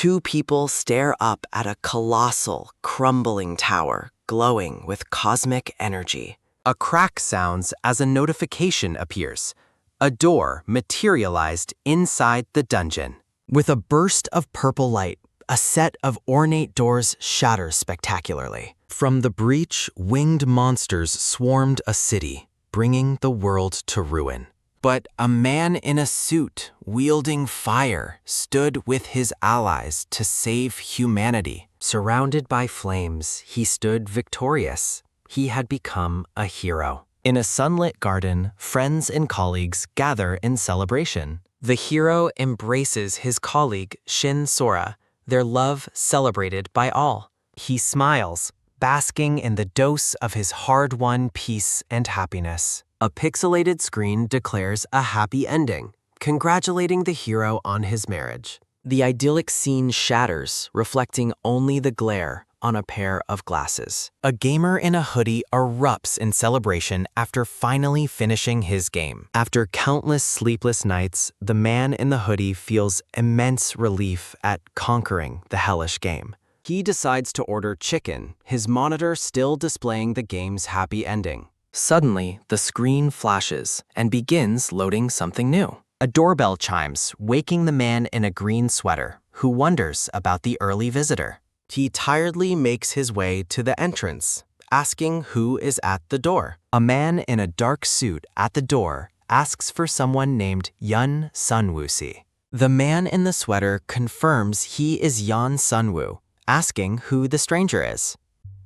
Two people stare up at a colossal, crumbling tower, glowing with cosmic energy. A crack sounds as a notification appears. A door materialized inside the dungeon. With a burst of purple light, a set of ornate doors shatters spectacularly. From the breach, winged monsters swarmed a city, bringing the world to ruin. But a man in a suit, wielding fire, stood with his allies to save humanity. Surrounded by flames, he stood victorious. He had become a hero. In a sunlit garden, friends and colleagues gather in celebration. The hero embraces his colleague, Shin Sora, their love celebrated by all. He smiles, basking in the dose of his hard-won peace and happiness. A pixelated screen declares a happy ending, congratulating the hero on his marriage. The idyllic scene shatters, reflecting only the glare on a pair of glasses. A gamer in a hoodie erupts in celebration after finally finishing his game. After countless sleepless nights, the man in the hoodie feels immense relief at conquering the hellish game. He decides to order chicken, his monitor still displaying the game's happy ending. Suddenly, the screen flashes and begins loading something new. A doorbell chimes, waking the man in a green sweater, who wonders about the early visitor. He tiredly makes his way to the entrance, asking who is at the door. A man in a dark suit at the door asks for someone named Yun Sunwoo. The man in the sweater confirms he is Yun Sunwoo, asking who the stranger is.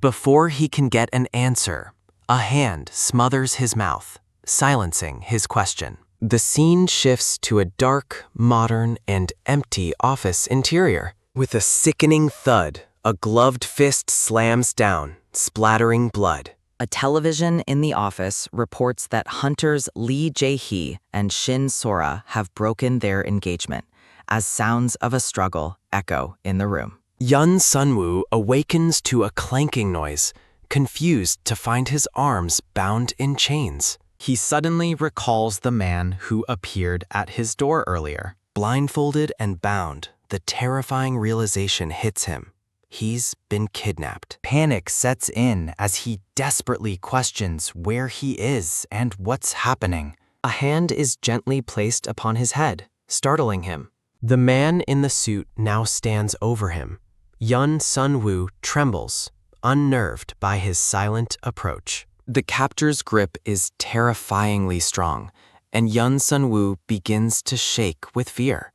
Before he can get an answer, a hand smothers his mouth, silencing his question. The scene shifts to a dark, modern, and empty office interior. With a sickening thud, a gloved fist slams down, splattering blood. A television in the office reports that hunters Lee Jaehwi and Shin Sora have broken their engagement, as sounds of a struggle echo in the room. Yun Sunwoo awakens to a clanking noise, confused to find his arms bound in chains. He suddenly recalls the man who appeared at his door earlier. Blindfolded and bound, the terrifying realization hits him. He's been kidnapped. Panic sets in as he desperately questions where he is and what's happening. A hand is gently placed upon his head, startling him. The man in the suit now stands over him. Yun Sunwoo trembles, unnerved by his silent approach. The captor's grip is terrifyingly strong, and Yun Sunwoo begins to shake with fear.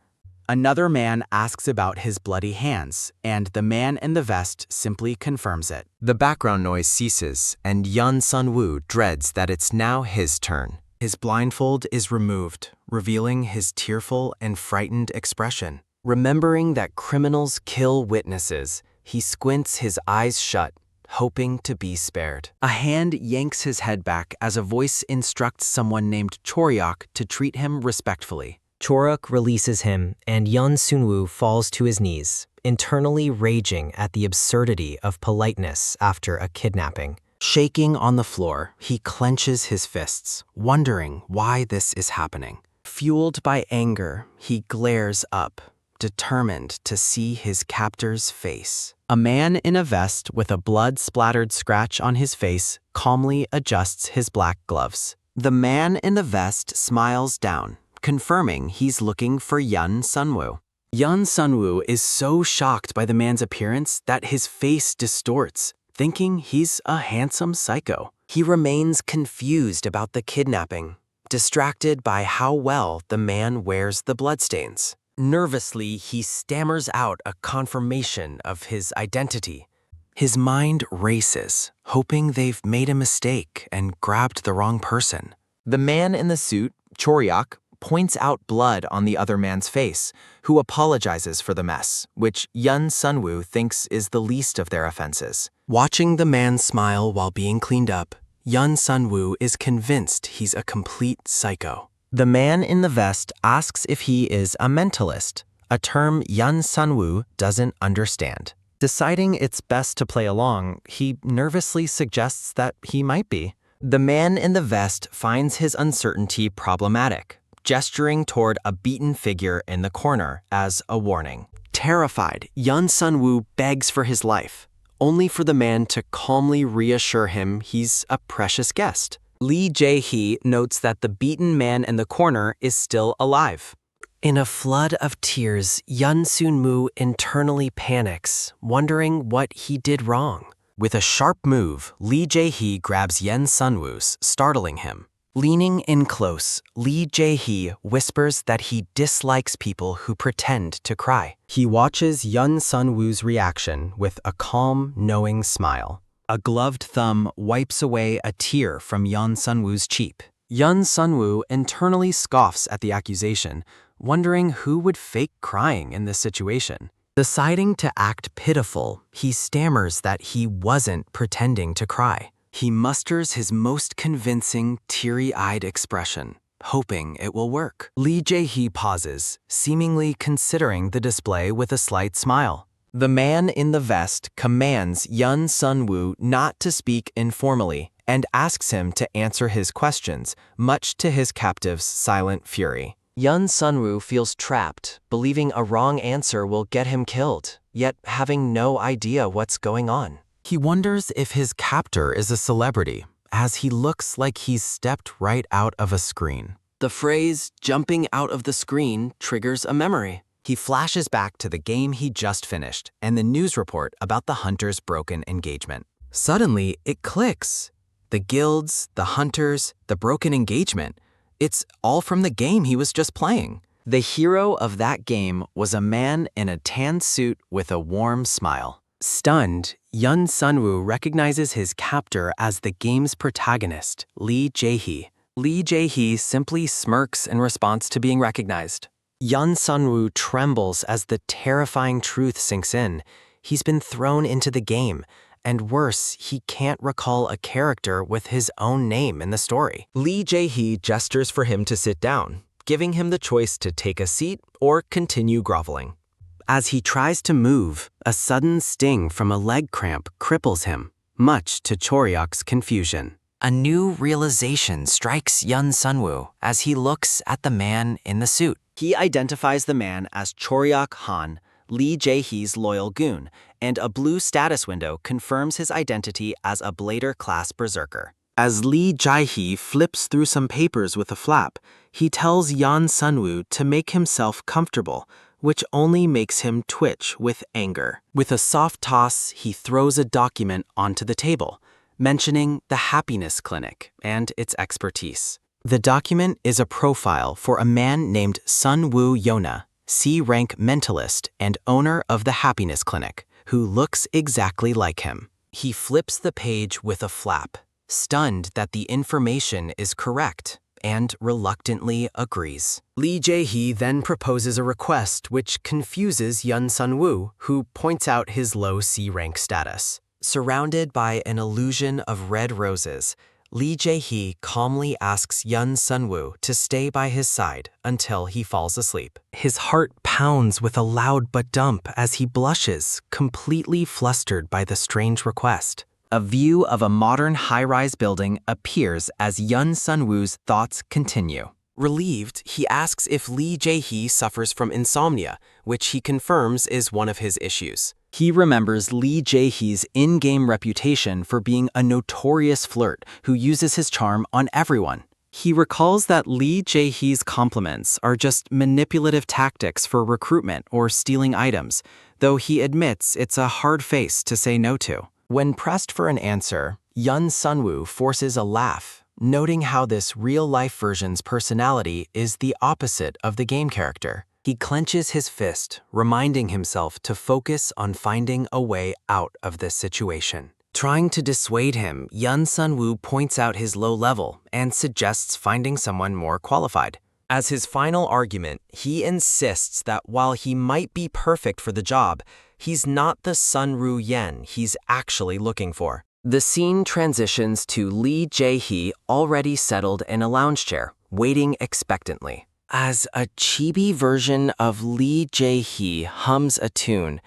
Another man asks about his bloody hands, and the man in the vest simply confirms it. The background noise ceases, and Yun Sunwoo dreads that it's now his turn. His blindfold is removed, revealing his tearful and frightened expression. Remembering that criminals kill witnesses, he squints his eyes shut, hoping to be spared. A hand yanks his head back as a voice instructs someone named Choryok to treat him respectfully. Choryok releases him, and Yun Sunwoo falls to his knees, internally raging at the absurdity of politeness after a kidnapping. Shaking on the floor, he clenches his fists, wondering why this is happening. Fueled by anger, he glares up, determined to see his captor's face. A man in a vest with a blood-splattered scratch on his face calmly adjusts his black gloves. The man in the vest smiles down, confirming he's looking for Yun Sunwoo. Yun Sunwoo is so shocked by the man's appearance that his face distorts, thinking he's a handsome psycho. He remains confused about the kidnapping, distracted by how well the man wears the bloodstains. Nervously, he stammers out a confirmation of his identity. His mind races, hoping they've made a mistake and grabbed the wrong person. The man in the suit, Choryok, points out blood on the other man's face, who apologizes for the mess, which Yun Sunwoo thinks is the least of their offenses. Watching the man smile while being cleaned up, Yun Sunwoo is convinced he's a complete psycho. The man in the vest asks if he is a mentalist, a term Yun Sunwoo doesn't understand. Deciding it's best to play along, he nervously suggests that he might be. The man in the vest finds his uncertainty problematic, gesturing toward a beaten figure in the corner as a warning. Terrified, Yeon Sun-woo begs for his life, only for the man to calmly reassure him he's a precious guest. Lee Jae-hee notes that the beaten man in the corner is still alive. In a flood of tears, Yeon Sun-woo internally panics, wondering what he did wrong. With a sharp move, Lee Jae-hee grabs Yeon Sun-woo's, startling him. Leaning in close, Lee Jae-hee whispers that he dislikes people who pretend to cry. He watches Yeon Sun-woo's reaction with a calm, knowing smile. A gloved thumb wipes away a tear from Yeon Sun-woo's cheek. Yeon Sun-woo internally scoffs at the accusation, wondering who would fake crying in this situation. Deciding to act pitiful, he stammers that he wasn't pretending to cry. He musters his most convincing, teary-eyed expression, hoping it will work. Lee Jae-hee pauses, seemingly considering the display with a slight smile. The man in the vest commands Yeon Sun-woo not to speak informally and asks him to answer his questions, much to his captive's silent fury. Yeon Sun-woo feels trapped, believing a wrong answer will get him killed, yet having no idea what's going on. He wonders if his captor is a celebrity, as he looks like he's stepped right out of a screen. The phrase, jumping out of the screen, triggers a memory. He flashes back to the game he just finished and the news report about the hunter's broken engagement. Suddenly, it clicks. The guilds, the hunters, the broken engagement. It's all from the game he was just playing. The hero of that game was a man in a tan suit with a warm smile. Stunned, Yeon Sun-woo recognizes his captor as the game's protagonist, Lee Jae-hee. Lee Jae-hee simply smirks in response to being recognized. Yeon Sun-woo trembles as the terrifying truth sinks in. He's been thrown into the game, and worse, he can't recall a character with his own name in the story. Lee Jae-hee gestures for him to sit down, giving him the choice to take a seat or continue groveling. As he tries to move, a sudden sting from a leg cramp cripples him, much to Choryok's confusion. A new realization strikes Yeon Sun-woo as he looks at the man in the suit. He identifies the man as Choryok Han, Lee Jae-hee's loyal goon, and a blue status window confirms his identity as a Blader-class berserker. As Lee Jae-hee flips through some papers with a flap, he tells Yeon Sun-woo to make himself comfortable, which only makes him twitch with anger. With a soft toss, he throws a document onto the table, mentioning the Happiness Clinic and its expertise. The document is a profile for a man named Sunwoo Yona, C-rank mentalist and owner of the Happiness Clinic, who looks exactly like him. He flips the page with a flap, stunned that the information is correct, and reluctantly agrees. Lee Jae-hee then proposes a request which confuses Yeon Sun-woo, who points out his low C-rank status. Surrounded by an illusion of red roses, Lee Jae-hee calmly asks Yeon Sun-woo to stay by his side until he falls asleep. His heart pounds with a loud ba-dump as he blushes, completely flustered by the strange request. A view of a modern high-rise building appears as Yeon Sun-woo's thoughts continue. Relieved, he asks if Lee Jae-hee suffers from insomnia, which he confirms is one of his issues. He remembers Lee Jae-hee's in-game reputation for being a notorious flirt who uses his charm on everyone. He recalls that Lee Jae-hee's compliments are just manipulative tactics for recruitment or stealing items, though he admits it's a hard face to say no to. When pressed for an answer, Yeon Sun-woo forces a laugh, noting how this real-life version's personality is the opposite of the game character. He clenches his fist, reminding himself to focus on finding a way out of this situation. Trying to dissuade him, Yeon Sun-woo points out his low level and suggests finding someone more qualified. As his final argument, he insists that while he might be perfect for the job, he's not the Sun-woo Yen he's actually looking for. The scene transitions to Lee Jae-hee already settled in a lounge chair, waiting expectantly. As a chibi version of Lee Jae-hee hums a tune,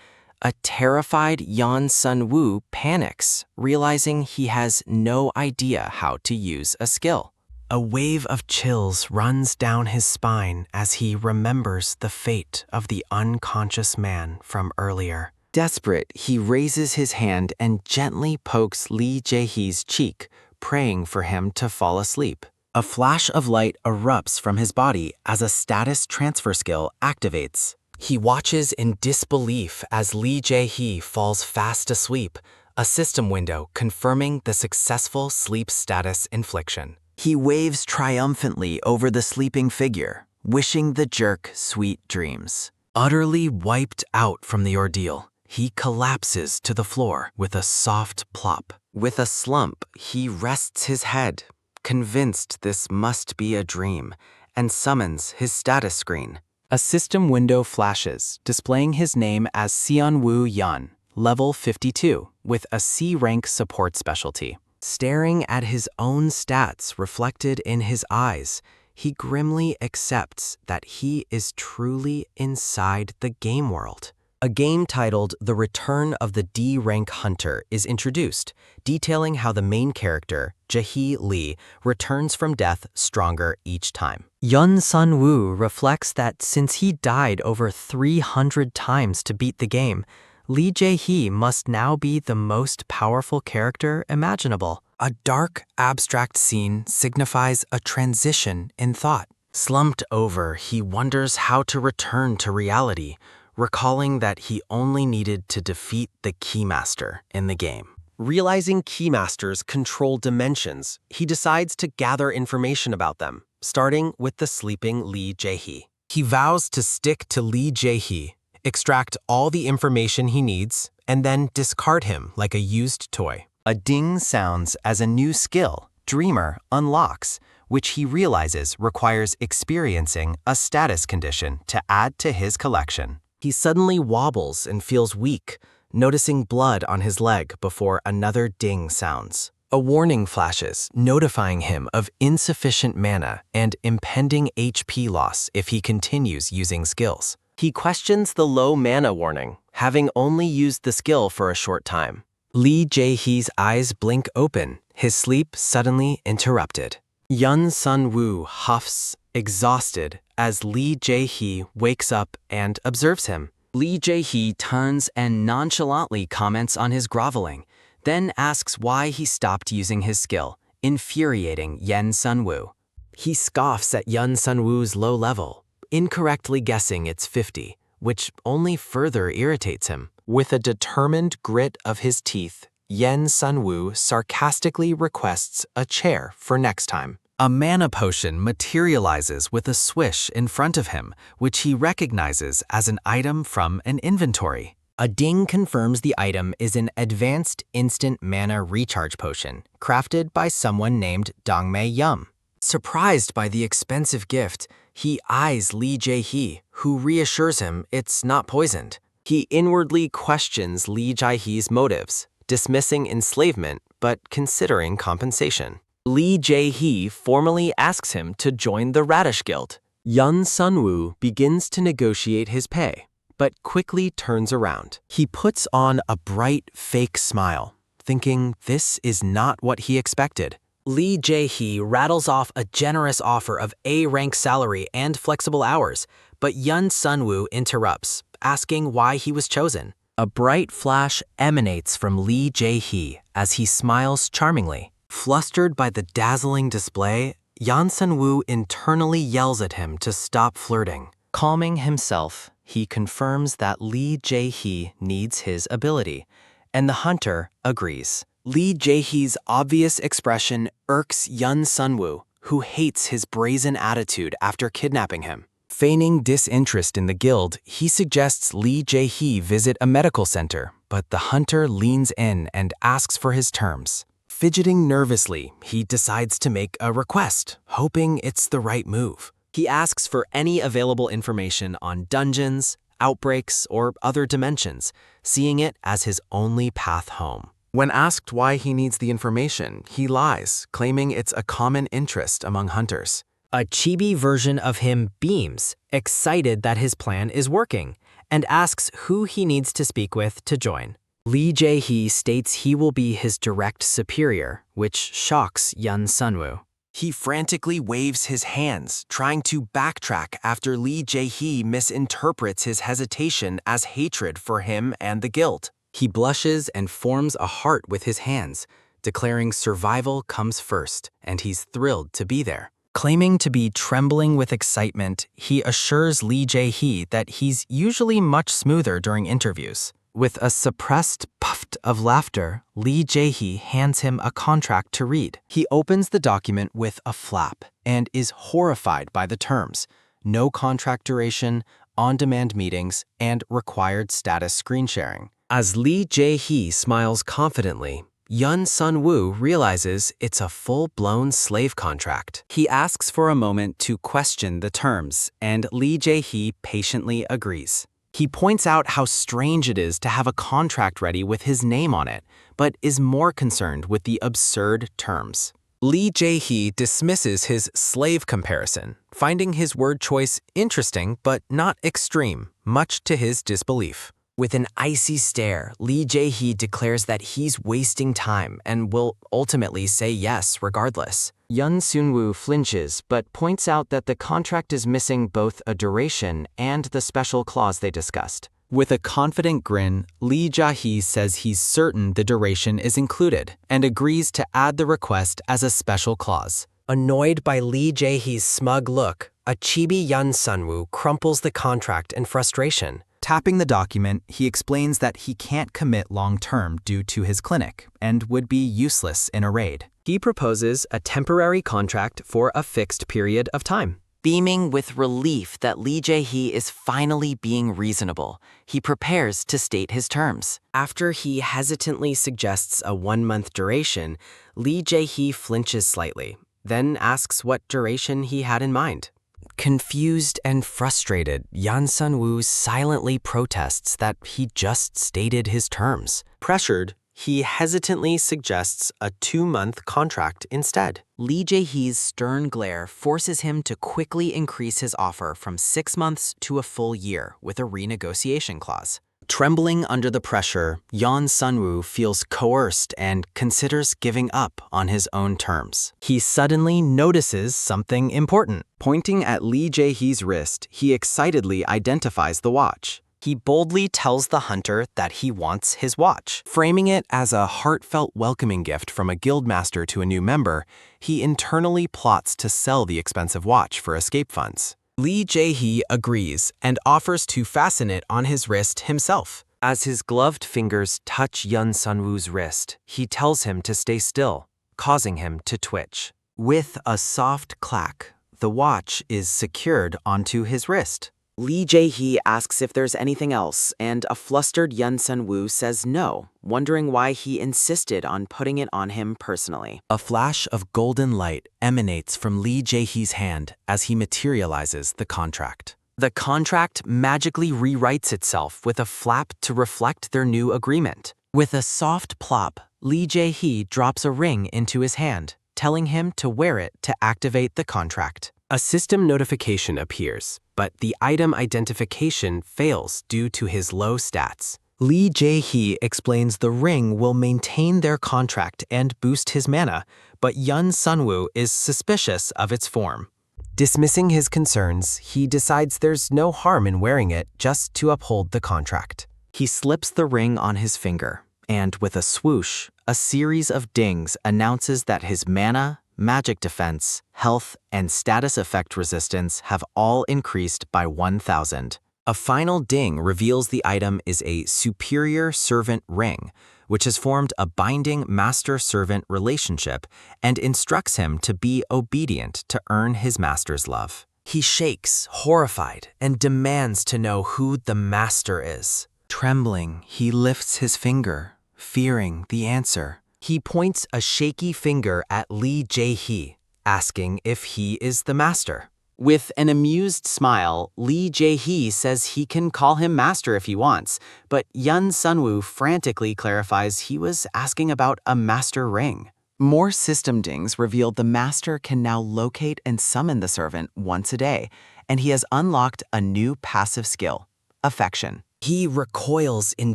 a terrified Yeon Sun-woo panics, realizing he has no idea how to use a skill. A wave of chills runs down his spine as he remembers the fate of the unconscious man from earlier. Desperate, he raises his hand and gently pokes Lee Jae-hee's cheek, praying for him to fall asleep. A flash of light erupts from his body as a status transfer skill activates. He watches in disbelief as Lee Jae-hee falls fast asleep, a system window confirming the successful sleep status infliction. He waves triumphantly over the sleeping figure, wishing the jerk sweet dreams. Utterly wiped out from the ordeal, he collapses to the floor with a soft plop. With a slump, he rests his head, convinced this must be a dream, and summons his status screen. A system window flashes, displaying his name as Seonwoo Yun, level 52, with a C-rank support specialty. Staring at his own stats reflected in his eyes, he grimly accepts that he is truly inside the game world. A game titled The Return of the D-Rank Hunter is introduced, detailing how the main character, Jaehwi Lee, returns from death stronger each time. Seonwoo reflects that since he died over 300 times to beat the game, Lee Jae-hee must now be the most powerful character imaginable. A dark, abstract scene signifies a transition in thought. Slumped over, he wonders how to return to reality, recalling that he only needed to defeat the Keymaster in the game. Realizing Keymasters control dimensions, he decides to gather information about them, starting with the sleeping Lee Jae-hee. He vows to stick to Lee Jae-hee, extract all the information he needs, and then discard him like a used toy. A ding sounds as a new skill, Dreamer, unlocks, which he realizes requires experiencing a status condition to add to his collection. He suddenly wobbles and feels weak, noticing blood on his leg before another ding sounds. A warning flashes, notifying him of insufficient mana and impending HP loss if he continues using skills. He questions the low mana warning, having only used the skill for a short time. Lee Jae-hee's eyes blink open, his sleep suddenly interrupted. Seonwoo huffs, exhausted, as Lee Jae-hee wakes up and observes him. Lee Jae-hee turns and nonchalantly comments on his groveling, then asks why he stopped using his skill, infuriating Seonwoo. He scoffs at Seonwoo's low level, incorrectly guessing it's 50, which only further irritates him. With a determined grit of his teeth, Seonwoo sarcastically requests a chair for next time. A mana potion materializes with a swish in front of him, which he recognizes as an item from an inventory. A ding confirms the item is an advanced instant mana recharge potion, crafted by someone named Dongmei Yum. Surprised by the expensive gift, he eyes Lee Jae-hee, who reassures him it's not poisoned. He inwardly questions Lee Jae-hee's motives, dismissing enslavement but considering compensation. Lee Jae-hee formally asks him to join the Radish Guild. Seonwoo begins to negotiate his pay, but quickly turns around. He puts on a bright, fake smile, thinking this is not what he expected. Lee Jae-hee rattles off a generous offer of A-rank salary and flexible hours, but Seonwoo interrupts, asking why he was chosen. A bright flash emanates from Lee Jae-hee as he smiles charmingly. Flustered by the dazzling display, Seonwoo internally yells at him to stop flirting. Calming himself, he confirms that Lee Jae-hee needs his ability, and the hunter agrees. Lee Jae-hee's obvious expression irks Seonwoo, who hates his brazen attitude after kidnapping him. Feigning disinterest in the guild, he suggests Lee Jae-hee visit a medical center, but the hunter leans in and asks for his terms. Fidgeting nervously, he decides to make a request, hoping it's the right move. He asks for any available information on dungeons, outbreaks, or other dimensions, seeing it as his only path home. When asked why he needs the information, he lies, claiming it's a common interest among hunters. A chibi version of him beams, excited that his plan is working, and asks who he needs to speak with to join. Lee Jae-hee states he will be his direct superior, which shocks Seonwoo. He frantically waves his hands, trying to backtrack after Lee Jae-hee misinterprets his hesitation as hatred for him and the guild. He blushes and forms a heart with his hands, declaring survival comes first, and he's thrilled to be there. Claiming to be trembling with excitement, he assures Lee Jae-hee that he's usually much smoother during interviews. With a suppressed puff of laughter, Lee Jae-hee hands him a contract to read. He opens the document with a flap and is horrified by the terms: no contract duration, on-demand meetings, and required status screen sharing. As Lee Jae-hee smiles confidently, Seonwoo realizes it's a full-blown slave contract. He asks for a moment to question the terms, and Lee Jae-hee patiently agrees. He points out how strange it is to have a contract ready with his name on it, but is more concerned with the absurd terms. Lee Jae-hee dismisses his slave comparison, finding his word choice interesting but not extreme, much to his disbelief. With an icy stare, Lee Jae-hee declares that he's wasting time and will ultimately say yes regardless. Seonwoo flinches but points out that the contract is missing both a duration and the special clause they discussed. With a confident grin, Lee Jae-hee says he's certain the duration is included and agrees to add the request as a special clause. Annoyed by Lee Jae-hee's smug look, a chibi Seonwoo crumples the contract in frustration. Tapping the document, he explains that he can't commit long-term due to his clinic and would be useless in a raid. He proposes a temporary contract for a fixed period of time. Beaming with relief that Lee Jae-hee is finally being reasonable, he prepares to state his terms. After he hesitantly suggests a 1-month duration, Lee Jae-hee flinches slightly, then asks what duration he had in mind. Confused and frustrated, Seonwoo silently protests that he just stated his terms. Pressured, he hesitantly suggests a 2-month contract instead. Lee Jae-hee's stern glare forces him to quickly increase his offer from 6 months to a full year with a renegotiation clause. Trembling under the pressure, Seonwoo feels coerced and considers giving up on his own terms. He suddenly notices something important. Pointing at Lee Jae-hee's wrist, he excitedly identifies the watch. He boldly tells the hunter that he wants his watch. Framing it as a heartfelt welcoming gift from a guildmaster to a new member, he internally plots to sell the expensive watch for escape funds. Lee Jae-hee agrees and offers to fasten it on his wrist himself. As his gloved fingers touch Seonwoo's wrist, he tells him to stay still, causing him to twitch. With a soft clack, the watch is secured onto his wrist. Lee Jae-hee asks if there's anything else, and a flustered Seonwoo says no, wondering why he insisted on putting it on him personally. A flash of golden light emanates from Lee Jae-hee's hand as he materializes the contract. The contract magically rewrites itself with a flap to reflect their new agreement. With a soft plop, Lee Jae-hee drops a ring into his hand, telling him to wear it to activate the contract. A system notification appears, but the item identification fails due to his low stats. Lee Jae-hee explains the ring will maintain their contract and boost his mana, but Seonwoo is suspicious of its form. Dismissing his concerns, he decides there's no harm in wearing it just to uphold the contract. He slips the ring on his finger, and with a swoosh, a series of dings announces that his mana, magic defense, health, and status effect resistance have all increased by 1,000. A final ding reveals the item is a superior servant ring, which has formed a binding master-servant relationship and instructs him to be obedient to earn his master's love. He shakes, horrified, and demands to know who the master is. Trembling, he lifts his finger, fearing the answer. He points a shaky finger at Lee Jae-hee, asking if he is the master. With an amused smile, Lee Jae-hee says he can call him master if he wants, but Seonwoo frantically clarifies he was asking about a master ring. More system dings reveal the master can now locate and summon the servant once a day, and he has unlocked a new passive skill, affection. He recoils in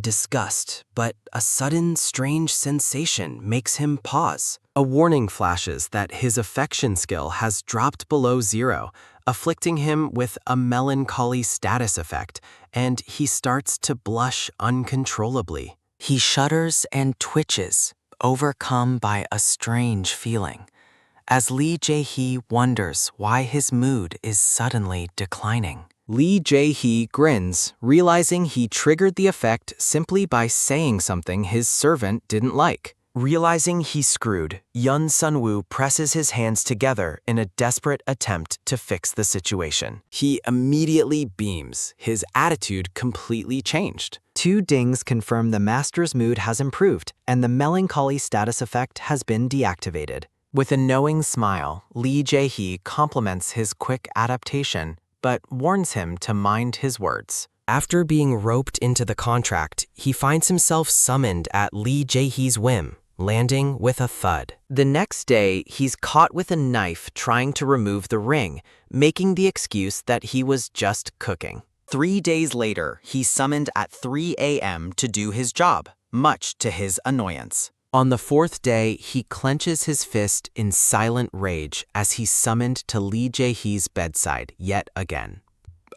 disgust, but a sudden, strange sensation makes him pause. A warning flashes that his affection skill has dropped below 0, afflicting him with a melancholy status effect, and he starts to blush uncontrollably. He shudders and twitches, overcome by a strange feeling, as Lee Jaehwi wonders why his mood is suddenly declining. Lee Jaehwi grins, realizing he triggered the effect simply by saying something his servant didn't like. Realizing he's screwed, Seonwoo presses his hands together in a desperate attempt to fix the situation. He immediately beams, his attitude completely changed. 2 dings confirm the master's mood has improved and the melancholy status effect has been deactivated. With a knowing smile, Lee Jaehwi compliments his quick adaptation, but warns him to mind his words. After being roped into the contract, he finds himself summoned at Lee Jaehwi's whim, landing with a thud. The next day, he's caught with a knife trying to remove the ring, making the excuse that he was just cooking. 3 days later, he's summoned at 3 a.m. to do his job, much to his annoyance. On the 4th day, he clenches his fist in silent rage as he's summoned to Lee Jaehwi's bedside yet again.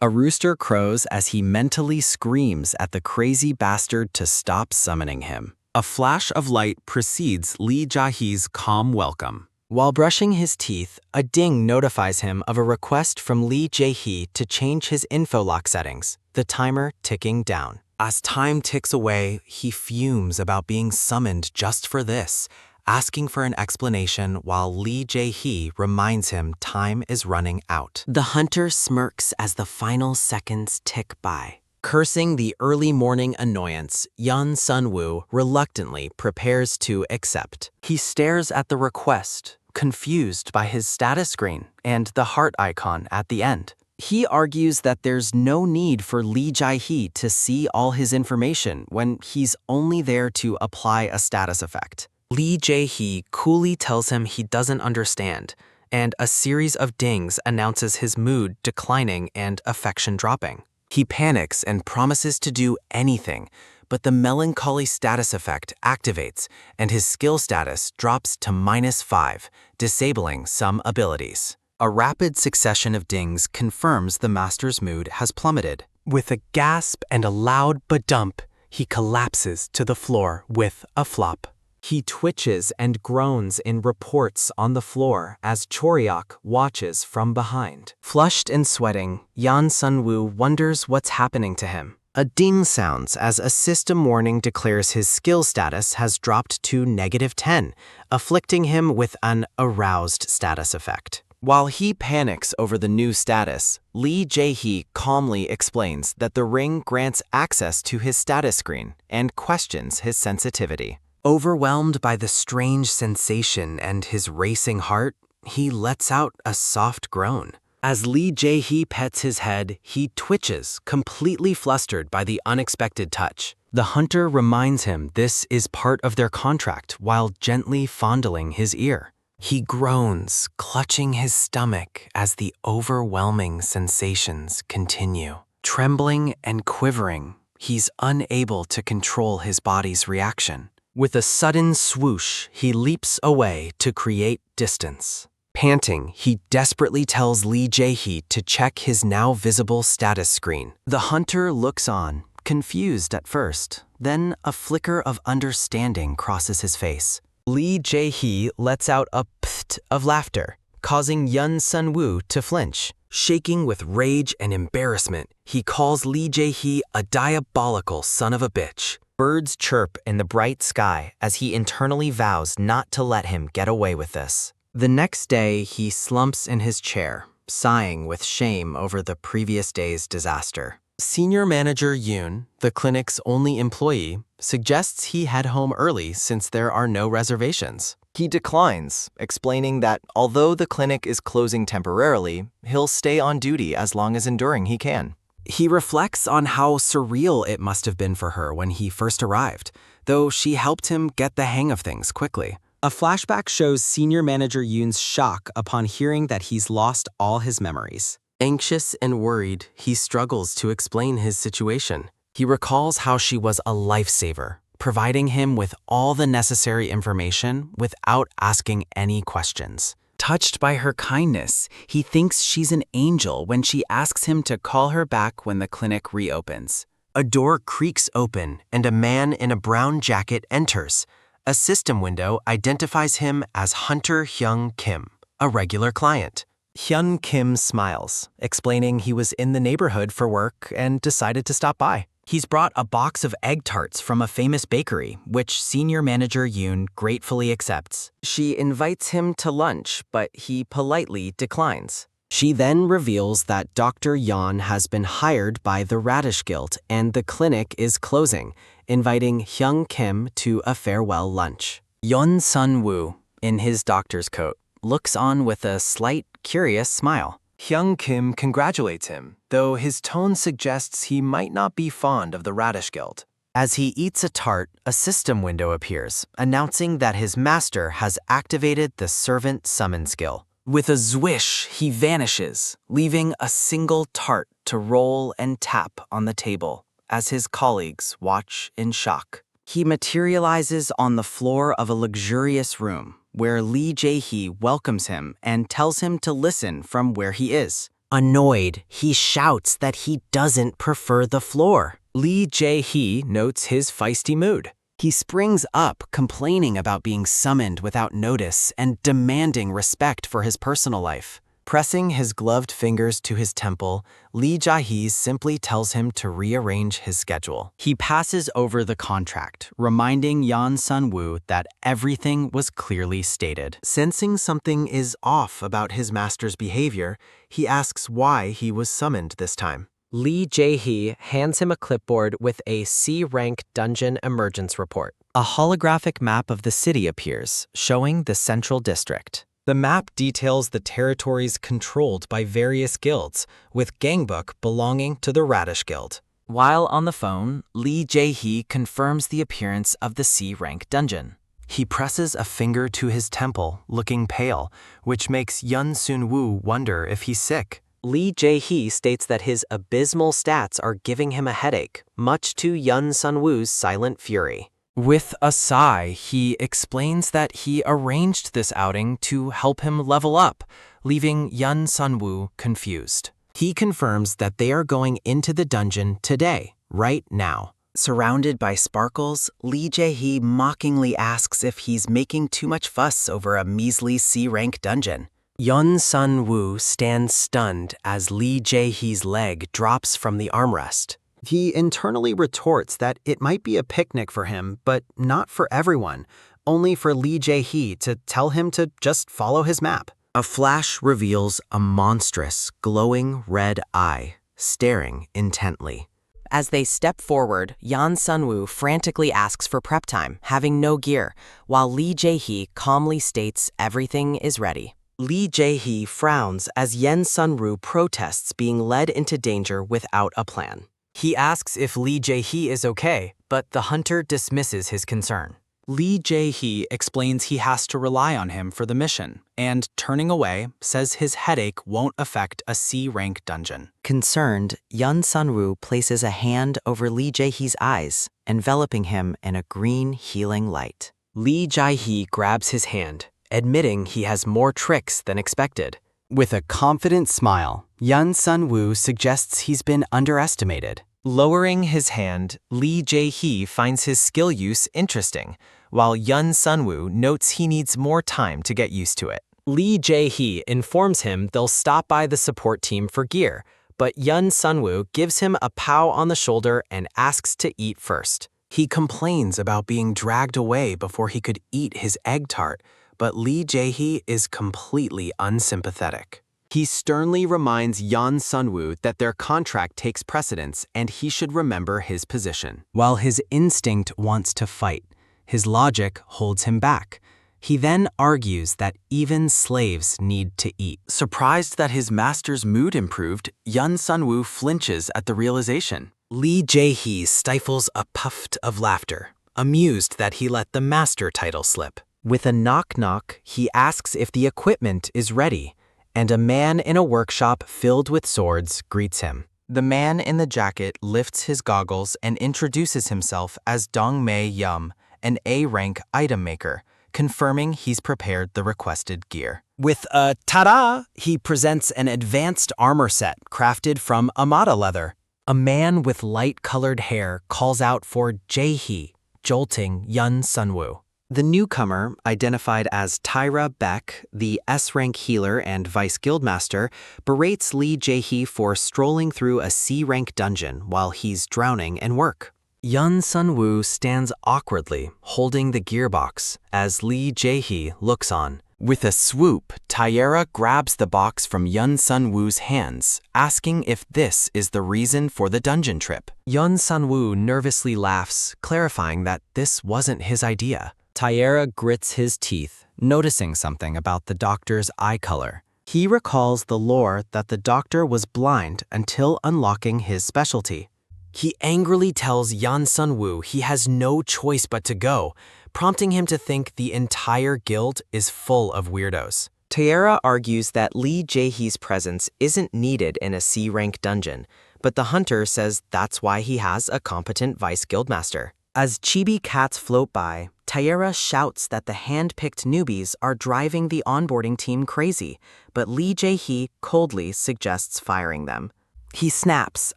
A rooster crows as he mentally screams at the crazy bastard to stop summoning him. A flash of light precedes Lee Jaehwi's calm welcome. While brushing his teeth, a ding notifies him of a request from Lee Jaehwi to change his info lock settings, the timer ticking down. As time ticks away, he fumes about being summoned just for this, asking for an explanation while Lee Jaehwi reminds him time is running out. The hunter smirks as the final seconds tick by. Cursing the early morning annoyance, Seonwoo reluctantly prepares to accept. He stares at the request, confused by his status screen and the heart icon at the end. He argues that there's no need for Lee Jaehwi to see all his information when he's only there to apply a status effect. Lee Jaehwi coolly tells him he doesn't understand, and a series of dings announces his mood declining and affection dropping. He panics and promises to do anything, but the melancholy status effect activates and his skill status drops to -5, disabling some abilities. A rapid succession of dings confirms the master's mood has plummeted. With a gasp and a loud badump, he collapses to the floor with a flop. He twitches and groans in reports on the floor as Choryok watches from behind. Flushed and sweating, Seonwoo wonders what's happening to him. A ding sounds as a system warning declares his skill status has dropped to -10, afflicting him with an aroused status effect. While he panics over the new status, Lee Jaehwi calmly explains that the ring grants access to his status screen and questions his sensitivity. Overwhelmed by the strange sensation and his racing heart, he lets out a soft groan. As Lee Jaehwi pets his head, he twitches, completely flustered by the unexpected touch. The hunter reminds him this is part of their contract while gently fondling his ear. He groans, clutching his stomach as the overwhelming sensations continue. Trembling and quivering, he's unable to control his body's reaction. With a sudden swoosh, he leaps away to create distance. Panting, he desperately tells Lee Jaehwi to check his now visible status screen. The hunter looks on, confused at first, then a flicker of understanding crosses his face. Lee Jaehwi lets out a pft of laughter, causing Seonwoo to flinch. Shaking with rage and embarrassment, he calls Lee Jaehwi a diabolical son of a bitch. Birds chirp in the bright sky as he internally vows not to let him get away with this. The next day, he slumps in his chair, sighing with shame over the previous day's disaster. Senior Manager Yoon, the clinic's only employee, suggests he head home early since there are no reservations. He declines, explaining that although the clinic is closing temporarily, he'll stay on duty as long as enduring he can. He reflects on how surreal it must have been for her when he first arrived, though she helped him get the hang of things quickly. A flashback shows Senior Manager Yoon's shock upon hearing that he's lost all his memories. Anxious and worried, he struggles to explain his situation. He recalls how she was a lifesaver, providing him with all the necessary information without asking any questions. Touched by her kindness, he thinks she's an angel when she asks him to call her back when the clinic reopens. A door creaks open and a man in a brown jacket enters. A system window identifies him as Hunter Hyung Kim, a regular client. Hyun Kim smiles, explaining he was in the neighborhood for work and decided to stop by. He's brought a box of egg tarts from a famous bakery, which senior manager Yoon gratefully accepts. She invites him to lunch, but he politely declines. She then reveals that Dr. Yeon has been hired by the Radish Guild and the clinic is closing, inviting Hyung Kim to a farewell lunch. Yeon Sun-woo, in his doctor's coat, looks on with a slight, curious smile. Hyung Kim congratulates him, though his tone suggests he might not be fond of the Radish Guild. As he eats a tart, a system window appears, announcing that his master has activated the servant summon skill. With a zwish, he vanishes, leaving a single tart to roll and tap on the table, as his colleagues watch in shock. He materializes on the floor of a luxurious room, where Lee Jaehwi welcomes him and tells him to listen from where he is. Annoyed, he shouts that he doesn't prefer the floor. Lee Jaehwi notes his feisty mood. He springs up, complaining about being summoned without notice and demanding respect for his personal life. Pressing his gloved fingers to his temple, Lee Jaehwi simply tells him to rearrange his schedule. He passes over the contract, reminding Yeon Sun-woo that everything was clearly stated. Sensing something is off about his master's behavior, he asks why he was summoned this time. Lee Jaehwi hands him a clipboard with a C-rank dungeon emergence report. A holographic map of the city appears, showing the central district. The map details the territories controlled by various guilds, with Gangbook belonging to the Radish Guild. While on the phone, Lee Jaehwi confirms the appearance of the C-rank dungeon. He presses a finger to his temple, looking pale, which makes Yeon Sun-woo wonder if he's sick. Lee Jaehwi states that his abysmal stats are giving him a headache, much to Yeon Sun-woo's silent fury. With a sigh, he explains that he arranged this outing to help him level up, leaving Yeon Sun-woo confused. He confirms that they are going into the dungeon today, right now. Surrounded by sparkles, Lee Jaehwi mockingly asks if he's making too much fuss over a measly C-rank dungeon. Yeon Sun-woo stands stunned as Lee Jaehwi's leg drops from the armrest. He internally retorts that it might be a picnic for him, but not for everyone, only for Lee Jaehwi to tell him to just follow his map. A flash reveals a monstrous, glowing red eye, staring intently. As they step forward, Yeon Sun-woo frantically asks for prep time, having no gear, while Lee Jaehwi calmly states everything is ready. Lee Jaehwi frowns as Yeon Sun-woo protests being led into danger without a plan. He asks if Lee Jaehwi is okay, but the hunter dismisses his concern. Lee Jaehwi explains he has to rely on him for the mission, and turning away, says his headache won't affect a C-rank dungeon. Concerned, Yeon Sun-woo places a hand over Lee Jaehwi's eyes, enveloping him in a green healing light. Lee Jaehwi grabs his hand, admitting he has more tricks than expected. With a confident smile, Yeon Sun-woo suggests he's been underestimated. Lowering his hand, Lee Jaehwi finds his skill use interesting, while Yeon Sun-woo notes he needs more time to get used to it. Lee Jaehwi informs him they'll stop by the support team for gear, but Yeon Sun-woo gives him a pow on the shoulder and asks to eat first. He complains about being dragged away before he could eat his egg tart, but Lee Jaehwi is completely unsympathetic. He sternly reminds Yeon Sun-woo that their contract takes precedence and he should remember his position. While his instinct wants to fight, his logic holds him back. He then argues that even slaves need to eat. Surprised that his master's mood improved, Yeon Sun-woo flinches at the realization. Lee Jaehwi stifles a puff of laughter, amused that he let the master title slip. With a knock-knock, he asks if the equipment is ready, and a man in a workshop filled with swords greets him. The man in the jacket lifts his goggles and introduces himself as Dong-Mei Yum, an A-rank item maker, confirming he's prepared the requested gear. With a ta-da, he presents an advanced armor set crafted from Amada leather. A man with light-colored hair calls out for Jaehwi, jolting Yun Sunwoo. The newcomer, identified as Tyra Beck, the S-rank healer and vice guildmaster, berates Lee Jaehwi for strolling through a C-rank dungeon while he's drowning in work. Yun Sunwoo stands awkwardly, holding the gearbox, as Lee Jaehwi looks on. With a swoop, Tyra grabs the box from Yun Sunwoo's hands, asking if this is the reason for the dungeon trip. Yun Sunwoo nervously laughs, clarifying that this wasn't his idea. Tyra grits his teeth, noticing something about the doctor's eye color. He recalls the lore that the doctor was blind until unlocking his specialty. He angrily tells Yun Sunwoo he has no choice but to go, prompting him to think the entire guild is full of weirdos. Tyra argues that Lee Jaehwi's presence isn't needed in a C-rank dungeon, but the hunter says that's why he has a competent vice guildmaster. As chibi cats float by, Tyra shouts that the hand-picked newbies are driving the onboarding team crazy, but Lee Jaehwi coldly suggests firing them. He snaps,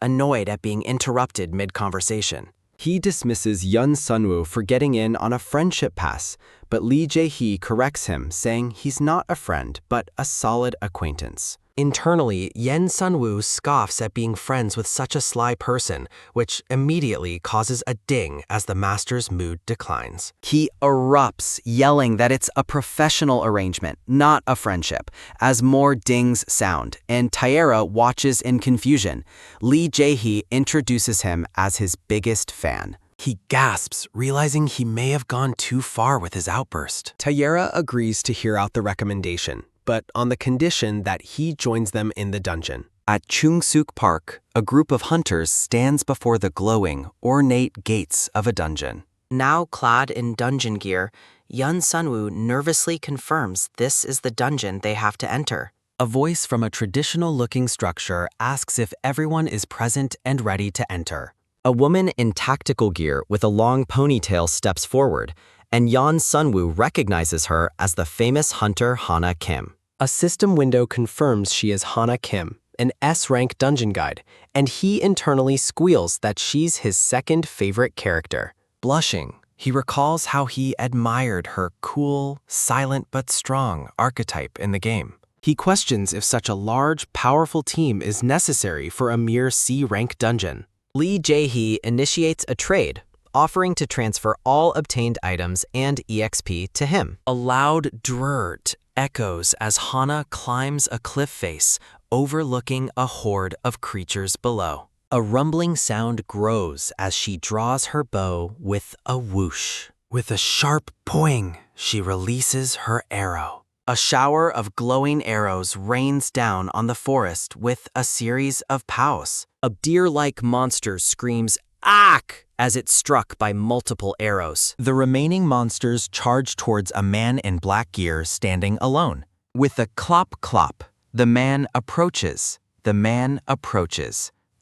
annoyed at being interrupted mid-conversation. He dismisses Yun Sunwoo for getting in on a friendship pass, but Lee Jaehwi corrects him, saying he's not a friend, but a solid acquaintance. Internally, Yun Sunwoo scoffs at being friends with such a sly person, which immediately causes a ding as the master's mood declines. He erupts, yelling that it's a professional arrangement, not a friendship, as more dings sound, and Tyra watches in confusion. Lee Jaehwi introduces him as his biggest fan. He gasps, realizing he may have gone too far with his outburst. Tyra agrees to hear out the recommendation, but on the condition that he joins them in the dungeon. At Chungsuk Park, a group of hunters stands before the glowing, ornate gates of a dungeon. Now clad in dungeon gear, Yun Sunwoo nervously confirms this is the dungeon they have to enter. A voice from a traditional-looking structure asks if everyone is present and ready to enter. A woman in tactical gear with a long ponytail steps forward, and Yun Sunwoo recognizes her as the famous hunter Hana Kim. A system window confirms she is Hana Kim, an S-rank dungeon guide, and he internally squeals that she's his second favorite character. Blushing, he recalls how he admired her cool, silent but strong archetype in the game. He questions if such a large, powerful team is necessary for a mere C-rank dungeon. Lee Jaehwi initiates a trade, offering to transfer all obtained items and EXP to him. A loud drrrt echoes as Hana climbs a cliff face, overlooking a horde of creatures below. A rumbling sound grows as she draws her bow with a whoosh. With a sharp poing, she releases her arrow. A shower of glowing arrows rains down on the forest with a series of pows. A deer-like monster screams, "Ack!" as it's struck by multiple arrows. The remaining monsters charge towards a man in black gear standing alone. With a clop-clop, the man approaches,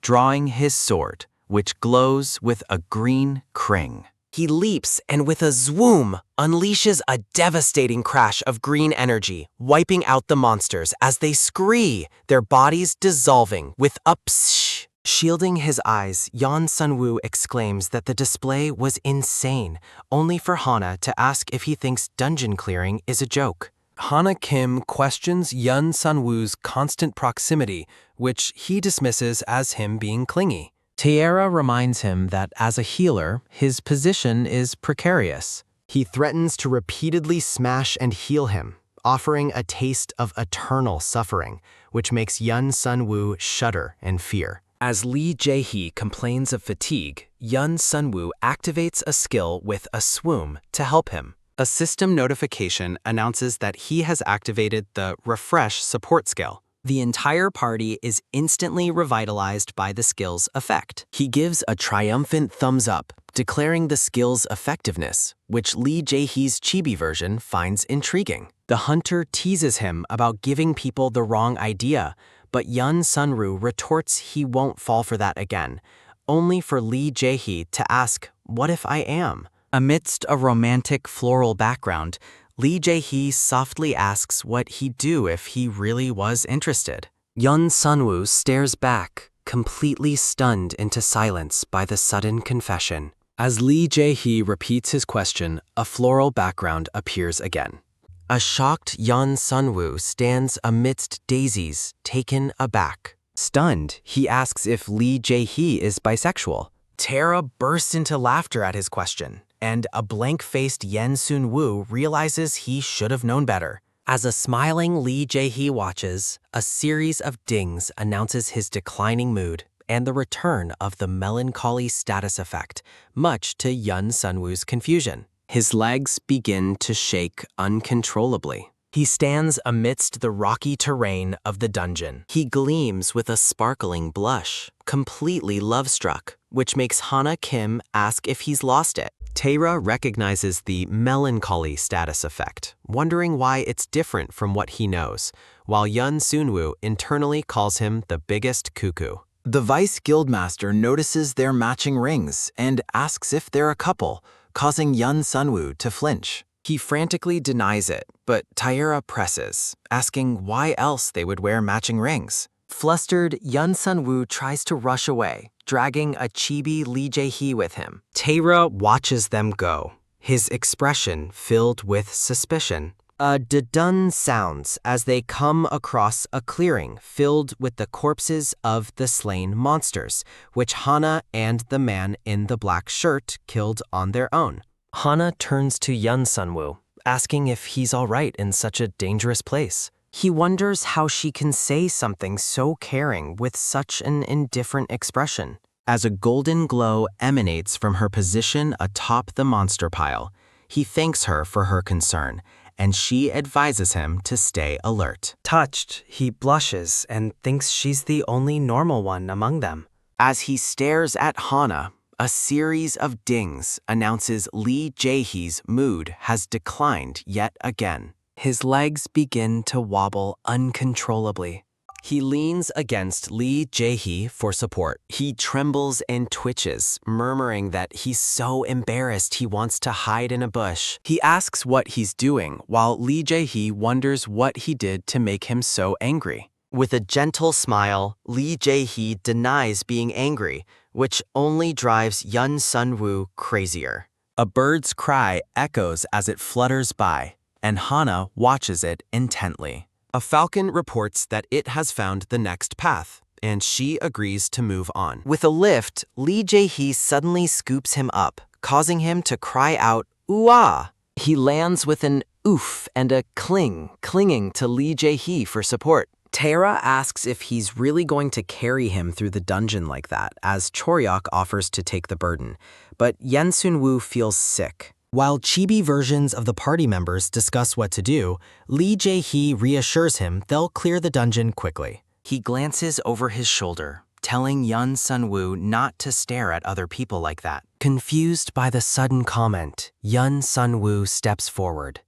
drawing his sword, which glows with a green kring. He leaps and with a zwoom, unleashes a devastating crash of green energy, wiping out the monsters as they scree, their bodies dissolving with a psh. Shielding his eyes, Yun Sunwoo exclaims that the display was insane, only for Hana to ask if he thinks dungeon clearing is a joke. Hana Kim questions Yun Sunwoo's constant proximity, which he dismisses as him being clingy. Tyra reminds him that as a healer, his position is precarious. He threatens to repeatedly smash and heal him, offering a taste of eternal suffering, which makes Yun Sunwoo shudder in fear. As Lee Jaehwi complains of fatigue, Yun Sunwoo activates a skill with a swoom to help him. A system notification announces that he has activated the Refresh support skill. The entire party is instantly revitalized by the skill's effect. He gives a triumphant thumbs up, declaring the skill's effectiveness, which Lee Jaehwi's chibi version finds intriguing. The hunter teases him about giving people the wrong idea, but Yun Sunwoo retorts he won't fall for that again, only for Lee Jaehwi to ask, "What if I am?" Amidst a romantic floral background, Lee Jaehwi softly asks what he'd do if he really was interested. Yun Sunwoo stares back, completely stunned into silence by the sudden confession. As Lee Jaehwi repeats his question, a floral background appears again. A shocked Yun Sunwoo stands amidst daisies, taken aback. Stunned, he asks if Lee Jaehwi is bisexual. Tara bursts into laughter at his question, and a blank-faced Yen Sun-woo realizes he should have known better. As a smiling Lee Jaehwi watches, a series of dings announces his declining mood and the return of the melancholy status effect, much to Yun Sunwoo's confusion. His legs begin to shake uncontrollably. He stands amidst the rocky terrain of the dungeon. He gleams with a sparkling blush, completely love-struck, which makes Hana Kim ask if he's lost it. Taera recognizes the melancholy status effect, wondering why it's different from what he knows, while Yun Sunwoo internally calls him the biggest cuckoo. The Vice Guildmaster notices their matching rings and asks if they're a couple, causing Yun Sunwoo to flinch. He frantically denies it, but Taera presses, asking why else they would wear matching rings. Flustered, Yun Sunwoo tries to rush away, dragging a chibi Lee Jaehwi with him. Taera watches them go, his expression filled with suspicion. A dun sounds as they come across a clearing filled with the corpses of the slain monsters, which Hana and the man in the black shirt killed on their own. Hana turns to Yun Sunwoo, asking if he's all right in such a dangerous place. He wonders how she can say something so caring with such an indifferent expression. As a golden glow emanates from her position atop the monster pile, he thanks her for her concern, and she advises him to stay alert. Touched, he blushes and thinks she's the only normal one among them. As he stares at Hana, a series of dings announces Lee Jaehwi's mood has declined yet again. His legs begin to wobble uncontrollably. He leans against Lee Jaehwi for support. He trembles and twitches, murmuring that he's so embarrassed he wants to hide in a bush. He asks what he's doing, while Lee Jaehwi wonders what he did to make him so angry. With a gentle smile, Lee Jaehwi denies being angry, which only drives Yun Sunwoo crazier. A bird's cry echoes as it flutters by, and Hana watches it intently. A falcon reports that it has found the next path, and she agrees to move on. With a lift, Lee Jaehwi suddenly scoops him up, causing him to cry out, "Ooh-ah!" He lands with an oof and a clinging to Lee Jaehwi for support. Taera asks if he's really going to carry him through the dungeon like that, as Choryok offers to take the burden, but Yen Sun-woo feels sick. While chibi versions of the party members discuss what to do, Lee Jaehwi reassures him they'll clear the dungeon quickly. He glances over his shoulder, telling Yun Sunwoo not to stare at other people like that. Confused by the sudden comment, Yun Sunwoo steps forward.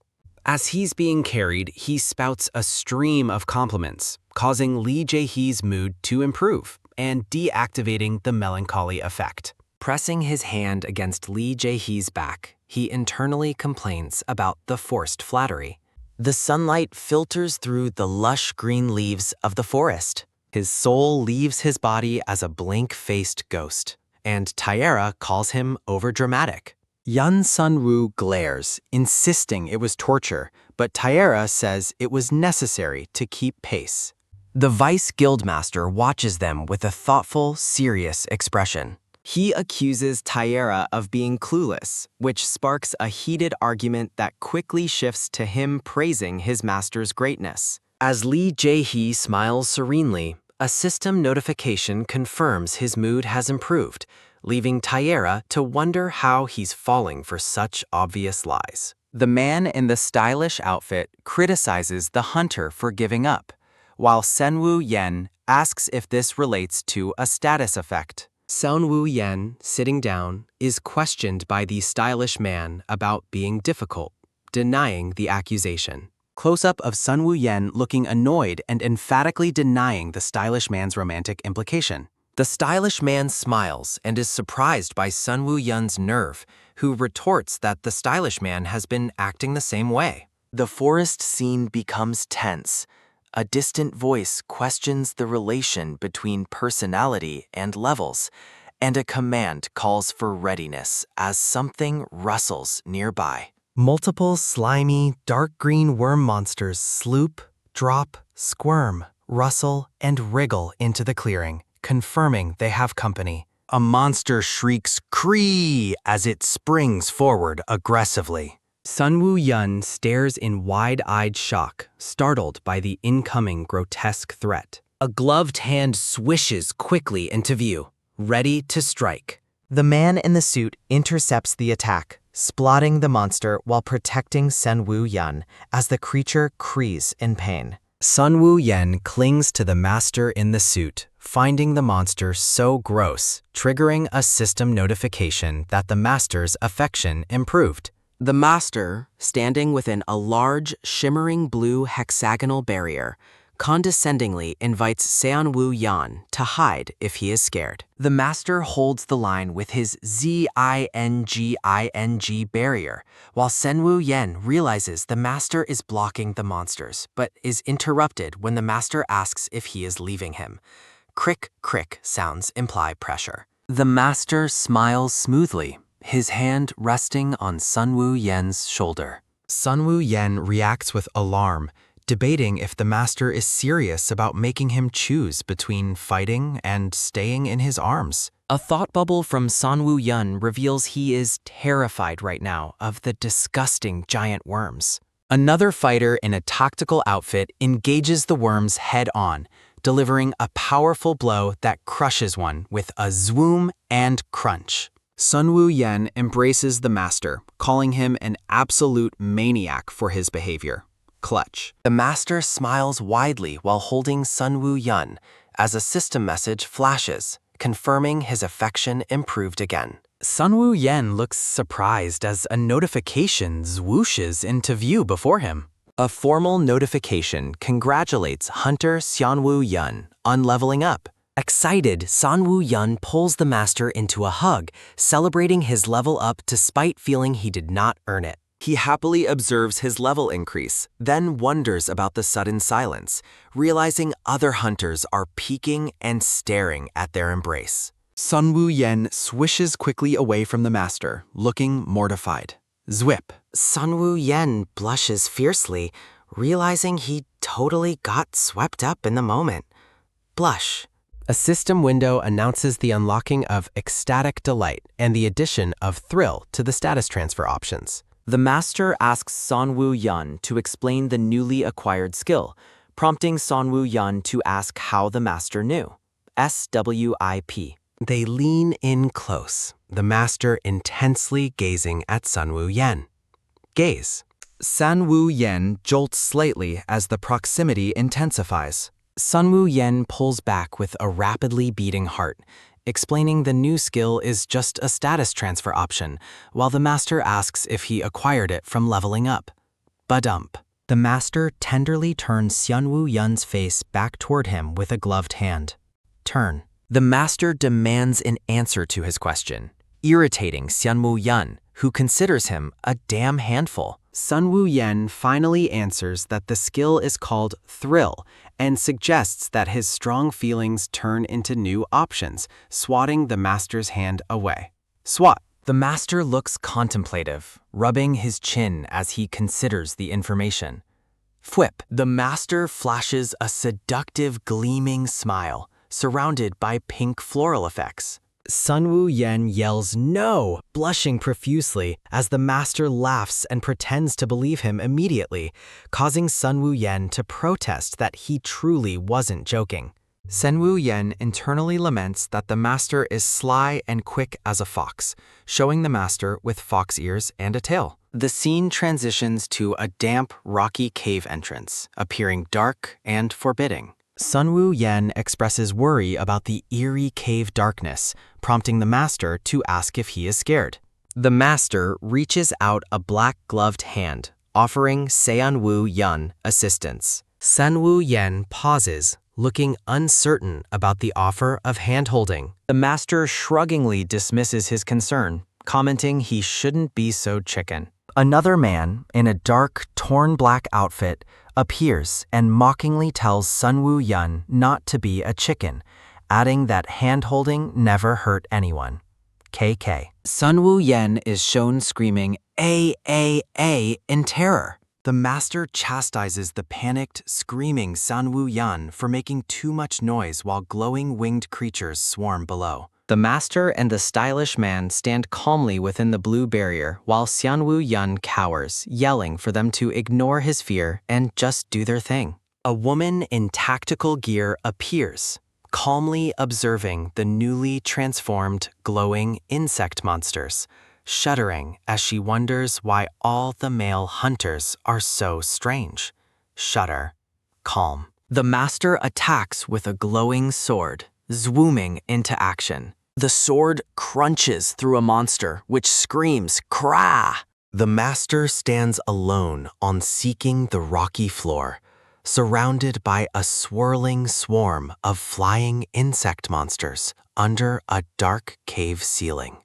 As he's being carried, he spouts a stream of compliments, causing Lee Jaehwi's mood to improve and deactivating the melancholy effect. Pressing his hand against Lee Jaehwi's back, he internally complains about the forced flattery. The sunlight filters through the lush green leaves of the forest. His soul leaves his body as a blank-faced ghost, and Taera calls him overdramatic. Yun Sunwoo glares, insisting it was torture, but Taera says it was necessary to keep pace. The Vice Guildmaster watches them with a thoughtful, serious expression. He accuses Taera of being clueless, which sparks a heated argument that quickly shifts to him praising his master's greatness. As Lee Jaehwi smiles serenely, a system notification confirms his mood has improved, leaving Taera to wonder how he's falling for such obvious lies. The man in the stylish outfit criticizes the hunter for giving up, while Seonwoo Yen asks if this relates to a status effect. Seonwoo Yen, sitting down, is questioned by the stylish man about being difficult, denying the accusation. Close-up of Seonwoo Yen looking annoyed and emphatically denying the stylish man's romantic implication. The stylish man smiles and is surprised by Seonwoo Yen's nerve, who retorts that the stylish man has been acting the same way. The forest scene becomes tense. A distant voice questions the relation between personality and levels, and a command calls for readiness as something rustles nearby. Multiple slimy, dark green worm monsters sloop, drop, squirm, rustle, and wriggle into the clearing, confirming they have company. A monster shrieks "Kree" as it springs forward aggressively. Seonwoo Yen stares in wide-eyed shock, startled by the incoming grotesque threat. A gloved hand swishes quickly into view, ready to strike. The man in the suit intercepts the attack, splotting the monster while protecting Seonwoo Yen as the creature crees in pain. Seonwoo Yen clings to the master in the suit, finding the monster so gross, triggering a system notification that the master's affection improved. The master, standing within a large, shimmering blue hexagonal barrier, condescendingly invites Seonwoo Yen to hide if he is scared. The master holds the line with his zinging barrier, while Seonwoo Yen realizes the master is blocking the monsters, but is interrupted when the master asks if he is leaving him. Crick, crick sounds imply pressure. The master smiles smoothly, his hand resting on Seonwoo Yen's shoulder. Seonwoo Yen reacts with alarm, debating if the master is serious about making him choose between fighting and staying in his arms. A thought bubble from Seonwoo Yen reveals he is terrified right now of the disgusting giant worms. Another fighter in a tactical outfit engages the worms head-on, delivering a powerful blow that crushes one with a zwoom and crunch. Seonwoo Yen embraces the master, calling him an absolute maniac for his behavior. Clutch. The master smiles widely while holding Seonwoo Yen as a system message flashes, confirming his affection improved again. Seonwoo Yen looks surprised as a notification swooshes into view before him. A formal notification congratulates Hunter Seonwoo Yen on leveling up. Excited, Seonwoo Yen pulls the master into a hug, celebrating his level up despite feeling he did not earn it. He happily observes his level increase, then wonders about the sudden silence, realizing other hunters are peeking and staring at their embrace. Seonwoo Yen swishes quickly away from the master, looking mortified. Zwip. Seonwoo Yen blushes fiercely, realizing he totally got swept up in the moment. Blush. A system window announces the unlocking of Ecstatic Delight and the addition of Thrill to the status transfer options. The master asks Seonwoo Yen to explain the newly acquired skill, prompting Seonwoo Yen to ask how the master knew. SWIP. They lean in close, the master intensely gazing at Seonwoo Yen. Gaze. Seonwoo Yen jolts slightly as the proximity intensifies. Seonwoo Yen pulls back with a rapidly beating heart, explaining the new skill is just a status transfer option, while the master asks if he acquired it from leveling up. Badump. The master tenderly turns Seonwoo Yen's face back toward him with a gloved hand. Turn. The master demands an answer to his question, irritating Seonwoo Yen, who considers him a damn handful. Seonwoo Yen finally answers that the skill is called Thrill and suggests that his strong feelings turn into new options, swatting the master's hand away. Swat. The master looks contemplative, rubbing his chin as he considers the information. Fwip. The master flashes a seductive gleaming smile, surrounded by pink floral effects. Seonwoo Yen yells no, blushing profusely as the master laughs and pretends to believe him immediately, causing Seonwoo Yen to protest that he truly wasn't joking. Seonwoo Yen internally laments that the master is sly and quick as a fox, showing the master with fox ears and a tail. The scene transitions to a damp, rocky cave entrance, appearing dark and forbidding. Seonwoo Yen expresses worry about the eerie cave darkness, prompting the master to ask if he is scared. The master reaches out a black-gloved hand, offering Seonwoo Yun assistance. Seonwoo Yen pauses, looking uncertain about the offer of handholding. The master shruggingly dismisses his concern, commenting he shouldn't be so chicken. Another man, in a dark, torn black outfit, appears and mockingly tells Sunwoo Yun not to be a chicken, adding that handholding never hurt anyone. KK. Sunwoo Yen is shown screaming A in terror. The master chastises the panicked, screaming Sunwoo Yun for making too much noise while glowing winged creatures swarm below. The master and the stylish man stand calmly within the blue barrier while Seonwoo Yun cowers, yelling for them to ignore his fear and just do their thing. A woman in tactical gear appears, calmly observing the newly transformed, glowing insect monsters, shuddering as she wonders why all the male hunters are so strange. Shudder. Calm. The master attacks with a glowing sword, zooming into action. The sword crunches through a monster, which screams, "Krah!" The master stands alone on seeking the rocky floor, surrounded by a swirling swarm of flying insect monsters under a dark cave ceiling.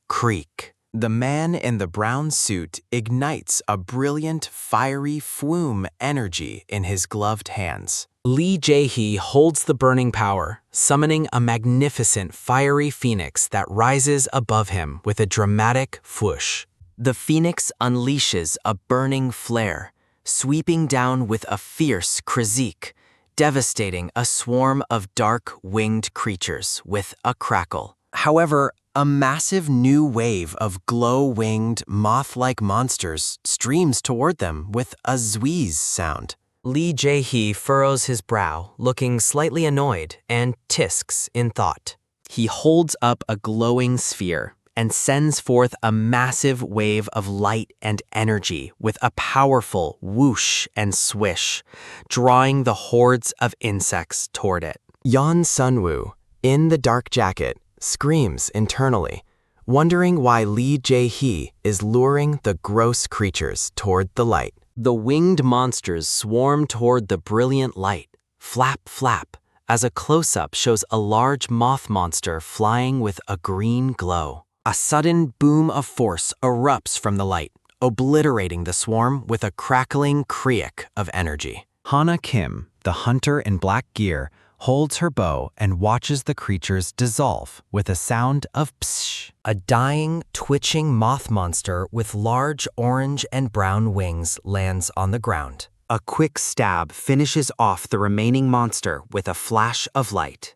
Creak. The man in the brown suit ignites a brilliant, fiery flume energy in his gloved hands. Lee Jaehwi holds the burning power, summoning a magnificent fiery phoenix that rises above him with a dramatic whoosh. The phoenix unleashes a burning flare, sweeping down with a fierce krizik, devastating a swarm of dark winged creatures with a crackle. However, a massive new wave of glow-winged, moth-like monsters streams toward them with a zweeze sound. Lee Jaehwi furrows his brow, looking slightly annoyed, and tisks in thought. He holds up a glowing sphere and sends forth a massive wave of light and energy with a powerful whoosh and swish, drawing the hordes of insects toward it. Yeon Sunwoo, in the dark jacket, screams internally, wondering why Lee Jaehwi is luring the gross creatures toward the light. The winged monsters swarm toward the brilliant light, flap, flap, as a close-up shows a large moth monster flying with a green glow. A sudden boom of force erupts from the light, obliterating the swarm with a crackling kriek of energy. Hana Kim, the hunter in black gear, holds her bow and watches the creatures dissolve with a sound of psh. A dying, twitching moth monster with large orange and brown wings lands on the ground. A quick stab finishes off the remaining monster with a flash of light.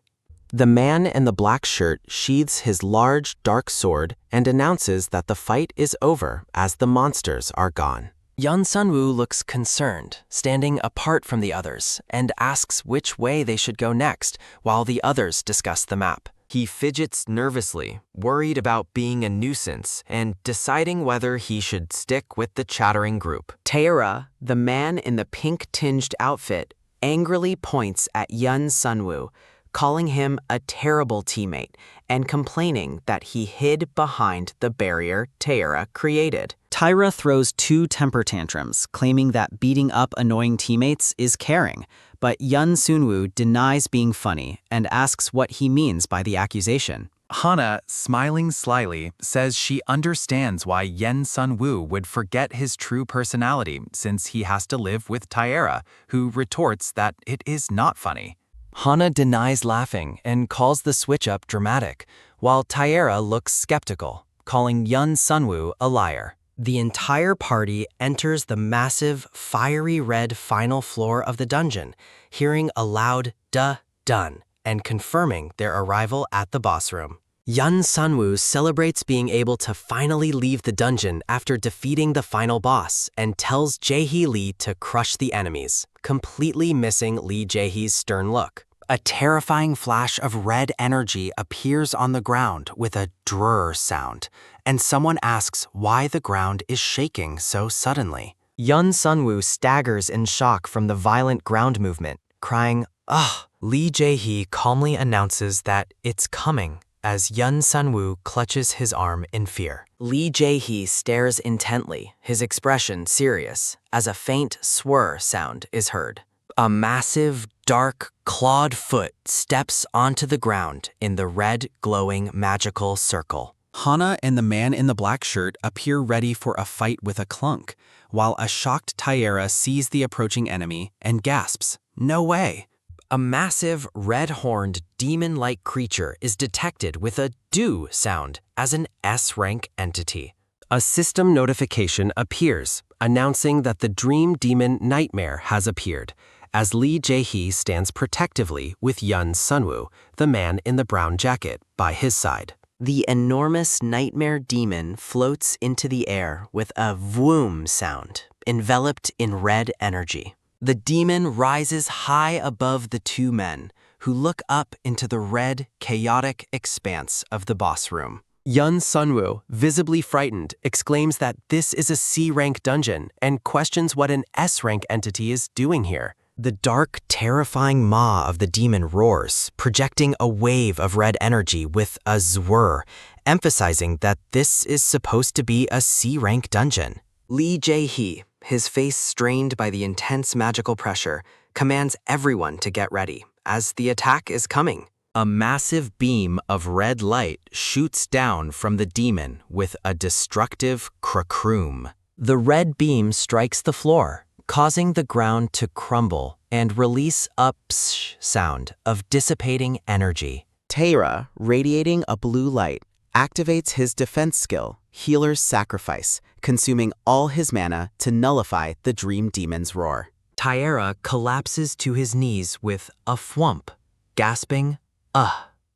The man in the black shirt sheathes his large, dark sword and announces that the fight is over as the monsters are gone. Yeon Sunwoo looks concerned, standing apart from the others, and asks which way they should go next while the others discuss the map. He fidgets nervously, worried about being a nuisance and deciding whether he should stick with the chattering group. Taera, the man in the pink-tinged outfit, angrily points at Yeon Sunwoo, calling him a terrible teammate and complaining that he hid behind the barrier Taera created. Tyra throws 2 temper tantrums, claiming that beating up annoying teammates is caring, but Yeon Sunwoo denies being funny and asks what he means by the accusation. Hana, smiling slyly, says she understands why Yeon Sunwoo would forget his true personality since he has to live with Taera, who retorts that it is not funny. Hana denies laughing and calls the switch-up dramatic, while Taera looks skeptical, calling Yeon Sunwoo a liar. The entire party enters the massive, fiery red final floor of the dungeon, hearing a loud "duh, done," and confirming their arrival at the boss room. Yeon Sunwoo celebrates being able to finally leave the dungeon after defeating the final boss and tells Jaehwi Lee to crush the enemies, completely missing Lee Jaehwi's stern look. A terrifying flash of red energy appears on the ground with a drrr sound, and someone asks why the ground is shaking so suddenly. Yeon Sunwoo staggers in shock from the violent ground movement, crying, "Ugh!" Lee Jaehwi calmly announces that it's coming, as Yun Sunwoo clutches his arm in fear. Lee Jaehwi stares intently, his expression serious, as a faint swir sound is heard. A massive, dark, clawed foot steps onto the ground in the red, glowing, magical circle. Hana and the man in the black shirt appear ready for a fight with a clunk, while a shocked Taira sees the approaching enemy and gasps, "No way!" A massive, red-horned, demon-like creature is detected with a do sound as an S-rank entity. A system notification appears, announcing that the dream demon nightmare has appeared, as Lee Jaehwi stands protectively with Yun Sunwoo, the man in the brown jacket, by his side. The enormous nightmare demon floats into the air with a vroom sound, enveloped in red energy. The demon rises high above the two men, who look up into the red, chaotic expanse of the boss room. Yun Sunwoo, visibly frightened, exclaims that this is a C-rank dungeon and questions what an S-rank entity is doing here. The dark, terrifying maw of the demon roars, projecting a wave of red energy with a zwir, emphasizing that this is supposed to be a C-rank dungeon. Lee Jaehwi, his face strained by the intense magical pressure, commands everyone to get ready, as the attack is coming. A massive beam of red light shoots down from the demon with a destructive crackroom. The red beam strikes the floor, causing the ground to crumble and release a psh sound of dissipating energy. Taira, radiating a blue light, activates his defense skill, Healer's Sacrifice, consuming all his mana to nullify the Dream Demon's roar. Taira collapses to his knees with a thwump, gasping,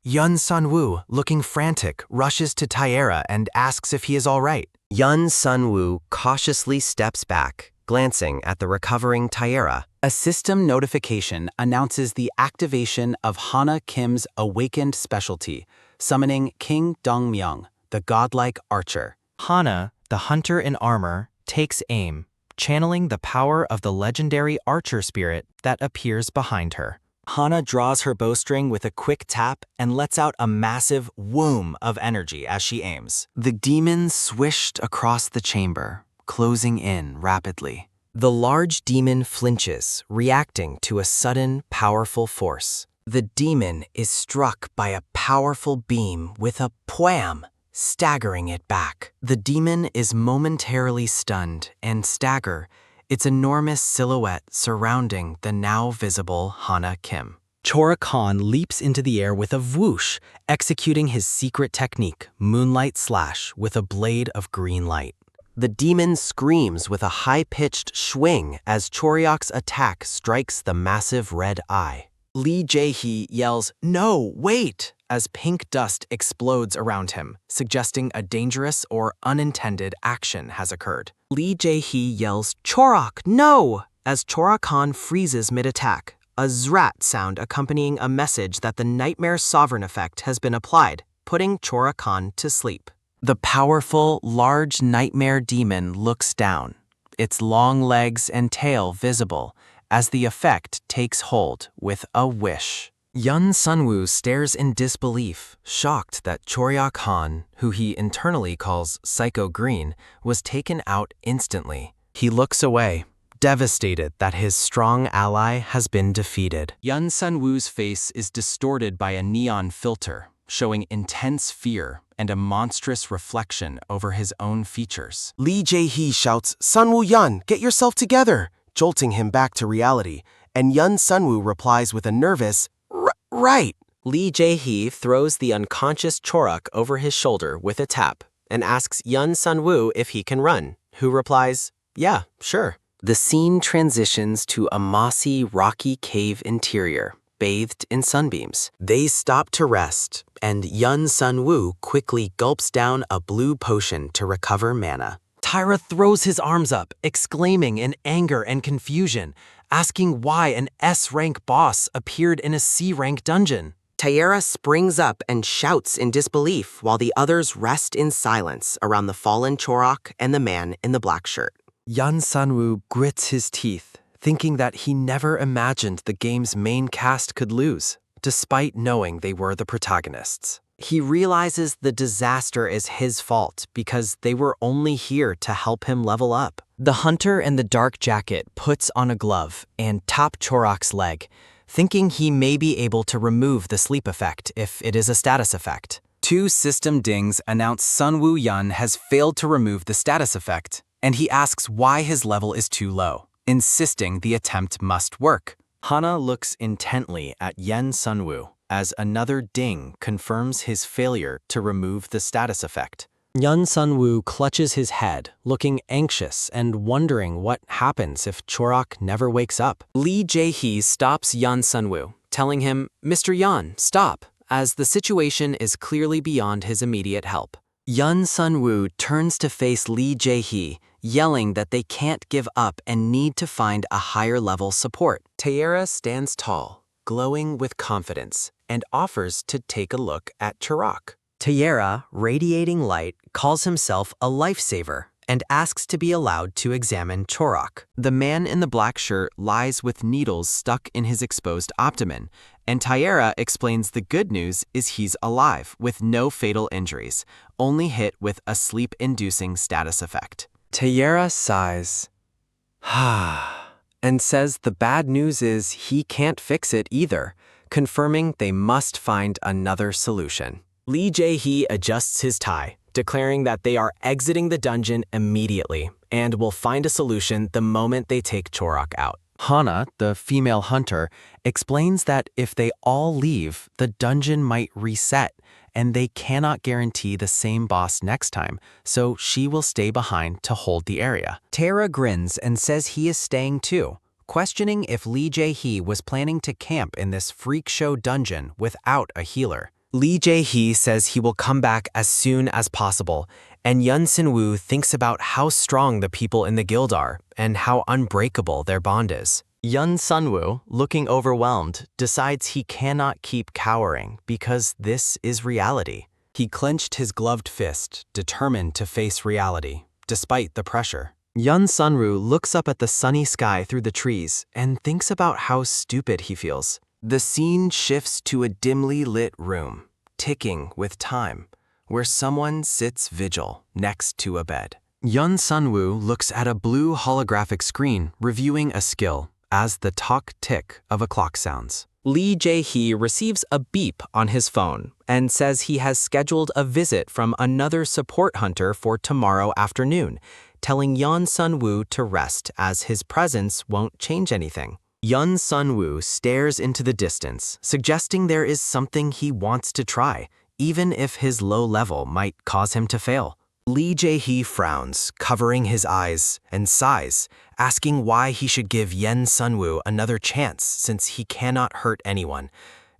Yun Sunwoo, looking frantic, rushes to Taira and asks if he is all right. Yun Sunwoo cautiously steps back, glancing at the recovering Taira. A system notification announces the activation of Hana Kim's awakened specialty, summoning King Dongmyeong, the godlike archer. Hana, the hunter in armor, takes aim, channeling the power of the legendary archer spirit that appears behind her. Hana draws her bowstring with a quick tap and lets out a massive whoom of energy as she aims. The demon swished across the chamber, closing in rapidly. The large demon flinches, reacting to a sudden, powerful force. The demon is struck by a powerful beam with a pwam, staggering it back. The demon is momentarily stunned and stagger, its enormous silhouette surrounding the now visible Hana Kim. Chora Khan leaps into the air with a whoosh, executing his secret technique, Moonlight Slash, with a blade of green light. The demon screams with a high-pitched swing as Choryok's attack strikes the massive red eye. Lee Jaehwi yells, "No, wait!" as pink dust explodes around him, suggesting a dangerous or unintended action has occurred. Lee Jaehwi yells, "Chorok, no!" as Chora Khan freezes mid-attack, a zrat sound accompanying a message that the Nightmare Sovereign effect has been applied, putting Chora Khan to sleep. The powerful, large nightmare demon looks down, its long legs and tail visible, as the effect takes hold with a wish. Yun Sunwoo stares in disbelief, shocked that Choryok Han, who he internally calls Psycho Green, was taken out instantly. He looks away, devastated that his strong ally has been defeated. Yun Sunwoo's face is distorted by a neon filter, showing intense fear and a monstrous reflection over his own features. Lee Jaehwi shouts, "Sunwoo Yun, get yourself together!" jolting him back to reality, and Yun Sunwoo replies with a nervous, "Right." Lee Jaehwi throws the unconscious Chorok over his shoulder with a tap and asks Yun Sunwoo if he can run, who replies, "Yeah, sure." The scene transitions to a mossy, rocky cave interior, bathed in sunbeams. They stop to rest, and Yun Sunwoo quickly gulps down a blue potion to recover mana. Taira throws his arms up, exclaiming in anger and confusion, asking why an S-rank boss appeared in a C-rank dungeon. Taira springs up and shouts in disbelief while the others rest in silence around the fallen Chorok and the man in the black shirt. Yun Sunwoo grits his teeth, thinking that he never imagined the game's main cast could lose, despite knowing they were the protagonists. He realizes the disaster is his fault because they were only here to help him level up. The hunter in the dark jacket puts on a glove and top Chorok's leg, thinking he may be able to remove the sleep effect if it is a status effect. 2 system dings announce Seonwoo Yun has failed to remove the status effect, and he asks why his level is too low, insisting the attempt must work. Hana looks intently at Yen Seonwoo as another ding confirms his failure to remove the status effect. Yun Seonwoo clutches his head, looking anxious and wondering what happens if Chorok never wakes up. Lee Jaehwi stops Yun Seonwoo, telling him, "Mr. Yun, stop," as the situation is clearly beyond his immediate help. Yun Seonwoo turns to face Lee Jaehwi, yelling that they can't give up and need to find a higher-level support. Taeyera stands tall, glowing with confidence, and offers to take a look at Chorok. Taeyera, radiating light, calls himself a lifesaver and asks to be allowed to examine Chorok. The man in the black shirt lies with needles stuck in his exposed abdomen, and Taeyera explains the good news is he's alive with no fatal injuries, only hit with a sleep-inducing status effect. Taeyera sighs, and says the bad news is he can't fix it either, confirming they must find another solution. Lee Jaehwi adjusts his tie, declaring that they are exiting the dungeon immediately and will find a solution the moment they take Chorok out. Hana, the female hunter, explains that if they all leave, the dungeon might reset, and they cannot guarantee the same boss next time, so she will stay behind to hold the area. Taeyera grins and says he is staying too, questioning if Lee Jaehwi was planning to camp in this freak show dungeon without a healer. Lee Jaehwi says he will come back as soon as possible, and Yun Seonwoo thinks about how strong the people in the guild are and how unbreakable their bond is. Yun Seonwoo, looking overwhelmed, decides he cannot keep cowering because this is reality. He clenched his gloved fist, determined to face reality, despite the pressure. Yun Seonwoo looks up at the sunny sky through the trees and thinks about how stupid he feels. The scene shifts to a dimly lit room, ticking with time, where someone sits vigil next to a bed. Yun Seonwoo looks at a blue holographic screen reviewing a skill as the tock-tick of a clock sounds. Lee Jaehwi receives a beep on his phone and says he has scheduled a visit from another support hunter for tomorrow afternoon, telling Yun Seonwoo to rest as his presence won't change anything. Yun Seonwoo stares into the distance, suggesting there is something he wants to try, even if his low level might cause him to fail. Lee Jaehwi frowns, covering his eyes, and sighs, asking why he should give Yun Seonwoo another chance since he cannot hurt anyone,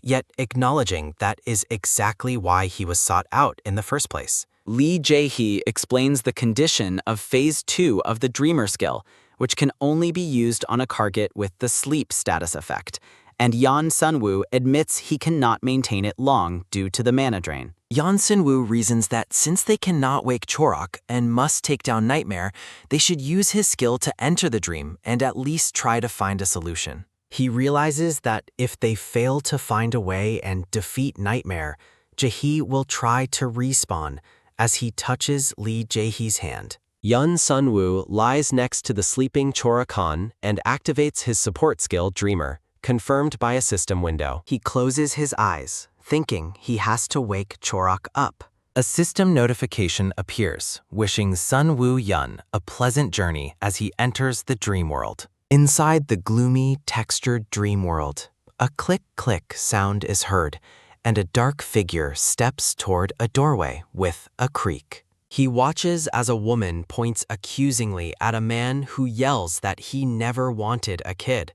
yet acknowledging that is exactly why he was sought out in the first place. Lee Jaehwi explains the condition of Phase 2 of the Dreamer skill, which can only be used on a target with the sleep status effect, and Yun Seonwoo admits he cannot maintain it long due to the mana drain. Yun Seonwoo reasons that since they cannot wake Chorok and must take down Nightmare, they should use his skill to enter the dream and at least try to find a solution. He realizes that if they fail to find a way and defeat Nightmare, Jaehwi will try to respawn as he touches Lee Jaehwi's hand. Yun Seonwoo lies next to the sleeping Chorok and activates his support skill Dreamer, confirmed by a system window. He closes his eyes, thinking he has to wake Chorok up. A system notification appears, wishing Seonwoo Yun a pleasant journey as he enters the dream world. Inside the gloomy, textured dream world, a click-click sound is heard, and a dark figure steps toward a doorway with a creak. He watches as a woman points accusingly at a man who yells that he never wanted a kid,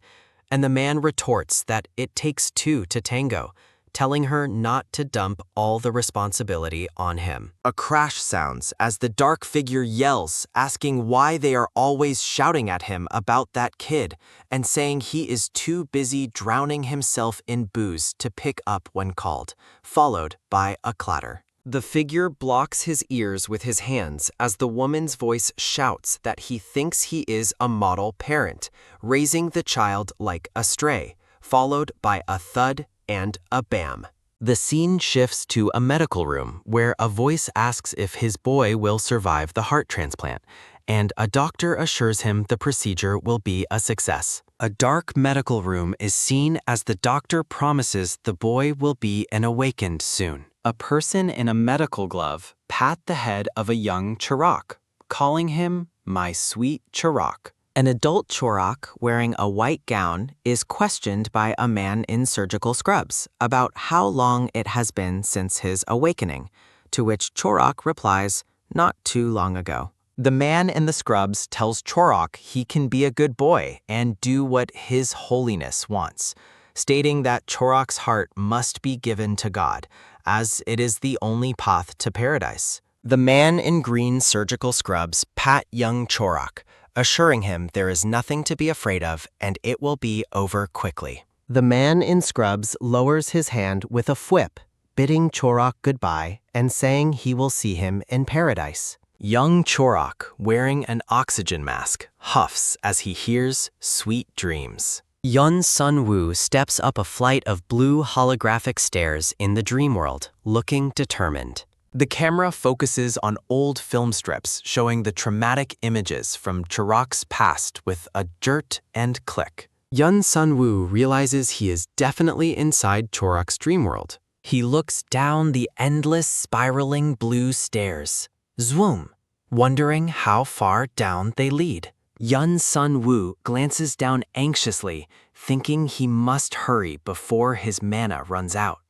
and the man retorts that it takes two to tango, telling her not to dump all the responsibility on him. A crash sounds as the dark figure yells, asking why they are always shouting at him about that kid, and saying he is too busy drowning himself in booze to pick up when called, followed by a clatter. The figure blocks his ears with his hands as the woman's voice shouts that he thinks he is a model parent, raising the child like a stray, followed by a thud and a bam. The scene shifts to a medical room where a voice asks if his boy will survive the heart transplant, and a doctor assures him the procedure will be a success. A dark medical room is seen as the doctor promises the boy will be awakened soon. A person in a medical glove pat the head of a young Chirok, calling him my sweet Chirok. An adult Chorok wearing a white gown is questioned by a man in surgical scrubs about how long it has been since his awakening, to which Chorok replies, "Not too long ago." The man in the scrubs tells Chorok he can be a good boy and do what His Holiness wants, stating that Chorok's heart must be given to God, as it is the only path to paradise. The man in green surgical scrubs pat young Chorok, assuring him there is nothing to be afraid of and it will be over quickly. The man in scrubs lowers his hand with a whip, bidding Chorok goodbye and saying he will see him in paradise. Young Chorok, wearing an oxygen mask, huffs as he hears sweet dreams. Seonwoo steps up a flight of blue holographic stairs in the dream world, looking determined. The camera focuses on old film strips showing the traumatic images from Chirok's past with a jert and click. Seonwoo realizes he is definitely inside Chorok's dream world. He looks down the endless spiraling blue stairs, zoom, wondering how far down they lead. Seonwoo glances down anxiously, thinking he must hurry before his mana runs out.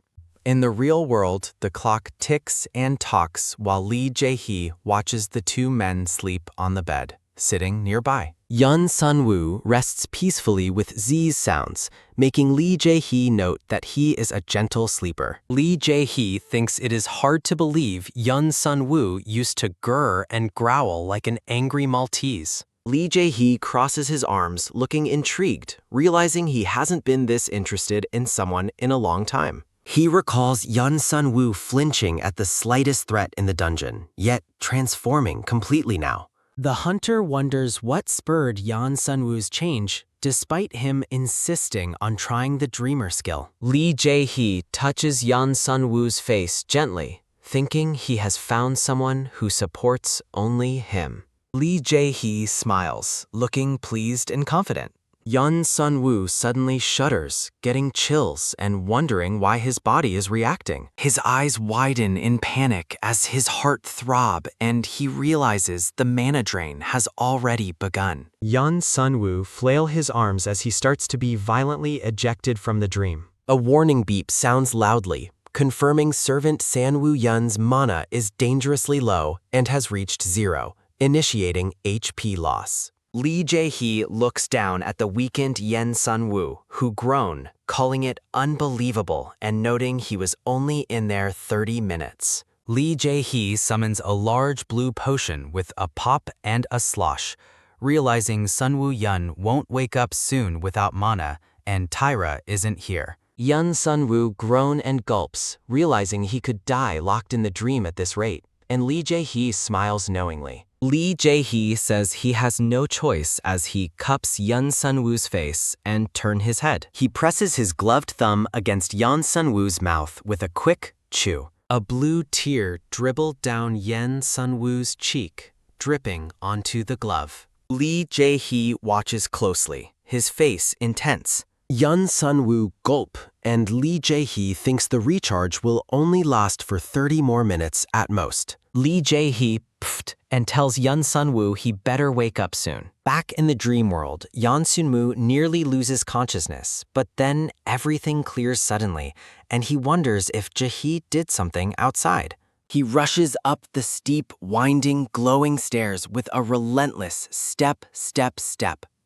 In the real world, the clock ticks and talks while Lee Jaehwi watches the two men sleep on the bed, sitting nearby. Seonwoo rests peacefully with Z's sounds, making Lee Jaehwi note that he is a gentle sleeper. Lee Jaehwi thinks it is hard to believe Seonwoo used to grr and growl like an angry Maltese. Lee Jaehwi crosses his arms, looking intrigued, realizing he hasn't been this interested in someone in a long time. He recalls Seonwoo flinching at the slightest threat in the dungeon, yet transforming completely now. The hunter wonders what spurred Seonwoo's change, despite him insisting on trying the dreamer skill. Lee Jaehwi touches Seonwoo's face gently, thinking he has found someone who supports only him. Lee Jaehwi smiles, looking pleased and confident. Seonwoo suddenly shudders, getting chills and wondering why his body is reacting. His eyes widen in panic as his heart throbs and he realizes the mana drain has already begun. Seonwoo flails his arms as he starts to be violently ejected from the dream. A warning beep sounds loudly, confirming servant Sanwoo Yun's mana is dangerously low and has reached 0, initiating HP loss. Lee Jaehwi looks down at the weakened Seonwoo, who groaned, calling it unbelievable and noting he was only in there 30 minutes. Lee Jaehwi summons a large blue potion with a pop and a slosh, realizing Sunwoo Yun won't wake up soon without mana and Tyra isn't here. Seonwoo groans and gulps, realizing he could die locked in the dream at this rate, and Lee Jaehwi smiles knowingly. Lee Jaehwi says he has no choice as he cups Seonwoo's face and turns his head. He presses his gloved thumb against Seonwoo's mouth with a quick chew. A blue tear dribbled down Seonwoo's cheek, dripping onto the glove. Lee Jaehwi watches closely, his face intense. Seonwoo gulp, and Lee Jaehwi thinks the recharge will only last for 30 more minutes at most. Lee Jaehwi pfft and tells Seonwoo he better wake up soon. Back in the dream world, Seonwoo nearly loses consciousness, but then everything clears suddenly, and he wonders if Jaehwi did something outside. He rushes up the steep, winding, glowing stairs with a relentless step,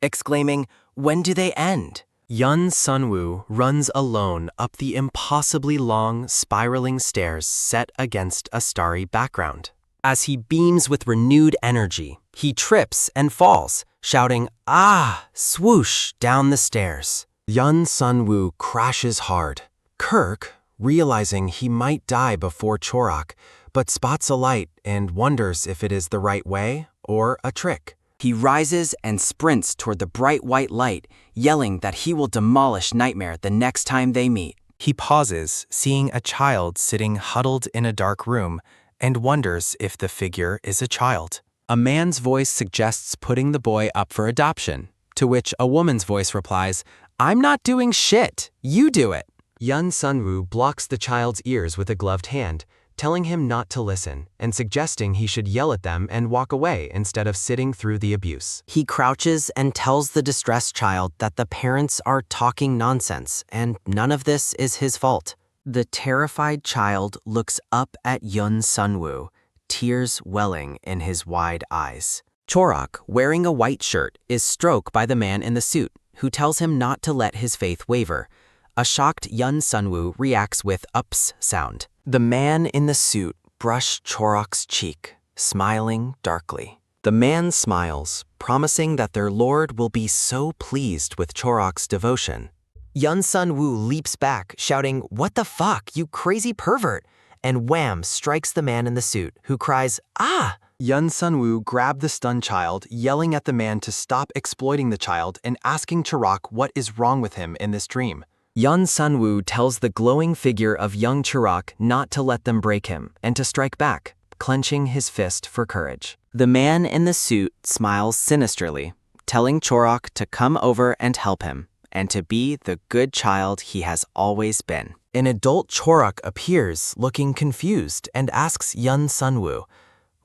exclaiming, "When do they end?" Seonwoo runs alone up the impossibly long, spiraling stairs set against a starry background. As he beams with renewed energy, he trips and falls, shouting, "Ah!" swoosh down the stairs. Seonwoo crashes hard. Kirk, realizing he might die before Chorok, but spots a light and wonders if it is the right way or a trick. He rises and sprints toward the bright white light, yelling that he will demolish Nightmare the next time they meet. He pauses, seeing a child sitting huddled in a dark room, and wonders if the figure is a child. A man's voice suggests putting the boy up for adoption, to which a woman's voice replies, "I'm not doing shit, you do it." Yun Sunwoo blocks the child's ears with a gloved hand, telling him not to listen and suggesting he should yell at them and walk away instead of sitting through the abuse. He crouches and tells the distressed child that the parents are talking nonsense and none of this is his fault. The terrified child looks up at Yun Sunwoo, tears welling in his wide eyes. Chorak, wearing a white shirt, is stroked by the man in the suit, who tells him not to let his faith waver. A shocked Yun Sunwoo reacts with ups sound. The man in the suit brushed Chorak's cheek, smiling darkly. The man smiles, promising that their lord will be so pleased with Chorak's devotion. Yun Sunwoo leaps back, shouting, "What the fuck, you crazy pervert!" and wham, strikes the man in the suit, who cries, "Ah!" Yun Sunwoo grabbed the stunned child, yelling at the man to stop exploiting the child and asking Chorak what is wrong with him in this dream. Yun Sunwoo tells the glowing figure of young Chorak not to let them break him and to strike back, clenching his fist for courage. The man in the suit smiles sinisterly, telling Chorak to come over and help him, and to be the good child he has always been. An adult Chorak appears, looking confused, and asks Yun Sunwoo,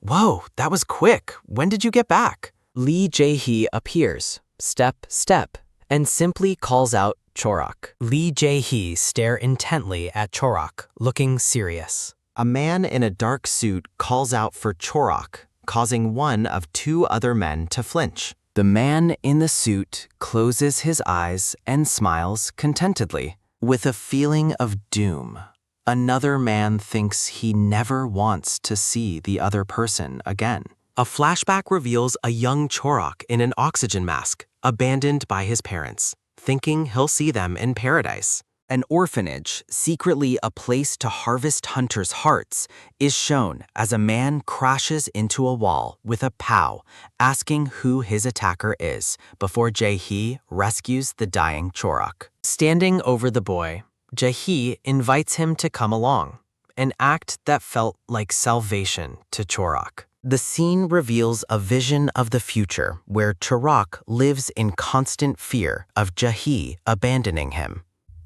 "Whoa, that was quick. When did you get back?" Lee Jaehwi appears, step, and simply calls out Chorak. Lee Jaehwi stare intently at Chorak, looking serious. A man in a dark suit calls out for Chorak, causing one of two other men to flinch. The man in the suit closes his eyes and smiles contentedly. With a feeling of doom, another man thinks he never wants to see the other person again. A flashback reveals a young Chorak in an oxygen mask, abandoned by his parents, thinking he'll see them in paradise. An orphanage, secretly a place to harvest hunters' hearts, is shown as a man crashes into a wall with a POW, asking who his attacker is, before Jaehwi rescues the dying Chorak. Standing over the boy, Jaehwi invites him to come along, an act that felt like salvation to Chorak. The scene reveals a vision of the future where Chorak lives in constant fear of Jaehwi abandoning him.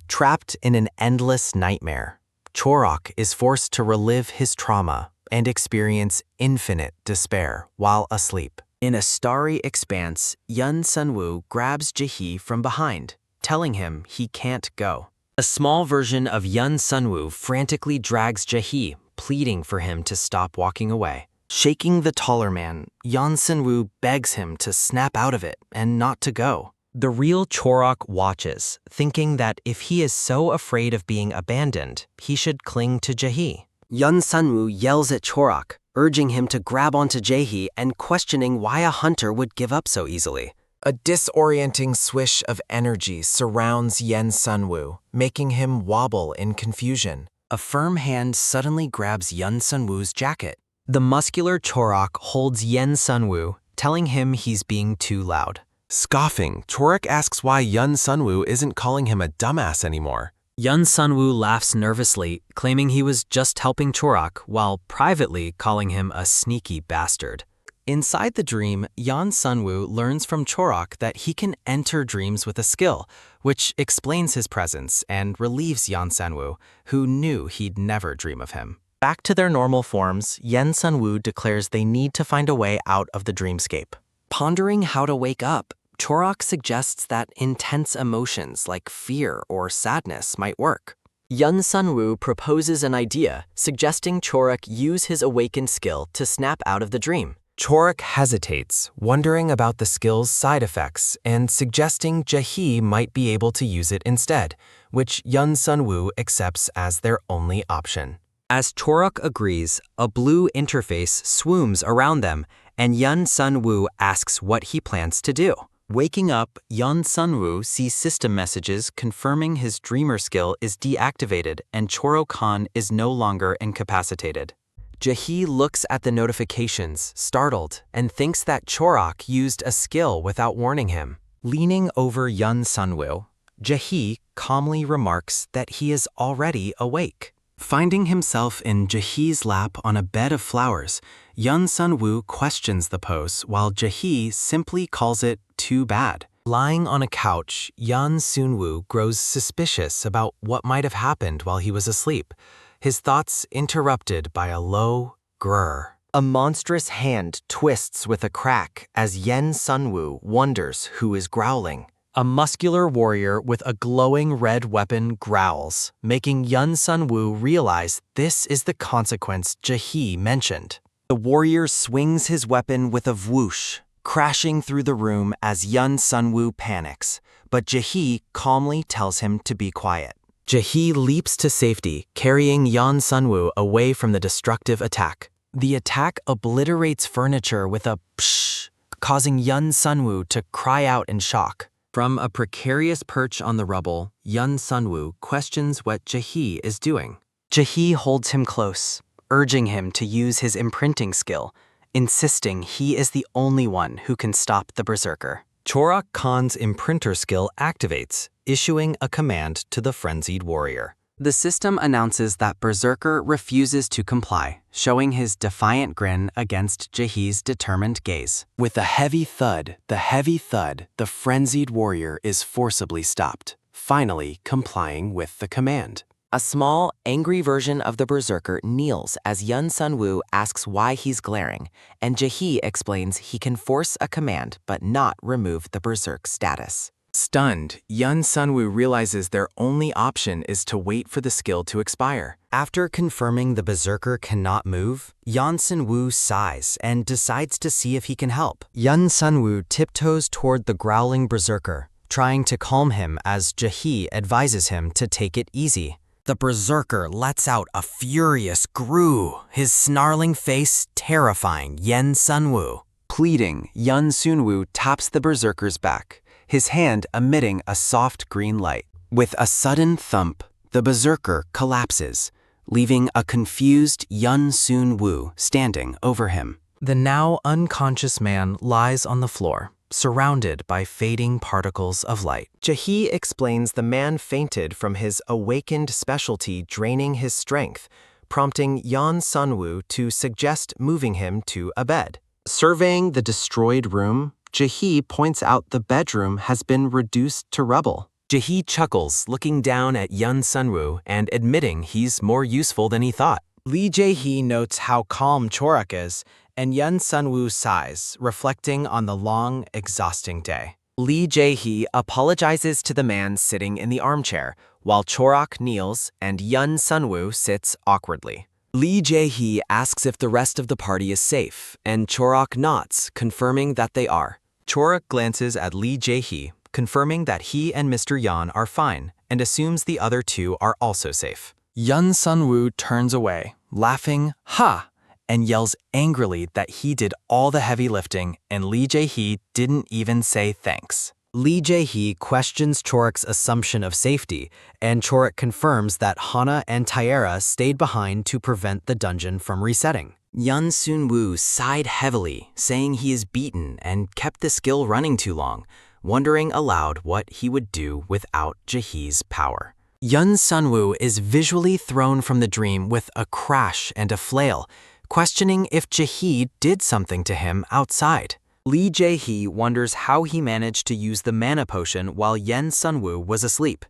Trapped in an endless nightmare, Chorak is forced to relive his trauma and experience infinite despair while asleep. In a starry expanse, Yun Sunwoo grabs Jaehwi from behind, telling him he can't go. A small version of Yun Sunwoo frantically drags Jaehwi, pleading for him to stop walking away. Shaking the taller man, Yun Sunwoo begs him to snap out of it and not to go. The real Chorak watches, thinking that if he is so afraid of being abandoned, he should cling to Jaehwi. Yun Sunwoo yells at Chorak, urging him to grab onto Jaehwi and questioning why a hunter would give up so easily. A disorienting swish of energy surrounds Yun Sunwoo, making him wobble in confusion. A firm hand suddenly grabs Yun Sunwoo's jacket. The muscular Chorak holds Yun Sunwoo, telling him he's being too loud. Scoffing, Chorak asks why Yun Sunwoo isn't calling him a dumbass anymore. Yun Sunwoo laughs nervously, claiming he was just helping Chorak, while privately calling him a sneaky bastard. Inside the dream, Yun Sunwoo learns from Chorak that he can enter dreams with a skill, which explains his presence and relieves Yun Sunwoo, who knew he'd never dream of him. Back to their normal forms, Yun Sunwoo declares they need to find a way out of the dreamscape. Pondering how to wake up, Chorak suggests that intense emotions like fear or sadness might work. Yun Sunwoo proposes an idea, suggesting Chorak use his awakened skill to snap out of the dream. Chorak hesitates, wondering about the skill's side effects and suggesting Jaehwi might be able to use it instead, which Yun Sunwoo accepts as their only option. As Chorak agrees, a blue interface swooms around them, and Yun Sunwoo asks what he plans to do. Waking up, Yun Sunwoo sees system messages confirming his dreamer skill is deactivated and Choro-kan is no longer incapacitated. Jaehwi looks at the notifications, startled, and thinks that Chorak used a skill without warning him. Leaning over Yun Sunwoo, Jaehwi calmly remarks that he is already awake. Finding himself in Jaehwi's lap on a bed of flowers, Sunwoo questions the pose while Jaehwi simply calls it too bad. Lying on a couch, Sunwoo grows suspicious about what might have happened while he was asleep, his thoughts interrupted by a low grrr. A monstrous hand twists with a crack as Sunwoo wonders who is growling. A muscular warrior with a glowing red weapon growls, making Sunwoo realize this is the consequence Jaehwi mentioned. The warrior swings his weapon with a whoosh, crashing through the room as Sunwoo panics, but Jaehwi calmly tells him to be quiet. Jaehwi leaps to safety, carrying Sunwoo away from the destructive attack. The attack obliterates furniture with a psh, causing Sunwoo to cry out in shock. From a precarious perch on the rubble, Sunwoo questions what Jaehwi is doing. Jaehwi holds him close, urging him to use his imprinting skill, insisting he is the only one who can stop the berserker. Chorak Khan's imprinter skill activates, issuing a command to the frenzied warrior. The system announces that Berserker refuses to comply, showing his defiant grin against Jaehwi's determined gaze. With a heavy thud, the frenzied warrior is forcibly stopped, finally complying with the command. A small, angry version of the Berserker kneels as Sunwoo asks why he's glaring, and Jaehwi explains he can force a command but not remove the Berserk status. Stunned, Sunwoo realizes their only option is to wait for the skill to expire. After confirming the berserker cannot move, Sunwoo sighs and decides to see if he can help. Sunwoo tiptoes toward the growling berserker, trying to calm him as Jaehwi advises him to take it easy. The berserker lets out a furious groo, his snarling face terrifying Sunwoo. Pleading, Sunwoo taps the berserker's back, his hand emitting a soft green light. With a sudden thump, the berserker collapses, leaving a confused Sunwoo standing over him. The now unconscious man lies on the floor, surrounded by fading particles of light. Jaehwi explains the man fainted from his awakened specialty draining his strength, prompting Sunwoo to suggest moving him to a bed. Surveying the destroyed room, Jaehwi points out the bedroom has been reduced to rubble. Jaehwi chuckles, looking down at Sunwoo and admitting he's more useful than he thought. Jaehwi notes how calm Chorak is, and Sunwoo sighs, reflecting on the long, exhausting day. Jaehwi apologizes to the man sitting in the armchair, while Chorak kneels and Sunwoo sits awkwardly. Jaehwi asks if the rest of the party is safe, and Chorak nods, confirming that they are. Chorak glances at Jaehwi, confirming that he and Mr. Yan are fine, and assumes the other two are also safe. Sunwoo turns away, laughing, "Ha!" and yells angrily that he did all the heavy lifting, and Jaehwi didn't even say thanks. Jaehwi questions Chorak's assumption of safety, and Chorak confirms that Hana and Taira stayed behind to prevent the dungeon from resetting. Sunwoo sighed heavily, saying he is beaten and kept the skill running too long, wondering aloud what he would do without Jaehwi's power. Sunwoo is visually thrown from the dream with a crash and a flail, questioning if Jaehwi did something to him outside. Jaehwi wonders how he managed to use the mana potion while Sunwoo was asleep.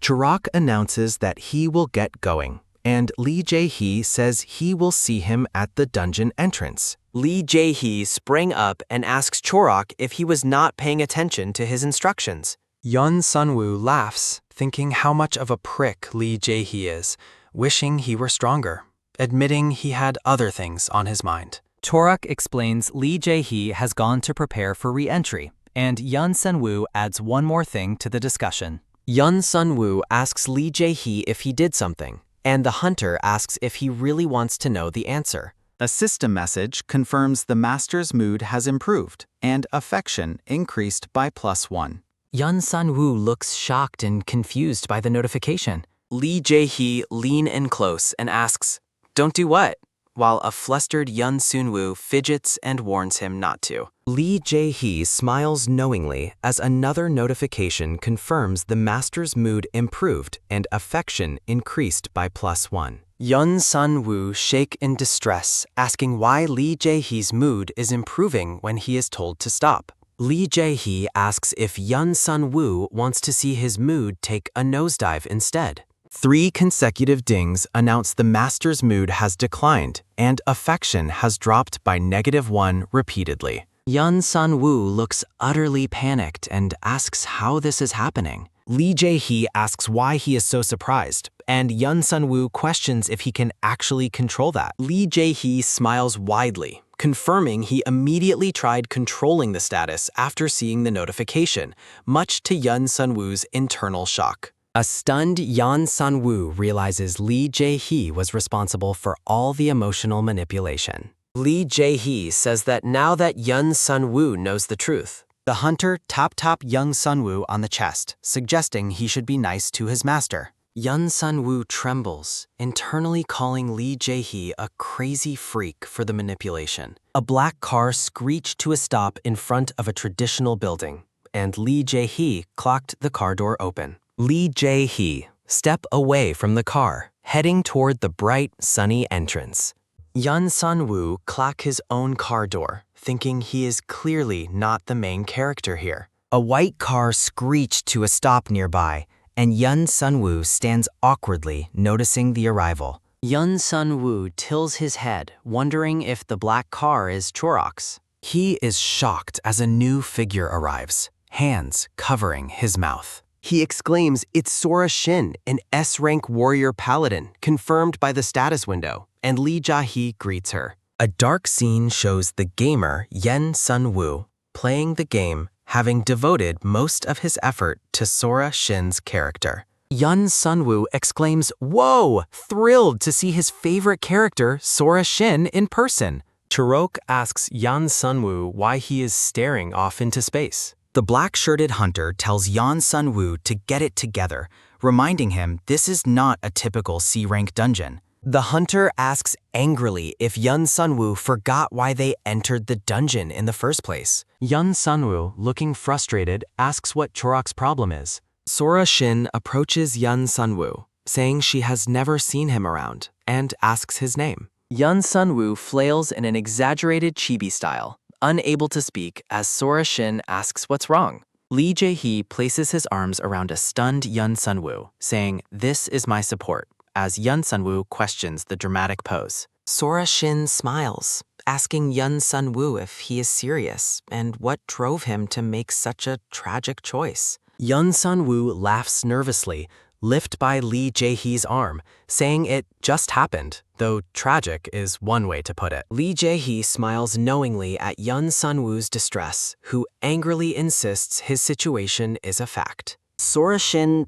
Chorak announces that he will get going, and Jaehwi says he will see him at the dungeon entrance. Jaehwi sprang up and asks Chorak if he was not paying attention to his instructions. Sunwoo laughs, thinking how much of a prick Jaehwi is, wishing he were stronger, admitting he had other things on his mind. Chorak explains Jaehwi has gone to prepare for re-entry, and Sunwoo adds one more thing to the discussion. Sunwoo asks Jaehwi if he did something, and the hunter asks if he really wants to know the answer. A system message confirms the master's mood has improved and affection increased by +1. Sunwoo looks shocked and confused by the notification. Jaehwi leans in close and asks, "Don't do what? while a flustered Seonwoo fidgets and warns him not to. Lee Jaehwi smiles knowingly as another notification confirms the master's mood improved and affection increased by +1. Seonwoo shake in distress, asking why Lee Jaehwi's mood is improving when he is told to stop. Lee Jaehwi asks if Seonwoo wants to see his mood take a nosedive instead. 3 consecutive dings announce the master's mood has declined and affection has dropped by -1 repeatedly. Seonwoo looks utterly panicked and asks how this is happening. Lee Jaehwi asks why he is so surprised, and Seonwoo questions if he can actually control that. Lee Jaehwi smiles widely, confirming he immediately tried controlling the status after seeing the notification, much to Seonwoo's internal shock. A stunned Seonwoo realizes Lee Jaehwi was responsible for all the emotional manipulation. Lee Jaehwi says that now that Seonwoo knows the truth, The hunter tap Seonwoo on the chest, suggesting he should be nice to his master. Seonwoo trembles, internally calling Lee Jaehwi a crazy freak for the manipulation. A black car screeched to a stop in front of a traditional building, and Lee Jaehwi clocked the car door open. Lee Jaehwi step away from the car, heading toward the bright, sunny entrance. Seonwoo clock his own car door, thinking he is clearly not the main character here. A white car screeched to a stop nearby, and Seonwoo stands awkwardly, noticing the arrival. Seonwoo tilts his head, wondering if the black car is Chorok's. He is shocked as a new figure arrives, hands covering his mouth. He exclaims it's Sora Shin, an S-rank warrior paladin, confirmed by the status window, and Lee Jaehwi greets her. A dark scene shows the gamer Seonwoo playing the game, having devoted most of his effort to Sora Shin's character. Seonwoo exclaims, "Whoa!" thrilled to see his favorite character, Sora Shin, in person. Chorok asks Seonwoo why he is staring off into space. The black-shirted hunter tells Seonwoo to get it together, reminding him this is not a typical C-rank dungeon. The hunter asks angrily if Seonwoo forgot why they entered the dungeon in the first place. Seonwoo, looking frustrated, asks what Chorok's problem is. Sora Shin approaches Seonwoo, saying she has never seen him around, and asks his name. Seonwoo flails in an exaggerated chibi style, unable to speak as Sora Shin asks what's wrong. Lee Jaehwi places his arms around a stunned Seonwoo, saying, "This is my support," as Seonwoo questions the dramatic pose. Sora Shin smiles, asking Seonwoo if he is serious and what drove him to make such a tragic choice. Seonwoo laughs nervously, lifted by Lee Jaehwi's arm, saying it just happened, though tragic is one way to put it. Lee Jaehwi smiles knowingly at Seonwoo's distress, who angrily insists his situation is a fact. Sora Shin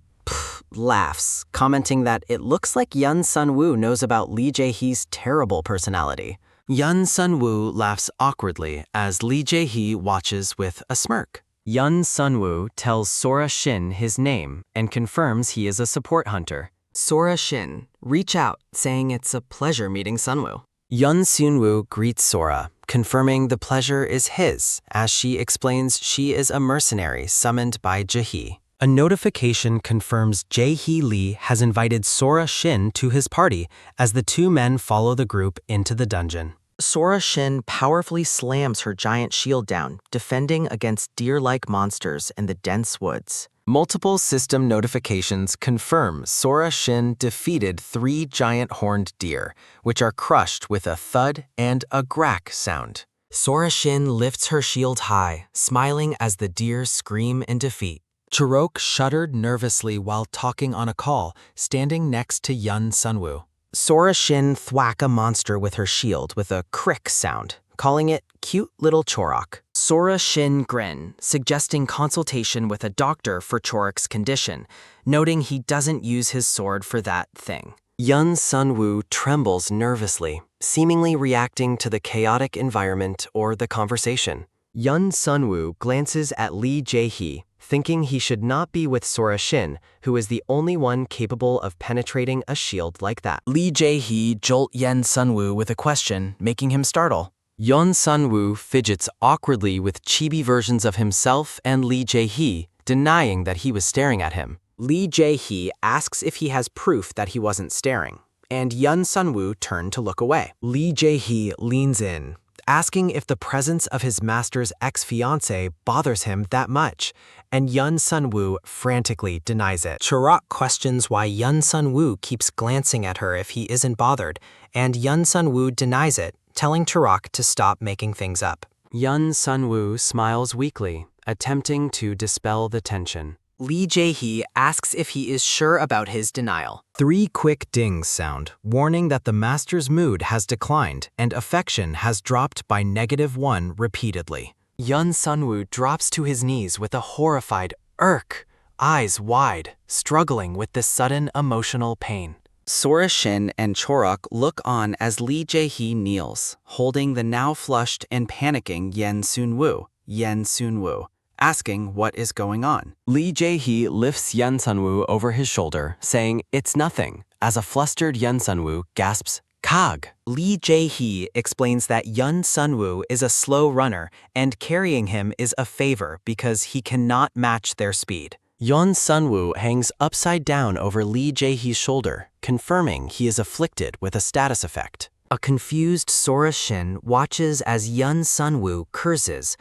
laughs, commenting that it looks like Seonwoo knows about Lee Jaehwi's terrible personality. Seonwoo laughs awkwardly as Lee Jaehwi watches with a smirk. Seonwoo tells Sora Shin his name and confirms he is a support hunter. Sora Shin reach out, saying it's a pleasure meeting Seonwoo. Seonwoo greets Sora, confirming the pleasure is his, as she explains she is a mercenary summoned by Jaehwi. A notification confirms Jaehwi Lee has invited Sora Shin to his party as the two men follow the group into the dungeon. Sora Shin powerfully slams her giant shield down, defending against deer-like monsters in the dense woods. Multiple system notifications confirm Sora Shin defeated 3 giant horned deer, which are crushed with a thud and a grack sound. Sora Shin lifts her shield high, smiling as the deer scream in defeat. Chorok shuddered nervously while talking on a call, standing next to Seonwoo. Sora Shin thwack a monster with her shield with a crick sound, calling it cute little Chorok. Sora Shin grin, suggesting consultation with a doctor for Chorok's condition, noting he doesn't use his sword for that thing. Seonwoo trembles nervously, seemingly reacting to the chaotic environment or the conversation. Seonwoo glances at Lee Jaehwi, thinking he should not be with Sora Shin, who is the only one capable of penetrating a shield like that. Lee Jae-hee jolt Yen Sunwoo with a question, making him startle. Yeon Sunwoo fidgets awkwardly with chibi versions of himself and Lee Jae-hee, denying that he was staring at him. Lee Jae-hee asks if he has proof that he wasn't staring, and Yeon Sunwoo turned to look away. Lee Jae-hee leans in, asking if the presence of his master's ex-fiancée bothers him that much, and Yeon Sunwoo frantically denies it. Chorak questions why Yeon Sunwoo keeps glancing at her if he isn't bothered, and Yeon Sunwoo denies it, telling Chorak to stop making things up. Yeon Sunwoo smiles weakly, attempting to dispel the tension. Lee Jae-hee asks if he is sure about his denial. 3 quick dings sound, warning that the master's mood has declined and affection has dropped by -1 repeatedly. Yeon Sunwoo drops to his knees with a horrified "Urk," eyes wide, struggling with the sudden emotional pain. Sora Shin and Chorak look on as Lee Jae-hee kneels, holding the now flushed and panicking Yen Sunwoo, asking what is going on. Lee Jae-hee lifts Yeon Sunwoo over his shoulder, saying, "It's nothing," as a flustered Yeon Sunwoo gasps, "Kag." Lee Jae-hee explains that Yeon Sunwoo is a slow runner and carrying him is a favor because he cannot match their speed. Yeon Sunwoo hangs upside down over Lee Jae-hee's shoulder, confirming he is afflicted with a status effect. A confused Sora Shin watches as Yeon Sunwoo curses,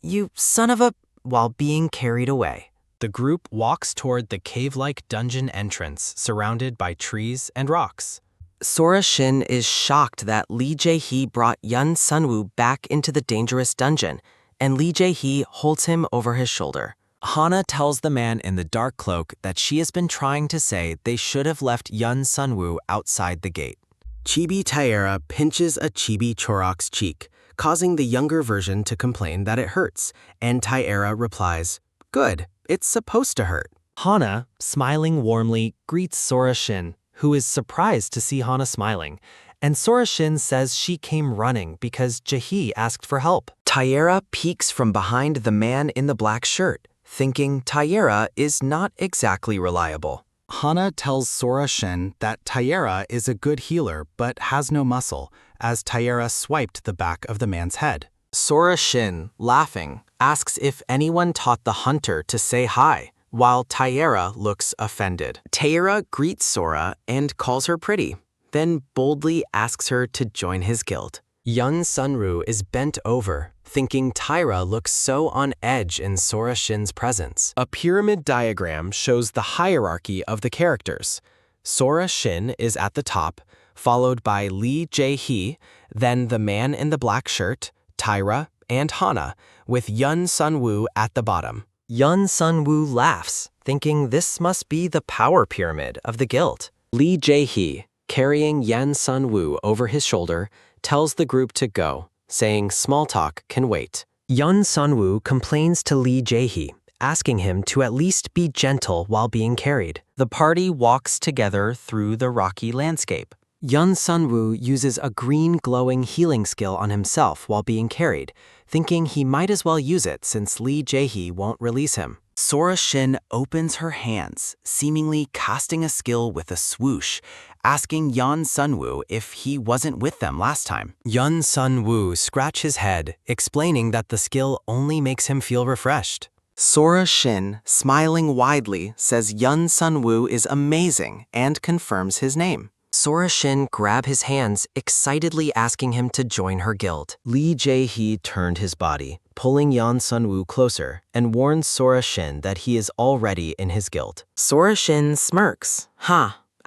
"You son of a," while being carried away. The group walks toward the cave-like dungeon entrance surrounded by trees and rocks. Sora Shin is shocked that Lee Jae-hee brought Yeon Sunwoo back into the dangerous dungeon, and Lee Jae-hee holds him over his shoulder. Hana tells the man in the dark cloak that she has been trying to say they should have left Yeon Sunwoo outside the gate. Chibi Taera pinches a Chibi Chorak's cheek, causing the younger version to complain that it hurts, and Taera replies, "Good, it's supposed to hurt." Hana, smiling warmly, greets Sora Shin, who is surprised to see Hana smiling, and Sora Shin says she came running because Jaehwi asked for help. Taera peeks from behind the man in the black shirt, thinking Taera is not exactly reliable. Hana tells Sora Shin that Taera is a good healer but has no muscle, as Taera swiped the back of the man's head. Sora Shin, laughing, asks if anyone taught the hunter to say hi, while Taera looks offended. Taera greets Sora and calls her pretty, then boldly asks her to join his guild. Yeon Sunwoo is bent over, thinking Taera looks so on edge in Sora Shin's presence. A pyramid diagram shows the hierarchy of the characters. Sora Shin is at the top, followed by Lee Jae-hee, then the man in the black shirt, Taera, and Hana, with Yeon Sunwoo at the bottom. Yeon Sunwoo laughs, thinking this must be the power pyramid of the guild. Lee Jae-hee, carrying Yeon Sunwoo over his shoulder, tells the group to go, saying small talk can wait. Yeon Sunwoo complains to Lee Jae-hee, asking him to at least be gentle while being carried. The party walks together through the rocky landscape. Yeon Sunwoo uses a green glowing healing skill on himself while being carried, thinking he might as well use it since Lee Jae-hee won't release him. Sora Shin opens her hands, seemingly casting a skill with a swoosh, asking Yeon Sunwoo if he wasn't with them last time. Yeon Sunwoo scratches his head, explaining that the skill only makes him feel refreshed. Sora Shin, smiling widely, says Yeon Sunwoo is amazing and confirms his name. Sora Shin grabs his hands, excitedly asking him to join her guild. Lee Jae-hee turned his body, pulling Yeon Sunwoo closer, and warns Sora Shin that he is already in his guild. Sora Shin smirks,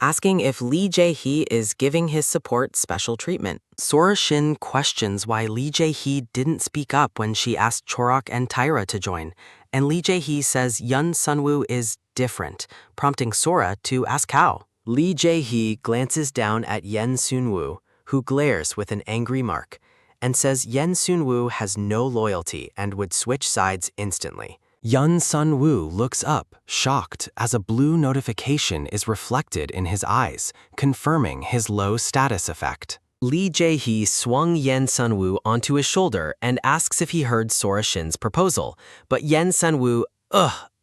asking if Lee Jae-hee is giving his support special treatment. Sora Shin questions why Lee Jae-hee didn't speak up when she asked Chorak and Taera to join, and Lee Jae-hee says Yeon Sunwoo is different, prompting Sora to ask how. Lee Jae-hee glances down at Yeon Sunwoo, who glares with an angry mark, and says Yeon Sunwoo has no loyalty and would switch sides instantly. Yeon Sunwoo looks up, shocked, as a blue notification is reflected in his eyes, confirming his low status effect. Lee Jae-hee swung Yeon Sunwoo onto his shoulder and asks if he heard Sora Shin's proposal, but Yeon Sunwoo,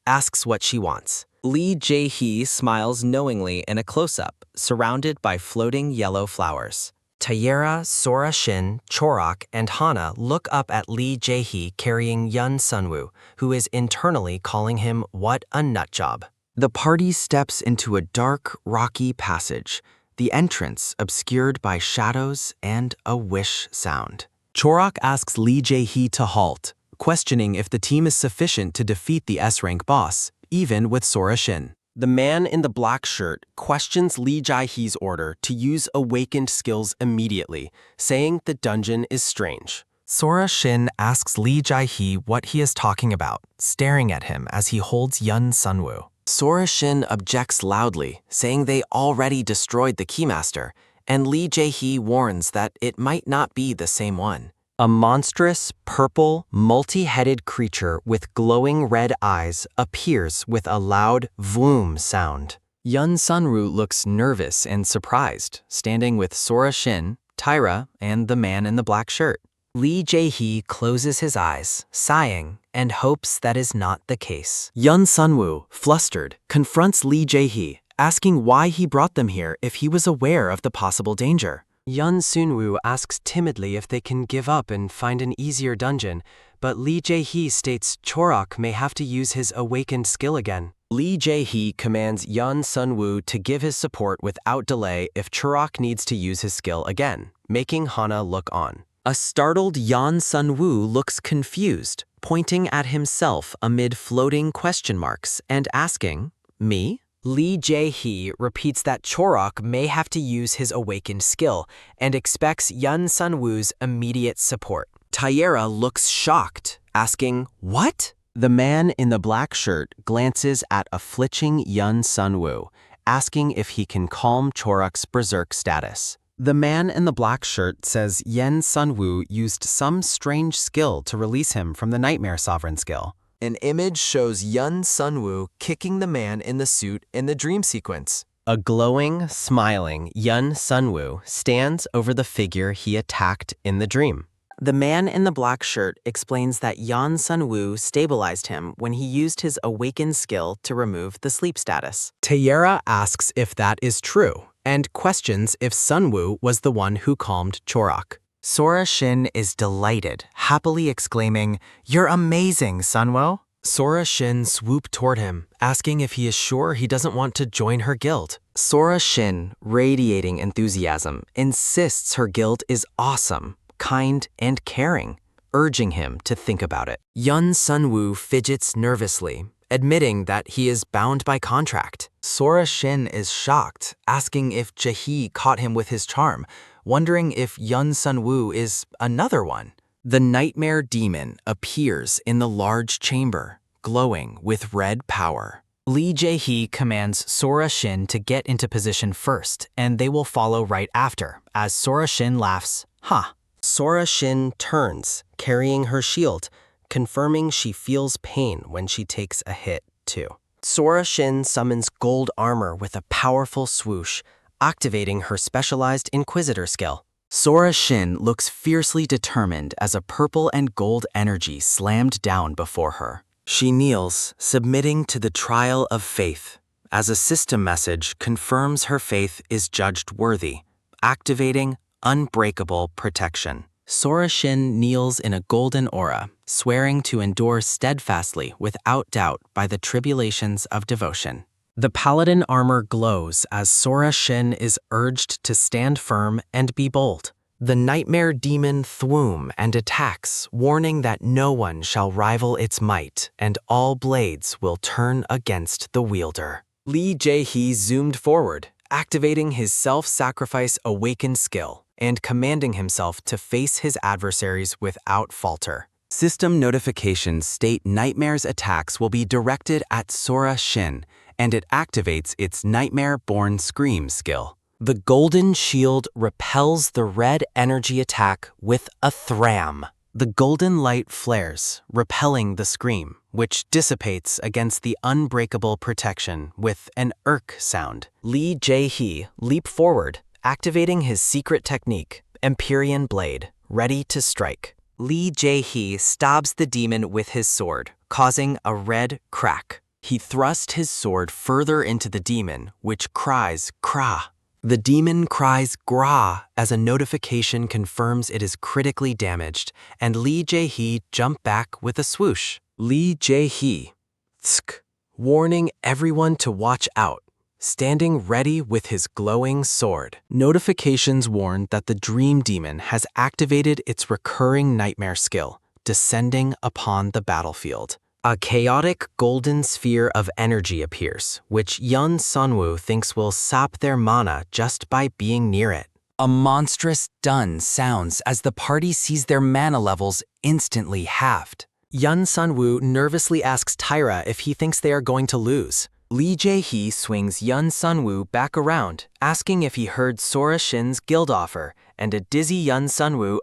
asks what she wants. Lee Jaehwi smiles knowingly in a close-up, surrounded by floating yellow flowers. Taeyera, Sora Shin, Chorak, and Hana look up at Lee Jaehwi carrying Yun Sunwoo, who is internally calling him what a nutjob. The party steps into a dark, rocky passage, the entrance obscured by shadows and a wish sound. Chorak asks Lee Jaehwi to halt, questioning if the team is sufficient to defeat the S-rank boss, even with Sora Shin. The man in the black shirt questions Lee Jaehwi's order to use awakened skills immediately, saying the dungeon is strange. Sora Shin asks Lee Jaehwi what he is talking about, staring at him as he holds Yun Sunwoo. Sora Shin objects loudly, saying they already destroyed the Keymaster, and Lee Jaehwi warns that it might not be the same one. A monstrous, purple, multi-headed creature with glowing red eyes appears with a loud vroom sound. Yun Sunwoo looks nervous and surprised, standing with Sora Shin, Tyra, and the man in the black shirt. Lee Jaehwi closes his eyes, sighing, and hopes that is not the case. Yun Sunwoo, flustered, confronts Lee Jaehwi, asking why he brought them here if he was aware of the possible danger. Yun Sunwoo asks timidly if they can give up and find an easier dungeon, but Lee Jaehwi states Chorak may have to use his awakened skill again. Lee Jaehwi commands Yun Sunwoo to give his support without delay if Chorak needs to use his skill again, making Hana look on. A startled Yun Sunwoo looks confused, pointing at himself amid floating question marks and asking, "Me?" Lee Jaehwi repeats that Chorak may have to use his awakened skill and expects Yun Sunwoo's immediate support. Taeyera looks shocked, asking, "What?" The man in the black shirt glances at a flinching Yun Sunwoo, asking if he can calm Chorak's berserk status. The man in the black shirt says Yun Sunwoo used some strange skill to release him from the Nightmare Sovereign skill. An image shows Yun Sunwoo kicking the man in the suit in the dream sequence. A glowing, smiling Yun Sunwoo stands over the figure he attacked in the dream. The man in the black shirt explains that Yun Sunwoo stabilized him when he used his awakened skill to remove the sleep status. Taeyera asks if that is true, and questions if Sunwoo was the one who calmed Chorak. Sora Shin is delighted, happily exclaiming, "You're amazing, Sunwoo!" Sora Shin swooped toward him, asking if he is sure he doesn't want to join her guild. Sora Shin, radiating enthusiasm, insists her guild is awesome, kind, and caring, urging him to think about it. Yun Sunwoo fidgets nervously, admitting that he is bound by contract. Sora Shin is shocked, asking if Jaehwi caught him with his charm, wondering if Yun Sunwoo is another one. The nightmare demon appears in the large chamber, glowing with red power. Lee Jaehwi commands Sora Shin to get into position first, and they will follow right after, as Sora Shin laughs, "Ha!" Sora Shin turns, carrying her shield, confirming she feels pain when she takes a hit, too. Sora Shin summons gold armor with a powerful swoosh, activating her specialized Inquisitor skill. Sora Shin looks fiercely determined as a purple and gold energy slammed down before her. She kneels, submitting to the trial of faith, as a system message confirms her faith is judged worthy, activating unbreakable protection. Sora Shin kneels in a golden aura, swearing to endure steadfastly without doubt by the tribulations of devotion. The paladin armor glows as Sora Shin is urged to stand firm and be bold. The nightmare demon thwoom and attacks, warning that no one shall rival its might and all blades will turn against the wielder. Lee Jaehwi zoomed forward, activating his self-sacrifice awakened skill and commanding himself to face his adversaries without falter. System notifications state Nightmare's attacks will be directed at Sora Shin, and it activates its Nightmare-born Scream skill. The golden shield repels the red energy attack with a thram. The golden light flares, repelling the scream, which dissipates against the unbreakable protection with an irk sound. Lee Jaehwi leap forward, activating his secret technique, Empyrean Blade, ready to strike. Lee Jaehwi stabs the demon with his sword, causing a red crack. He thrust his sword further into the demon, which cries Kra. The demon cries Gra as a notification confirms it is critically damaged, and Lee Jaehwi jumped back with a swoosh. Lee Jaehwi, tsk, warning everyone to watch out, standing ready with his glowing sword. Notifications warn that the dream demon has activated its recurring nightmare skill, descending upon the battlefield. A chaotic golden sphere of energy appears, which Seonwoo thinks will sap their mana just by being near it. A monstrous dun sounds as the party sees their mana levels instantly halved. Seonwoo nervously asks Tyra if he thinks they are going to lose. Lee Jaehwi swings Seonwoo back around, asking if he heard Sora Shin's guild offer, and a dizzy Seonwoo,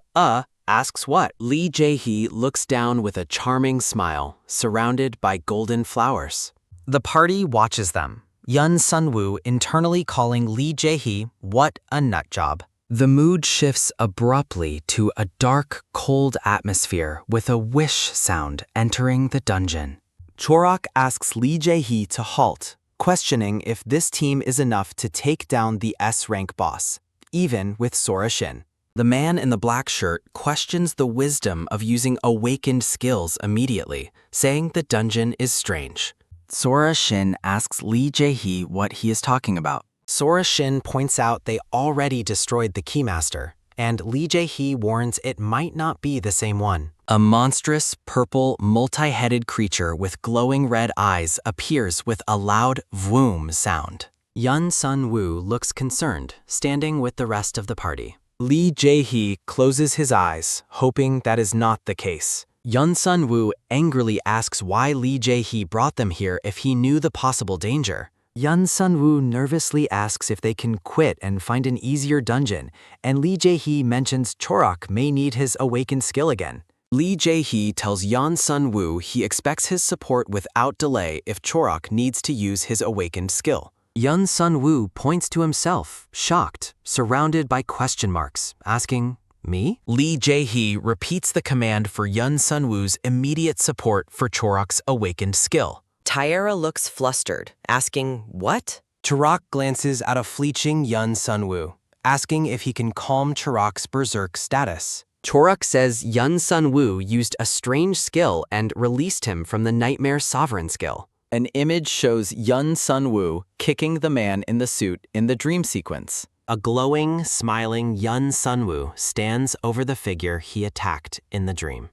asks what. Lee Jaehwi looks down with a charming smile, surrounded by golden flowers. The party watches them, Seonwoo internally calling Lee Jaehwi what a nutjob. The mood shifts abruptly to a dark, cold atmosphere with a whish sound entering the dungeon. Chorak asks Lee Jaehwi to halt, questioning if this team is enough to take down the S-rank boss, even with Sora Shin. The man in the black shirt questions the wisdom of using awakened skills immediately, saying the dungeon is strange. Sora Shin asks Lee Jaehwi what he is talking about. Sora Shin points out they already destroyed the Keymaster, and Lee Jaehwi warns it might not be the same one. A monstrous, purple, multi-headed creature with glowing red eyes appears with a loud vroom sound. Seonwoo looks concerned, standing with the rest of the party. Lee Jaehwi closes his eyes, hoping that is not the case. Seonwoo angrily asks why Lee Jaehwi brought them here if he knew the possible danger. Seonwoo nervously asks if they can quit and find an easier dungeon, and Lee Jaehwi mentions Chorak may need his awakened skill again. Lee Jaehwi tells Seonwoo he expects his support without delay if Chorak needs to use his awakened skill. Seonwoo points to himself, shocked, surrounded by question marks, asking, "Me?" Lee Jaehwi repeats the command for Seonwoo's immediate support for Chorak's awakened skill. Tyra looks flustered, asking, "What?" Chorak glances at a fleeting Seonwoo, asking if he can calm Chorak's berserk status. Chorak says Seonwoo used a strange skill and released him from the Nightmare Sovereign skill. An image shows Seonwoo kicking the man in the suit in the dream sequence. A glowing, smiling Seonwoo stands over the figure he attacked in the dream.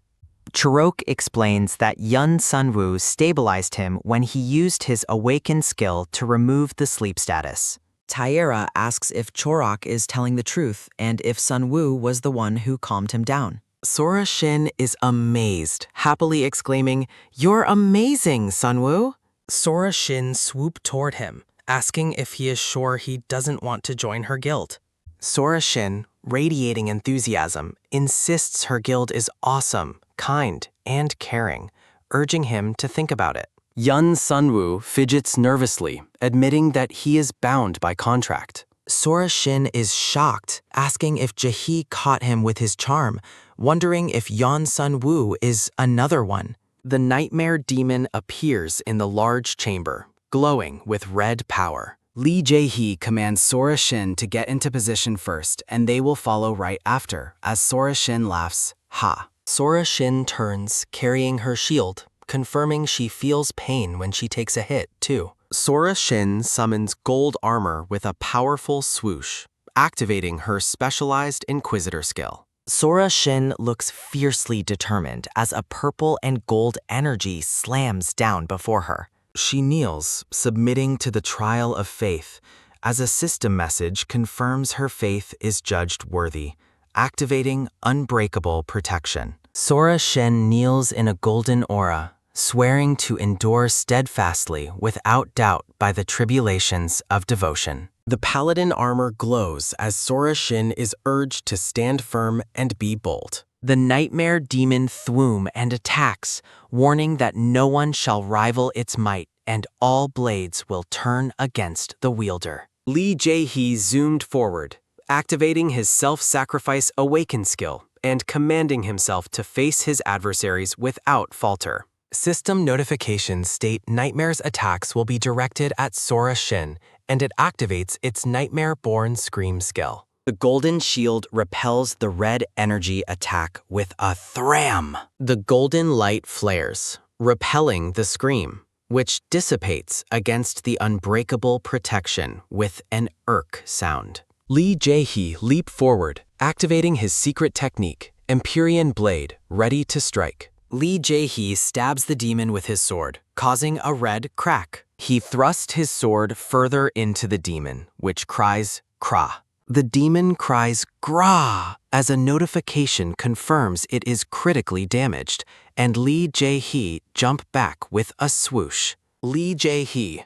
Chorak explains that Seonwoo stabilized him when he used his awakened skill to remove the sleep status. Tyra asks if Chorak is telling the truth and if Seonwoo was the one who calmed him down. Sora Shin is amazed, happily exclaiming, "You're amazing, Seonwoo!" Sora Shin swooped toward him, asking if he is sure he doesn't want to join her guild. Sora Shin, radiating enthusiasm, insists her guild is awesome, kind, and caring, urging him to think about it. Seonwoo fidgets nervously, admitting that he is bound by contract. Sora Shin is shocked, asking if Jaehwi caught him with his charm, wondering if Seonwoo is another one. The nightmare demon appears in the large chamber, glowing with red power. Lee Jaehwi commands Sora Shin to get into position first, and they will follow right after, as Sora Shin laughs, "Ha." Sora Shin turns, carrying her shield, confirming she feels pain when she takes a hit, too. Sora Shin summons gold armor with a powerful swoosh, activating her specialized Inquisitor skill. Sora Shin looks fiercely determined as a purple and gold energy slams down before her. She kneels, submitting to the trial of faith, as a system message confirms her faith is judged worthy, activating unbreakable protection. Sora Shin kneels in a golden aura, swearing to endure steadfastly without doubt by the tribulations of devotion. The paladin armor glows as Sora Shin is urged to stand firm and be bold. The nightmare demon thwoom and attacks, warning that no one shall rival its might and all blades will turn against the wielder. Lee Jaehwi zoomed forward, activating his self-sacrifice awaken skill and commanding himself to face his adversaries without falter. System notifications state Nightmare's attacks will be directed at Sora Shin, and it activates its Nightmare-born Scream skill. The golden shield repels the red energy attack with a thram. The golden light flares, repelling the scream, which dissipates against the unbreakable protection with an irk sound. Lee Jaehwi leap forward, activating his secret technique, Empyrean Blade, ready to strike. Lee Jaehwi stabs the demon with his sword, causing a red crack. He thrust his sword further into the demon, which cries, Kra. The demon cries Gra as a notification confirms it is critically damaged, and Lee Jaehwi jump back with a swoosh. Lee Jaehwi,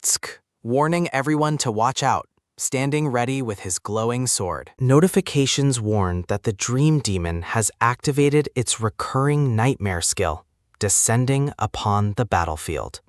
tsk, warning everyone to watch out, standing ready with his glowing sword. Notifications warn that the dream demon has activated its recurring nightmare skill, descending upon the battlefield.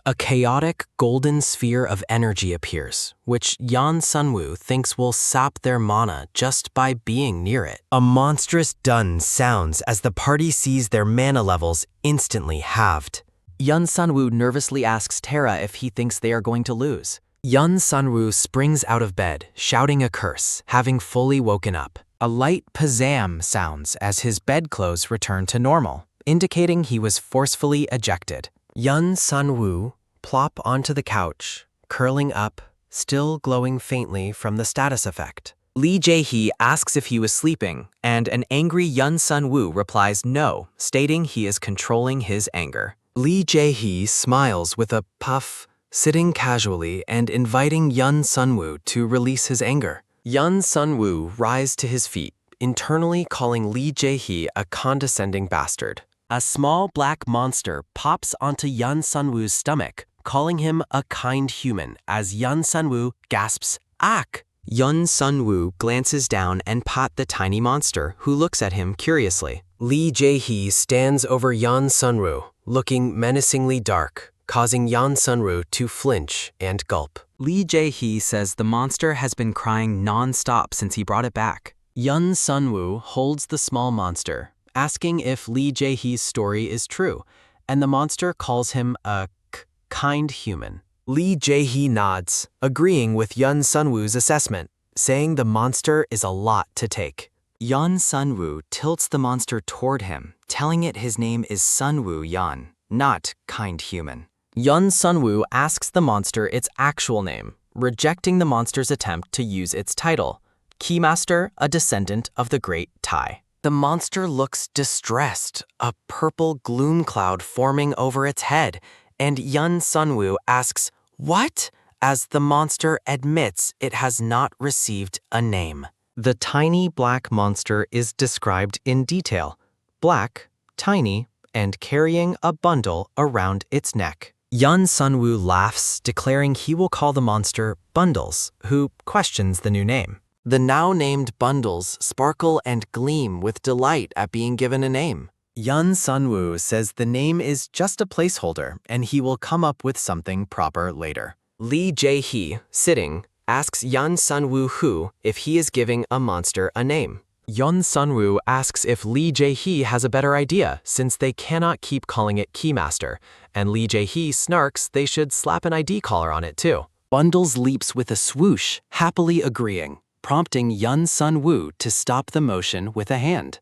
A chaotic golden sphere of energy appears, which Yeon Sunwoo thinks will sap their mana just by being near it. A monstrous dun sounds as the party sees their mana levels instantly halved. Yeon Sunwoo nervously asks Terra if he thinks they are going to lose. Yeon Sunwoo springs out of bed, shouting a curse, having fully woken up. A light pazam sounds as his bedclothes return to normal, indicating he was forcefully ejected. Yeon Sunwoo plop onto the couch, curling up, still glowing faintly from the status effect. Lee Jaehwi asks if he was sleeping, and an angry Yeon Sunwoo replies no, stating he is controlling his anger. Lee Jaehwi smiles with a puff, sitting casually and inviting Yeon Sunwoo to release his anger. Yeon Sunwoo rises to his feet, internally calling Lee Jaehwi a condescending bastard. A small black monster pops onto Yeon Sunwoo's stomach, calling him a kind human as Yeon Sunwoo gasps, "Ak!" Yeon Sunwoo glances down and pat the tiny monster, who looks at him curiously. Lee Jaehwi stands over Yeon Sunwoo, looking menacingly dark, causing Yeon Sunwoo to flinch and gulp. Lee Jaehwi says the monster has been crying non-stop since he brought it back. Yeon Sunwoo holds the small monster, asking if Lee Jaehwi's story is true, and the monster calls him a kind human. Lee Jaehwi nods, agreeing with Yeon Sunwoo's assessment, saying the monster is a lot to take. Yeon Sunwoo tilts the monster toward him, telling it his name is Sunwoo Yeon, not kind human. Yeon Sunwoo asks the monster its actual name, rejecting the monster's attempt to use its title, Keymaster, a descendant of the Great Tai. The monster looks distressed, a purple gloom cloud forming over its head, and Yeon Sunwoo asks, "What?" as the monster admits it has not received a name. The tiny black monster is described in detail. Black, tiny, and carrying a bundle around its neck. Yeon Sunwoo laughs, declaring he will call the monster Bundles, who questions the new name. The now-named Bundles sparkle and gleam with delight at being given a name. Yeon Sunwoo says the name is just a placeholder and he will come up with something proper later. Lee Jaehwi, sitting, asks Yeon Sunwoo who if he is giving a monster a name. Yeon Sunwoo asks if Lee Jaehwi has a better idea since they cannot keep calling it Keymaster, and Lee Jaehwi snarks they should slap an ID collar on it too. Bundles leaps with a swoosh, happily agreeing, prompting Yeon Sunwoo to stop the motion with a hand.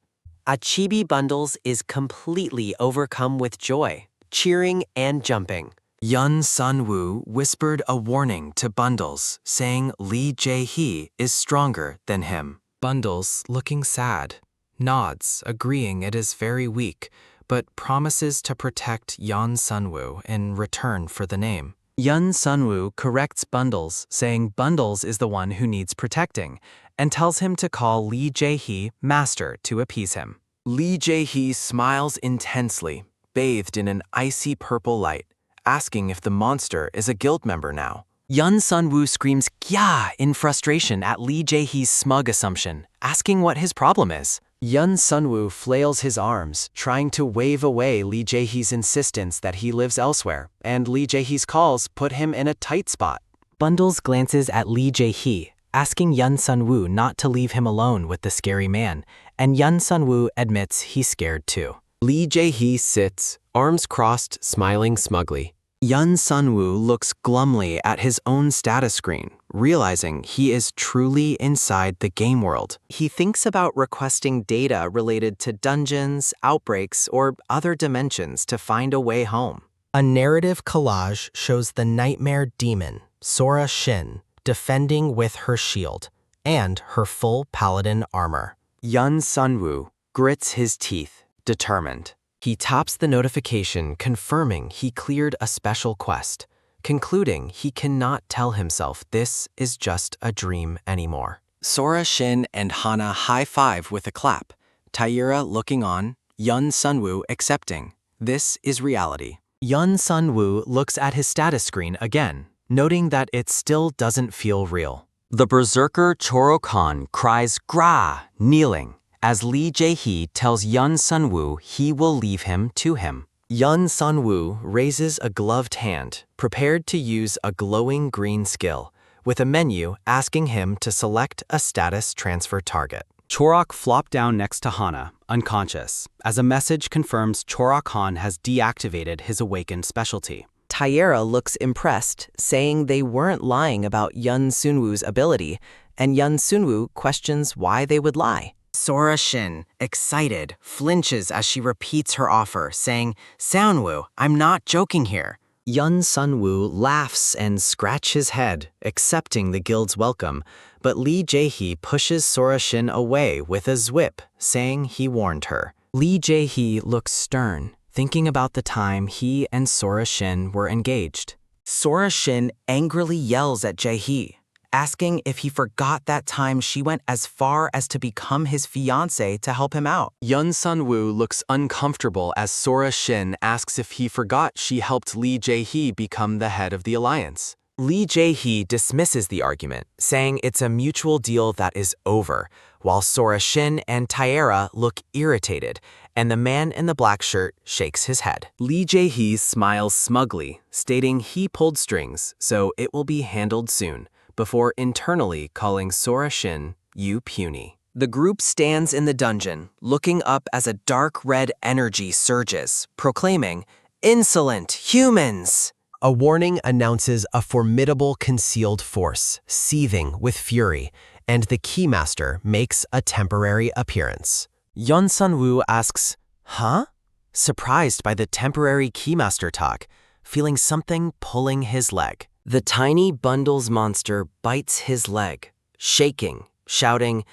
A chibi Bundles is completely overcome with joy, cheering and jumping. Yeon Sunwoo whispered a warning to Bundles, saying Lee Jaehwi is stronger than him. Bundles, looking sad, nods, agreeing it is very weak, but promises to protect Yeon Sunwoo in return for the name. Yeon Sunwoo corrects Bundles, saying Bundles is the one who needs protecting, and tells him to call Lee Jaehwi Master to appease him. Lee Jaehwi smiles intensely, bathed in an icy purple light, asking if the monster is a guild member now. Yeon Sunwoo screams "Kya" in frustration at Lee Jaehwi's smug assumption, asking what his problem is. Yeon Sunwoo flails his arms, trying to wave away Lee Jaehwi's insistence that he lives elsewhere, and Lee Jaehwi's calls put him in a tight spot. Bundles glances at Lee Jaehwi, asking Yeon Sunwoo not to leave him alone with the scary man, and Yeon Sunwoo admits he's scared too. Lee Jaehee sits, arms crossed, smiling smugly. Yun Sunwoo looks glumly at his own status screen, realizing he is truly inside the game world. He thinks about requesting data related to dungeons, outbreaks, or other dimensions to find a way home. A narrative collage shows the nightmare demon, Sora Shin, defending with her shield and her full paladin armor. Yun Sunwoo grits his teeth, determined. He taps the notification confirming he cleared a special quest, concluding he cannot tell himself this is just a dream anymore. Sora Shin and Hana high-five with a clap, Taira looking on, Yun Sunwoo accepting. This is reality. Yun Sunwoo looks at his status screen again, noting that it still doesn't feel real. The berserker Choro Khan cries "Gra!" kneeling, as Lee Jaehee tells Yun Sunwoo he will leave him to him. Yun Sunwoo raises a gloved hand, prepared to use a glowing green skill, with a menu asking him to select a status transfer target. Chorok flopped down next to Hana, unconscious, as a message confirms Chorok Khan has deactivated his awakened specialty. Taira looks impressed, saying they weren't lying about Yun Sunwoo's ability, and Yun Sunwoo questions why they would lie. Sora Shin, excited, flinches as she repeats her offer, saying, "Seonwoo, I'm not joking here." Yun Sunwoo laughs and scratches his head, accepting the guild's welcome, but Lee Jaehee pushes Sora Shin away with a zwip, saying he warned her. Lee Jaehee looks stern, thinking about the time he and Sora Shin were engaged. Sora Shin angrily yells at Jaehee, asking if he forgot that time she went as far as to become his fiancé to help him out. Yun Sunwoo looks uncomfortable as Sora Shin asks if he forgot she helped Lee Jaehee become the head of the alliance. Lee Jaehee dismisses the argument, saying it's a mutual deal that is over, while Sora Shin and Taira look irritated, and the man in the black shirt shakes his head. Lee Jaehee smiles smugly, stating he pulled strings, so it will be handled soon, before internally calling Sora Shin, "You puny." The group stands in the dungeon, looking up as a dark red energy surges, proclaiming, "Insolent humans!" A warning announces a formidable concealed force, seething with fury, and the Keymaster makes a temporary appearance. Yun Sunwoo asks, "Huh?" surprised by the temporary Keymaster talk, feeling something pulling his leg. The tiny Bundles monster bites his leg, shaking, shouting,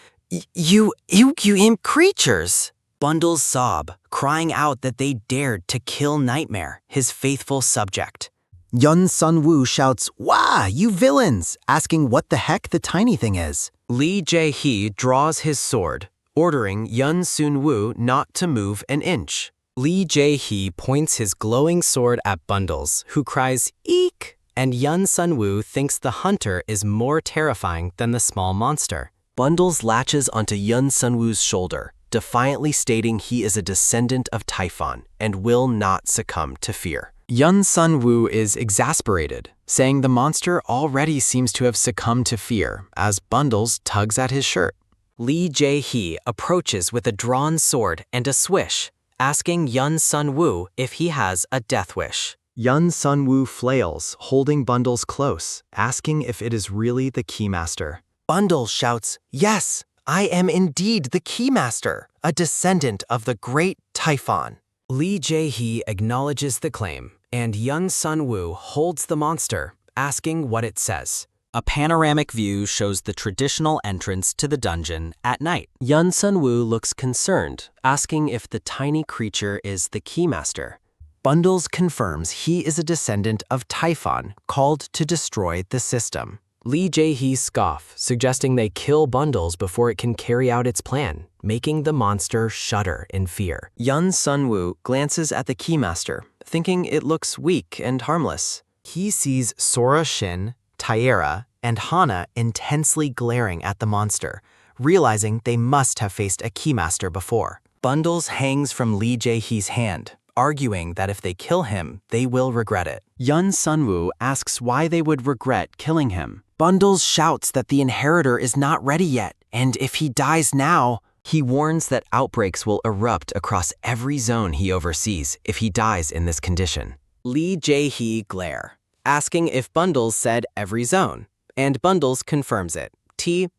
You imp creatures! Bundles sob, crying out that they dared to kill Nightmare, his faithful subject. Yun Sunwoo shouts, "Wah, you villains!" asking what the heck the tiny thing is. Lee Jaehee draws his sword, ordering Yun Sunwoo not to move an inch. Lee Jaehee points his glowing sword at Bundles, who cries, "Eek!" And Yun Sunwoo thinks the hunter is more terrifying than the small monster. Bundles latches onto Yun Sunwoo's shoulder, defiantly stating he is a descendant of Typhon and will not succumb to fear. Yun Sunwoo is exasperated, saying the monster already seems to have succumbed to fear as Bundles tugs at his shirt. Lee Jaehee approaches with a drawn sword and a swish, asking Yun Sunwoo if he has a death wish. Yun Sunwoo flails, holding Bundles close, asking if it is really the Keymaster. Bundles shouts, "Yes, I am indeed the Keymaster, a descendant of the great Typhon." Lee Jaehee acknowledges the claim, and Yun Sunwoo holds the monster, asking what it says. A panoramic view shows the traditional entrance to the dungeon at night. Yun Sunwoo looks concerned, asking if the tiny creature is the Keymaster. Bundles confirms he is a descendant of Typhon, called to destroy the system. Lee Jaehee scoffs, suggesting they kill Bundles before it can carry out its plan, making the monster shudder in fear. Yun Sunwoo glances at the Keymaster, thinking it looks weak and harmless. He sees Sora Shin, Taira, and Hana intensely glaring at the monster, realizing they must have faced a Keymaster before. Bundles hangs from Lee Jaehee's hand, arguing that if they kill him, they will regret it. Yun Sunwoo asks why they would regret killing him. Bundles shouts that the inheritor is not ready yet, and if he dies now, He warns that outbreaks will erupt across every zone he oversees if he dies in this condition. Lee Jaehee glare, asking if Bundles said every zone, and Bundles confirms it.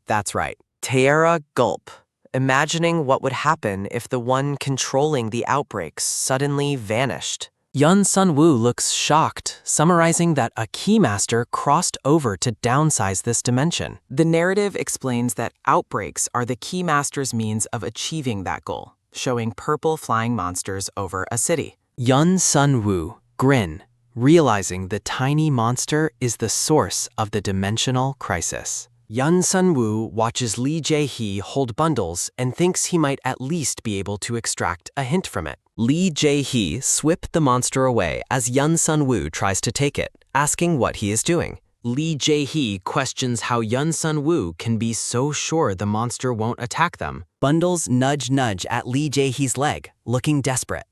That's right. Taera gulp, imagining what would happen if the one controlling the outbreaks suddenly vanished. Seonwoo looks shocked, summarizing that a Keymaster crossed over to downsize this dimension. The narrative explains that outbreaks are the Keymaster's means of achieving that goal, showing purple flying monsters over a city. Seonwoo grin, realizing the tiny monster is the source of the dimensional crisis. Seonwoo watches Lee Jaehee hold Bundles and thinks he might at least be able to extract a hint from it. Lee Jaehee swips the monster away as Seonwoo tries to take it, asking what he is doing. Lee Jaehee questions how Seonwoo can be so sure the monster won't attack them. Bundles nudge at Lee Jaehee's leg, looking desperate.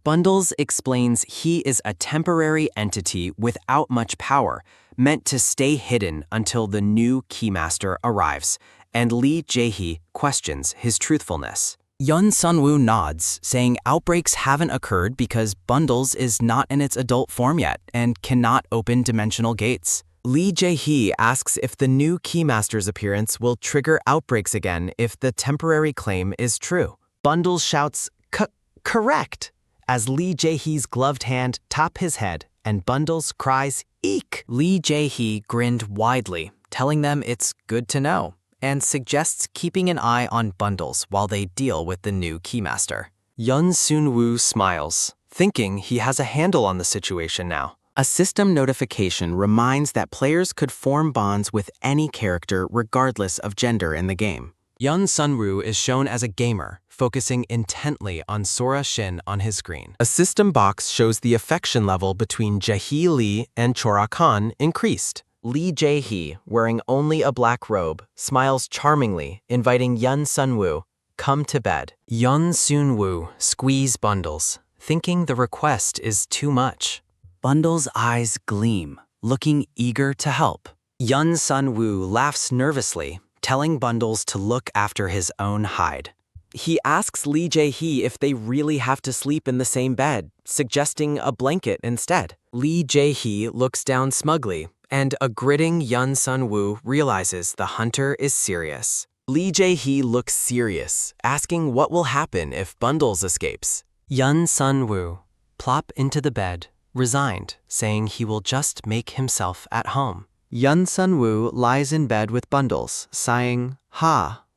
Bundles explains he is a temporary entity without much power, meant to stay hidden until the new Keymaster arrives, and Lee Jaehee questions his truthfulness. Seonwoo nods, saying outbreaks haven't occurred because Bundles is not in its adult form yet and cannot open dimensional gates. Lee Jaehee asks if the new Keymaster's appearance will trigger outbreaks again if the temporary claim is true. Bundles shouts, correct, as Lee Jaehee's gloved hand top his head, and Bundles cries, eek. Lee Jaehee grinned widely, telling them it's good to know, and suggests keeping an eye on Bundles while they deal with the new Keymaster. Seonwoo smiles, thinking he has a handle on the situation now. A system notification reminds that players could form bonds with any character regardless of gender in the game. Seonwoo is shown as a gamer, focusing intently on Sora Shin on his screen. A system box shows the affection level between Jaehee Lee and Chora Khan increased. Lee Jaehee, wearing only a black robe, smiles charmingly, inviting Seonwoo, come to bed. Seonwoo squeeze Bundles, thinking the request is too much. Bundles' eyes gleam, looking eager to help. Seonwoo laughs nervously, telling Bundles to look after his own hide. He asks Lee Jaehee if they really have to sleep in the same bed, suggesting a blanket instead. Lee Jaehee looks down smugly, and a gritting Seonwoo realizes the hunter is serious. Lee Jaehee looks serious, asking what will happen if Bundles escapes. Seonwoo plop into the bed, resigned, saying he will just make himself at home. Seonwoo lies in bed with Bundles, sighing,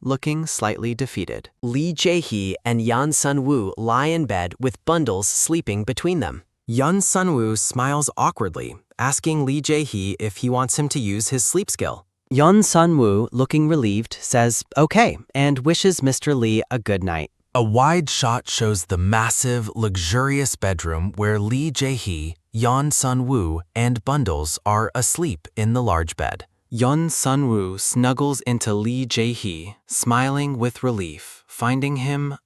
looking slightly defeated. Lee Jaehee and Seonwoo lie in bed with Bundles sleeping between them. Seonwoo smiles awkwardly, asking Lee Jaehee if he wants him to use his sleep skill. Seonwoo, looking relieved, says okay and wishes Mr. Lee a good night. A wide shot shows the massive, luxurious bedroom where Lee Jaehee, Seonwoo, and Bundles are asleep in the large bed. Seonwoo snuggles into Lee Jaehee, smiling with relief, finding him,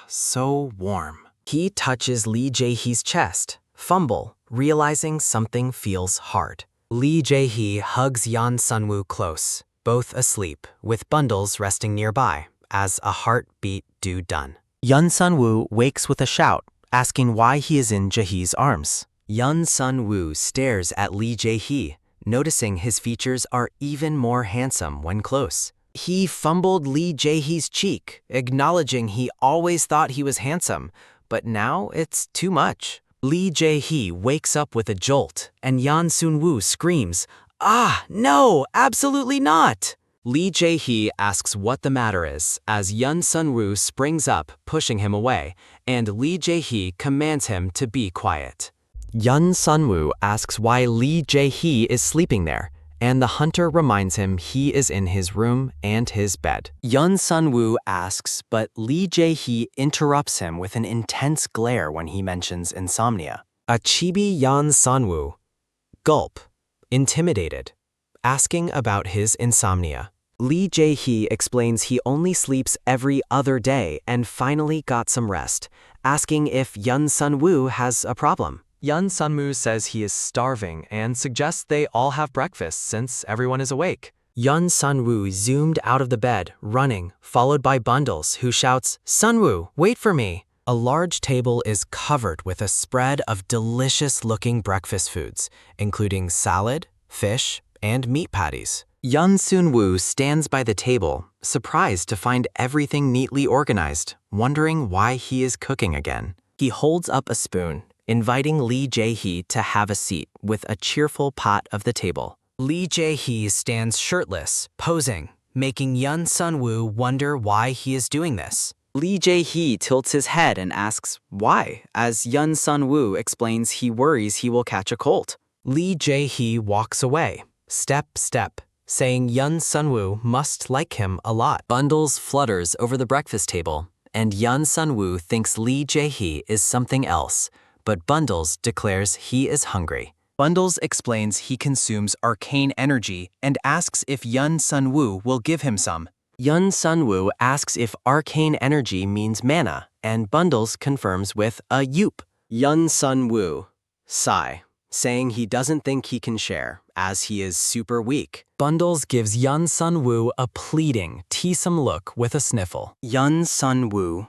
so warm. He touches Lee Jaehee's chest, fumble, realizing something feels hard. Lee Jaehee hugs Seonwoo close, both asleep, with Bundles resting nearby, as a heartbeat done. Seonwoo wakes with a shout, asking why he is in Jaehee's arms. Seonwoo stares at Lee Jaehee, noticing his features are even more handsome when close. He fumbled Lee Jaehee's cheek, acknowledging he always thought he was handsome, but now it's too much. Lee Jaehee wakes up with a jolt, and Seonwoo screams, no, absolutely not! Lee Jaehee asks what the matter is, as Seonwoo springs up, pushing him away, and Lee Jaehee commands him to be quiet. Seonwoo asks why Lee Jaehee is sleeping there, and the hunter reminds him he is in his room and his bed. Seonwoo asks, but Lee Jaehee interrupts him with an intense glare when he mentions insomnia. A chibi Seonwoo gulp, intimidated, asking about his insomnia. Lee Jaehee explains he only sleeps every other day and finally got some rest, asking if Seonwoo has a problem. Seonwoo says he is starving and suggests they all have breakfast since everyone is awake. Yun Sunwoo zoomed out of the bed, running, followed by Bundles, who shouts, "Sunwoo, wait for me!" A large table is covered with a spread of delicious-looking breakfast foods, including salad, fish, and meat patties. Yun Sunwoo stands by the table, surprised to find everything neatly organized, wondering why he is cooking again. He holds up a spoon, inviting Lee Jaehwi to have a seat with a cheerful pot of the table. Lee Jaehwi stands shirtless, posing, making Yun Sunwoo wonder why he is doing this. Lee Jaehwi tilts his head and asks why, as Yun Sunwoo explains he worries he will catch a cold. Lee Jaehwi walks away, step, saying Yun Sunwoo must like him a lot. Bundles flutters over the breakfast table, and Yun Sunwoo thinks Lee Jaehwi is something else, but Bundles declares he is hungry. Bundles explains he consumes arcane energy and asks if Yun Sunwoo will give him some. Yun Sunwoo asks if arcane energy means mana, and Bundles confirms with a yoop. Yun Sunwoo sigh, saying he doesn't think he can share, as he is super weak. Bundles gives Yun Sunwoo a pleading, teasome look with a sniffle. Yun Sunwoo,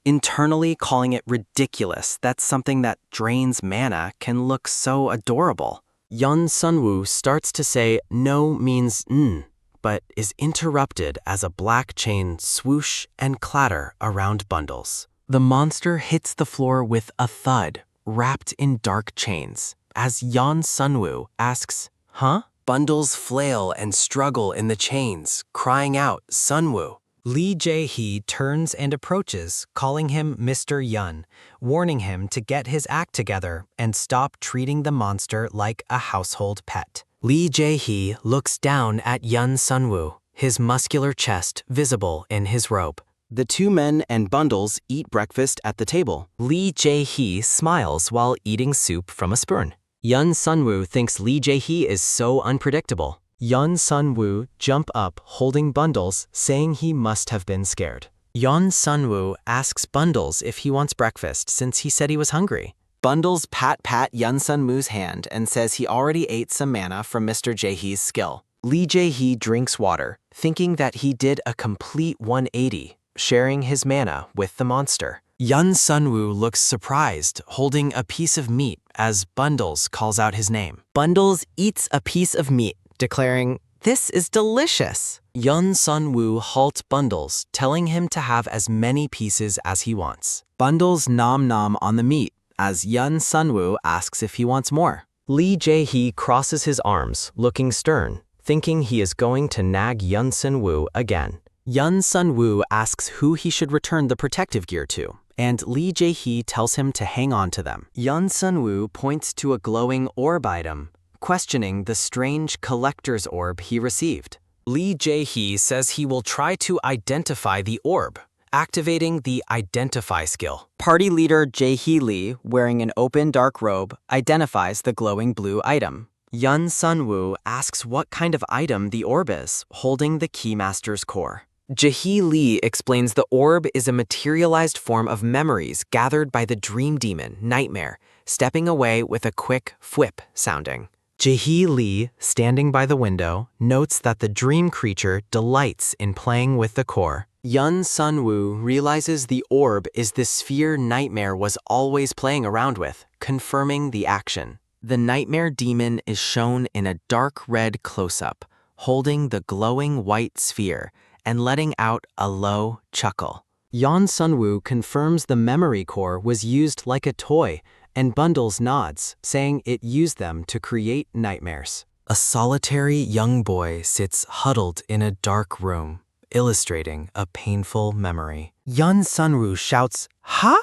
internally calling it ridiculous that something that drains mana can look so adorable. Yun Sunwoo starts to say no means n, but is interrupted as a black chain swoosh and clatter around Bundles. The monster hits the floor with a thud, wrapped in dark chains, as Yun Sunwoo asks, "Huh?" Bundles flail and struggle in the chains, crying out, "Sunwoo." Lee Jaehwi turns and approaches, calling him Mr. Yun, warning him to get his act together and stop treating the monster like a household pet. Lee Jaehwi looks down at Yun Sunwoo, his muscular chest visible in his robe. The two men and Bundles eat breakfast at the table. Lee Jaehwi smiles while eating soup from a spoon. Yun Sunwoo thinks Lee Jaehwi is so unpredictable. Yun Sunwoo jump up holding Bundles, saying he must have been scared. Yun Sunwoo asks Bundles if he wants breakfast since he said he was hungry. Bundles pat Yun Sunwoo's hand and says he already ate some mana from Mr. Jaehwi's skill. Lee Jaehwi drinks water, thinking that he did a complete 180, sharing his mana with the monster. Yun Sunwoo looks surprised, holding a piece of meat as Bundles calls out his name. Bundles eats a piece of meat, declaring, "This is delicious." Yun Sunwoo halts Bundles, telling him to have as many pieces as he wants. Bundles nom on the meat, as Yun Sunwoo asks if he wants more. Lee Jaehwi crosses his arms, looking stern, thinking he is going to nag Yun Sunwoo again. Yun Sunwoo asks who he should return the protective gear to, and Lee Jaehwi tells him to hang on to them. Yun Sunwoo points to a glowing orb item, questioning the strange collector's orb he received. Lee Jaehwi says he will try to identify the orb, activating the Identify skill. Party leader Jaehwi Lee, wearing an open dark robe, identifies the glowing blue item. Yun Sunwoo asks what kind of item the orb is, holding the Keymaster's core. Jaehwi Lee explains the orb is a materialized form of memories gathered by the dream demon, Nightmare, stepping away with a quick fwip sounding. Jaehwi Lee, standing by the window, notes that the dream creature delights in playing with the core. Yun Sunwoo realizes the orb is the sphere Nightmare was always playing around with, confirming the action. The Nightmare demon is shown in a dark red close-up, holding the glowing white sphere and letting out a low chuckle. Yun Sunwoo confirms the memory core was used like a toy, and Bundles nods, saying it used them to create nightmares. A solitary young boy sits huddled in a dark room, illustrating a painful memory. Yun Sunwoo shouts, "Huh?"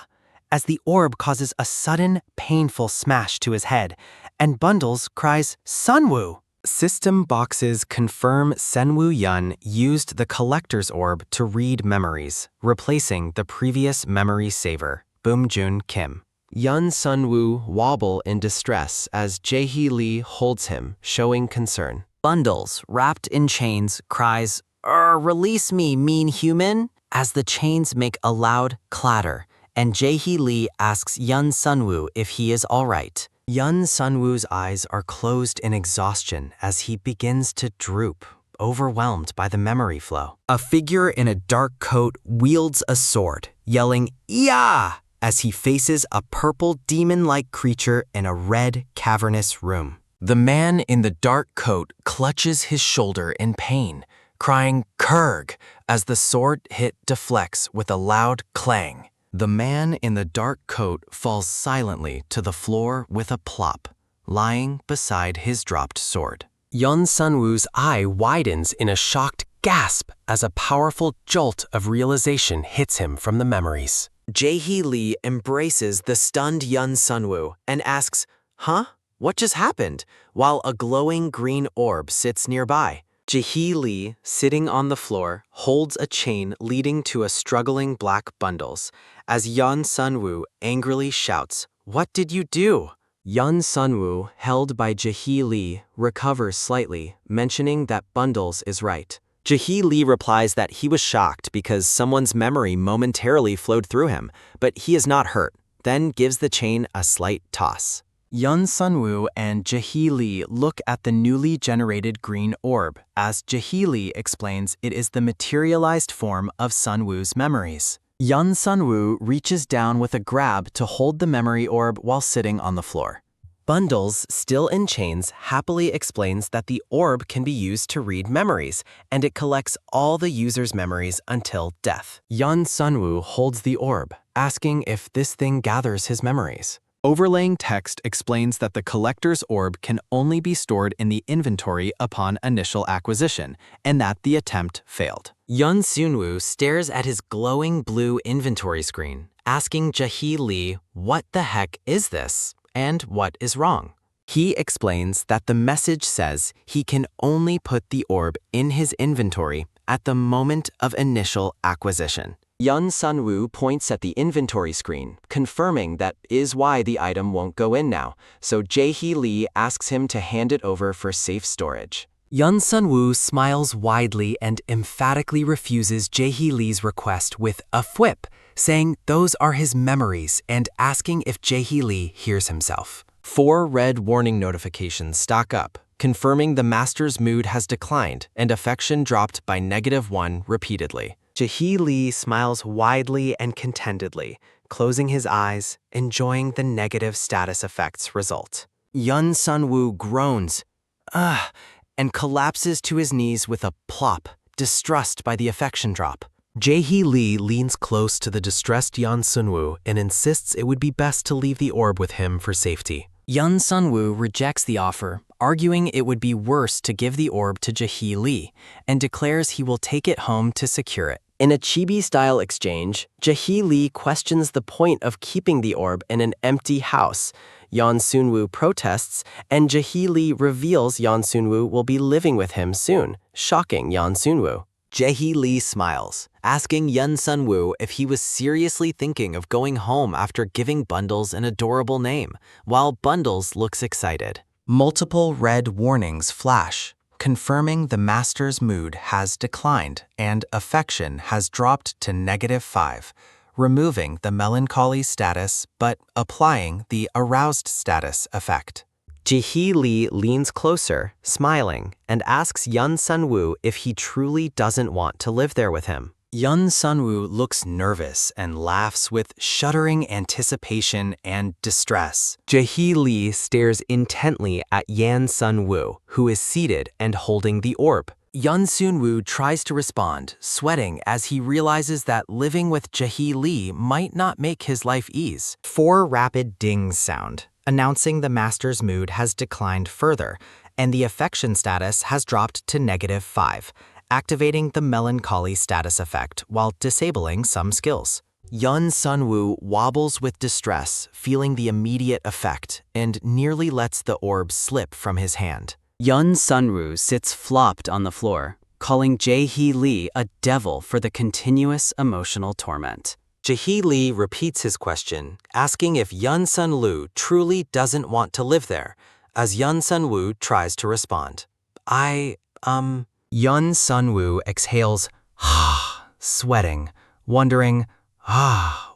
as the orb causes a sudden, painful smash to his head, and Bundles cries, "Sunwoo!" System boxes confirm Seonwoo Yun used the collector's orb to read memories, replacing the previous memory saver, Boomjun Kim. Yun Sunwoo wobble in distress as Jaehwi Lee holds him, showing concern. Bundles, wrapped in chains, cries, "Release me, mean human!" as the chains make a loud clatter, and Jaehwi Lee asks Yun Sunwoo if he is alright. Yun Sunwoo's eyes are closed in exhaustion as he begins to droop, overwhelmed by the memory flow. A figure in a dark coat wields a sword, yelling, "Yeah!" as he faces a purple demon-like creature in a red, cavernous room. The man in the dark coat clutches his shoulder in pain, crying "Kurg" as the sword hit deflects with a loud clang. The man in the dark coat falls silently to the floor with a plop, lying beside his dropped sword. Yun Sunwoo's eye widens in a shocked gasp as a powerful jolt of realization hits him from the memories. Jaehwi Lee embraces the stunned Yun Sunwoo and asks, "Huh? What just happened?" while a glowing green orb sits nearby. Jaehwi Lee, sitting on the floor, holds a chain leading to a struggling black bundles, as Yun Sunwoo angrily shouts, "What did you do?" Yun Sunwoo, held by Jaehwi Lee, recovers slightly, mentioning that Bundles is right. Jaehwi Lee replies that he was shocked because someone's memory momentarily flowed through him, but he is not hurt, then gives the chain a slight toss. Yun Sunwoo and Jaehwi Lee look at the newly generated green orb, as Jaehwi Lee explains it is the materialized form of Sunwoo's memories. Yun Sunwoo reaches down with a grab to hold the memory orb while sitting on the floor. Bundles, still in chains, happily explains that the orb can be used to read memories, and it collects all the user's memories until death. Yun Sunwoo holds the orb, asking if this thing gathers his memories. Overlaying text explains that the collector's orb can only be stored in the inventory upon initial acquisition, and that the attempt failed. Yun Sunwoo stares at his glowing blue inventory screen, asking Jaehwi Lee, "What the heck is this? And what is wrong?" He explains that the message says he can only put the orb in his inventory at the moment of initial acquisition. Yun Sunwoo points at the inventory screen, confirming that is why the item won't go in now, so Jaehwi Lee asks him to hand it over for safe storage. Yun Sunwoo smiles widely and emphatically refuses Jaehwi Lee's request with a whip, saying those are his memories and asking if Jaehwi Lee hears himself. 4 red warning notifications stack up, confirming the master's mood has declined and affection dropped by -1 repeatedly. Jaehwi Lee smiles widely and contentedly, closing his eyes, enjoying the negative status effects result. Yun Sunwoo groans, and collapses to his knees with a plop, distressed by the affection drop. Jaehwi Lee leans close to the distressed Yun Sunwoo and insists it would be best to leave the orb with him for safety. Yun Sunwoo rejects the offer, arguing it would be worse to give the orb to Jaehwi Lee, and declares he will take it home to secure it. In a chibi-style exchange, Jaehwi Lee questions the point of keeping the orb in an empty house. Yun Sunwoo protests, and Jaehwi Lee reveals Yun Sunwoo will be living with him soon, shocking Yun Sunwoo. Jaehwi Lee smiles, asking Yun Sunwoo if he was seriously thinking of going home after giving Bundles an adorable name, while Bundles looks excited. Multiple red warnings flash, confirming the master's mood has declined and affection has dropped to -5, removing the melancholy status but applying the aroused status effect. Jaehwi Lee leans closer, smiling, and asks Yun Sunwoo if he truly doesn't want to live there with him. Yun Sunwoo looks nervous and laughs with shuddering anticipation and distress. Jaehwi Lee stares intently at Yun Sunwoo, who is seated and holding the orb. Yun Sunwoo tries to respond, sweating as he realizes that living with Jaehwi Lee might not make his life ease. 4 rapid dings sound, announcing the master's mood has declined further, and the affection status has dropped to -5. Activating the melancholy status effect while disabling some skills. Yun Sunwoo wobbles with distress, feeling the immediate effect, and nearly lets the orb slip from his hand. Yun Sunwoo sits flopped on the floor, calling Jaehwi Lee a devil for the continuous emotional torment. Jaehwi Lee repeats his question, asking if Yun Sunwoo truly doesn't want to live there, as Yun Sunwoo tries to respond. Yun Sunwoo exhales, sweating, wondering,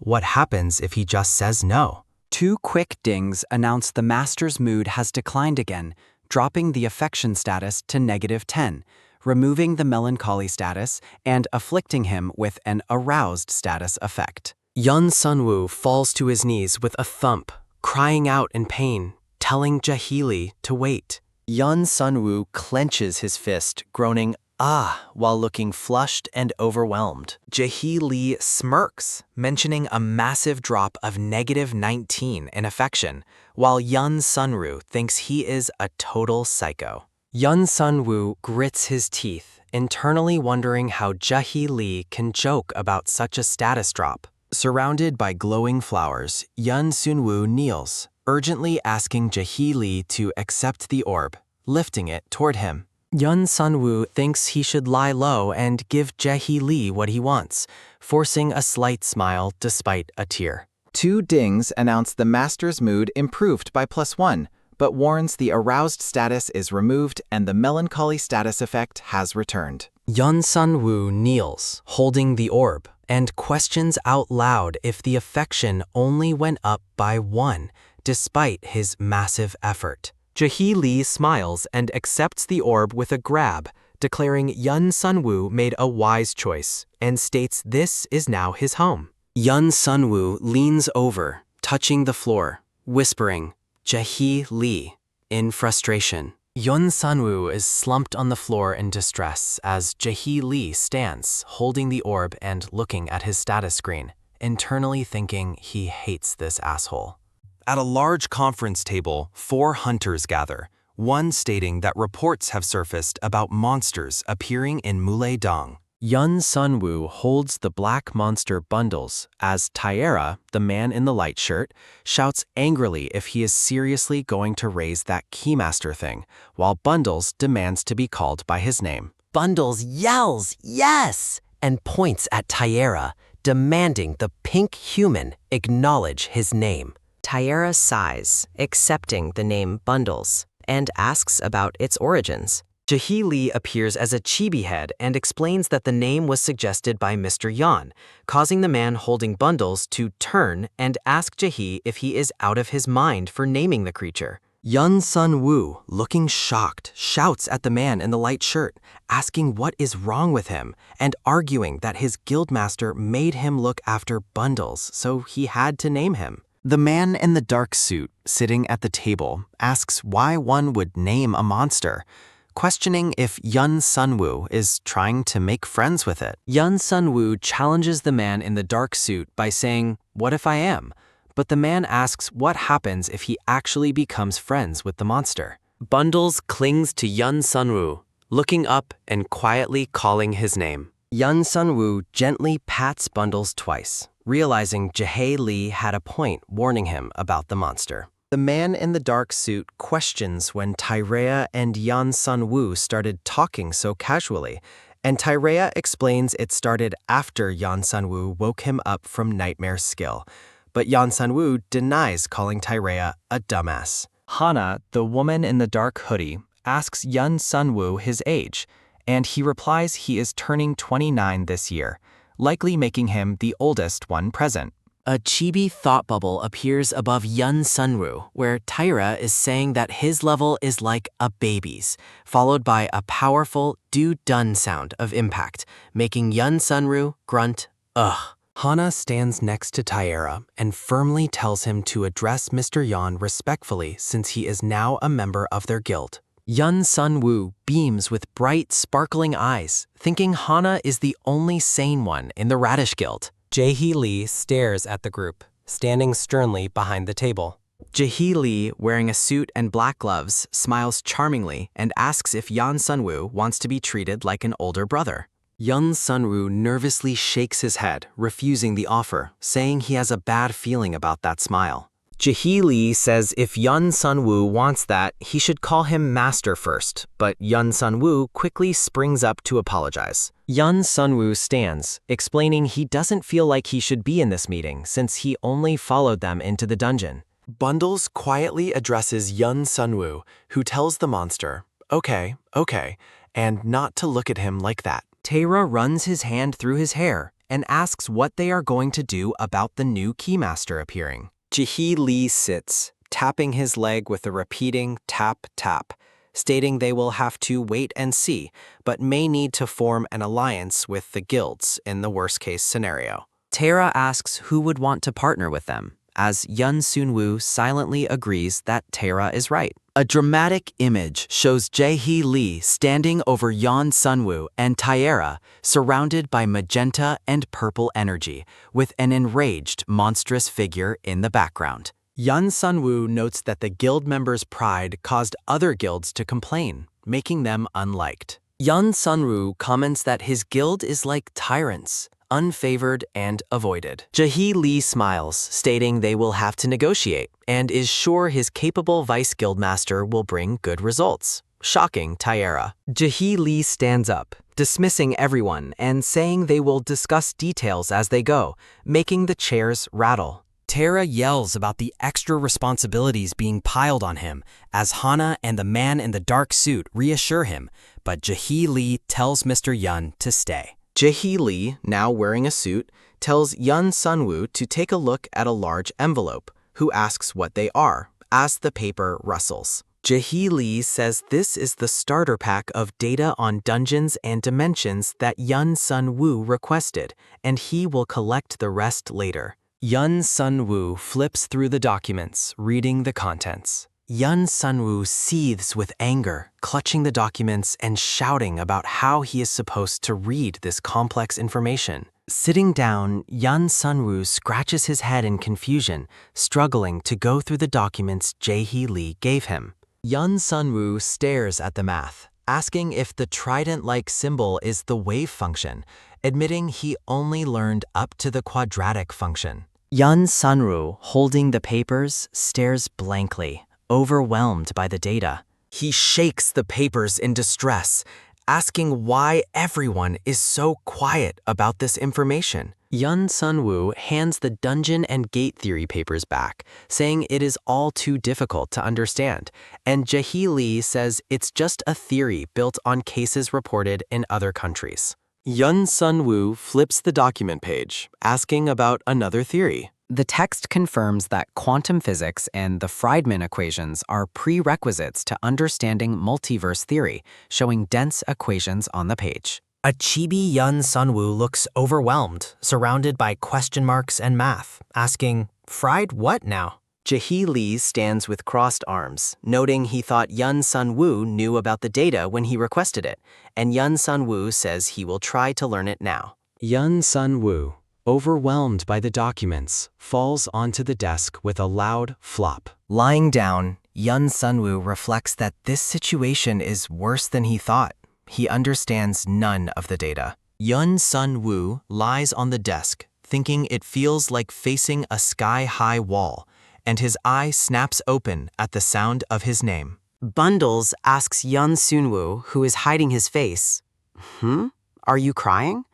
what happens if he just says no? 2 quick dings announce the master's mood has declined again, dropping the affection status to -10, removing the melancholy status, and afflicting him with an aroused status effect. Yun Sunwoo falls to his knees with a thump, crying out in pain, telling Jaehwi to wait. Yun Sunwoo clenches his fist, groaning, "Ah," while looking flushed and overwhelmed. Jaehwi smirks, mentioning a massive drop of -19 in affection, while Yun Sunwoo thinks he is a total psycho. Yun Sunwoo grits his teeth, internally wondering how Jaehwi can joke about such a status drop. Surrounded by glowing flowers, Yun Sunwoo kneels, urgently asking Jaehwi to accept the orb, lifting it toward him. Yun Sunwoo thinks he should lie low and give Jaehwi what he wants, forcing a slight smile despite a tear. 2 dings announce the master's mood improved by +1, but warns the aroused status is removed and the melancholy status effect has returned. Yun Sunwoo kneels, holding the orb, and questions out loud if the affection only went up by 1, despite his massive effort. Jaehwi smiles and accepts the orb with a grab, declaring Yun Sunwoo made a wise choice, and states this is now his home. Yun Sunwoo leans over, touching the floor, whispering, "Jaehwi," in frustration. Yun Sunwoo is slumped on the floor in distress as Jaehwi stands, holding the orb and looking at his status screen, internally thinking he hates this asshole. At a large conference table, 4 hunters gather, one stating that reports have surfaced about monsters appearing in Muledong. Yun Sunwoo holds the black monster bundles as Taera, the man in the light shirt, shouts angrily if he is seriously going to raise that Keymaster thing, while Bundles demands to be called by his name. Bundles yells, "Yes!" and points at Taera, demanding the pink human acknowledge his name. Taera sighs, accepting the name Bundles, and asks about its origins. Jaehwi appears as a chibi head and explains that the name was suggested by Mr. Yan, causing the man holding Bundles to turn and ask Jaehwi if he is out of his mind for naming the creature. Yun Sunwoo, looking shocked, shouts at the man in the light shirt, asking what is wrong with him, and arguing that his guildmaster made him look after Bundles, so he had to name him. The man in the dark suit, sitting at the table, asks why one would name a monster, questioning if Yun Sunwoo is trying to make friends with it. Yun Sunwoo challenges the man in the dark suit by saying, "What if I am?" But the man asks what happens if he actually becomes friends with the monster. Bundles clings to Yun Sunwoo, looking up and quietly calling his name. Yun Sunwoo gently pats Bundles twice, realizing Jaehwi had a point warning him about the monster. The man in the dark suit questions when Tyrea and Yun Sunwoo started talking so casually, and Tyrea explains it started after Yun Sunwoo woke him up from Nightmare's skill, but Yun Sunwoo denies calling Tyrea a dumbass. Hana, the woman in the dark hoodie, asks Yun Sunwoo his age, and he replies he is turning 29 this year, likely making him the oldest one present. A chibi thought bubble appears above Yun Sunwoo, where Taera is saying that his level is like a baby's, followed by a powerful do-done sound of impact, making Yun Sunwoo grunt, "Ugh." Hana stands next to Taera and firmly tells him to address Mr. Yan respectfully since he is now a member of their guild. Yun Sunwoo beams with bright, sparkling eyes, thinking Hana is the only sane one in the Radish Guild. Jaehwi stares at the group, standing sternly behind the table. Jaehwi, wearing a suit and black gloves, smiles charmingly and asks if Yun Sunwoo wants to be treated like an older brother. Yun Sunwoo nervously shakes his head, refusing the offer, saying he has a bad feeling about that smile. Jaehwi says if Yun Sunwoo wants that, he should call him Master first, but Yun Sunwoo quickly springs up to apologize. Yun Sunwoo stands, explaining he doesn't feel like he should be in this meeting since he only followed them into the dungeon. Bundles quietly addresses Yun Sunwoo, who tells the monster, okay, and not to look at him like that. Taera runs his hand through his hair and asks what they are going to do about the new Keymaster appearing. Jaehwi Lee sits, tapping his leg with a repeating tap tap, stating they will have to wait and see, but may need to form an alliance with the guilds in the worst-case scenario. Taera asks who would want to partner with them, as Seonwoo silently agrees that Taera is right. A dramatic image shows Jaehwi Lee standing over Seonwoo and Taera, surrounded by magenta and purple energy, with an enraged, monstrous figure in the background. Seonwoo notes that the guild members' pride caused other guilds to complain, making them unliked. Seonwoo comments that his guild is like tyrants, unfavored and avoided. Jaehwi Lee smiles, stating they will have to negotiate, and is sure his capable vice guildmaster will bring good results, shocking Taera. Jaehwi Lee stands up, dismissing everyone and saying they will discuss details as they go, making the chairs rattle. Taera yells about the extra responsibilities being piled on him as Hana and the man in the dark suit reassure him, but Jaehwi Lee tells Mr. Yun to stay. Jaehwi Lee, now wearing a suit, tells Seonwoo to take a look at a large envelope, who asks what they are, as the paper rustles. Jaehwi Lee says this is the starter pack of data on dungeons and dimensions that Seonwoo requested, and he will collect the rest later. Seonwoo flips through the documents, reading the contents. Seonwoo seethes with anger, clutching the documents and shouting about how he is supposed to read this complex information. Sitting down, Seonwoo scratches his head in confusion, struggling to go through the documents Jaehwi Lee gave him. Seonwoo stares at the math, asking if the trident-like symbol is the wave function, admitting he only learned up to the quadratic function. Seonwoo, holding the papers, stares blankly, overwhelmed by the data. He shakes the papers in distress, asking why everyone is so quiet about this information. Seonwoo hands the dungeon and gate theory papers back, saying it is all too difficult to understand, and Jaehwi Lee says it's just a theory built on cases reported in other countries. Seonwoo flips the document page, asking about another theory. The text confirms that quantum physics and the Friedman equations are prerequisites to understanding multiverse theory, showing dense equations on the page. A chibi Seonwoo looks overwhelmed, surrounded by question marks and math, asking, "Fried what now?" Jaehwi Lee stands with crossed arms, noting he thought Seonwoo knew about the data when he requested it, and Seonwoo says he will try to learn it now. Seonwoo, overwhelmed by the documents, falls onto the desk with a loud flop. Lying down, Seonwoo reflects that this situation is worse than he thought. He understands none of the data. Seonwoo lies on the desk, thinking it feels like facing a sky-high wall, and his eye snaps open at the sound of his name. Bundles asks Seonwoo, who is hiding his face, "Are you crying?"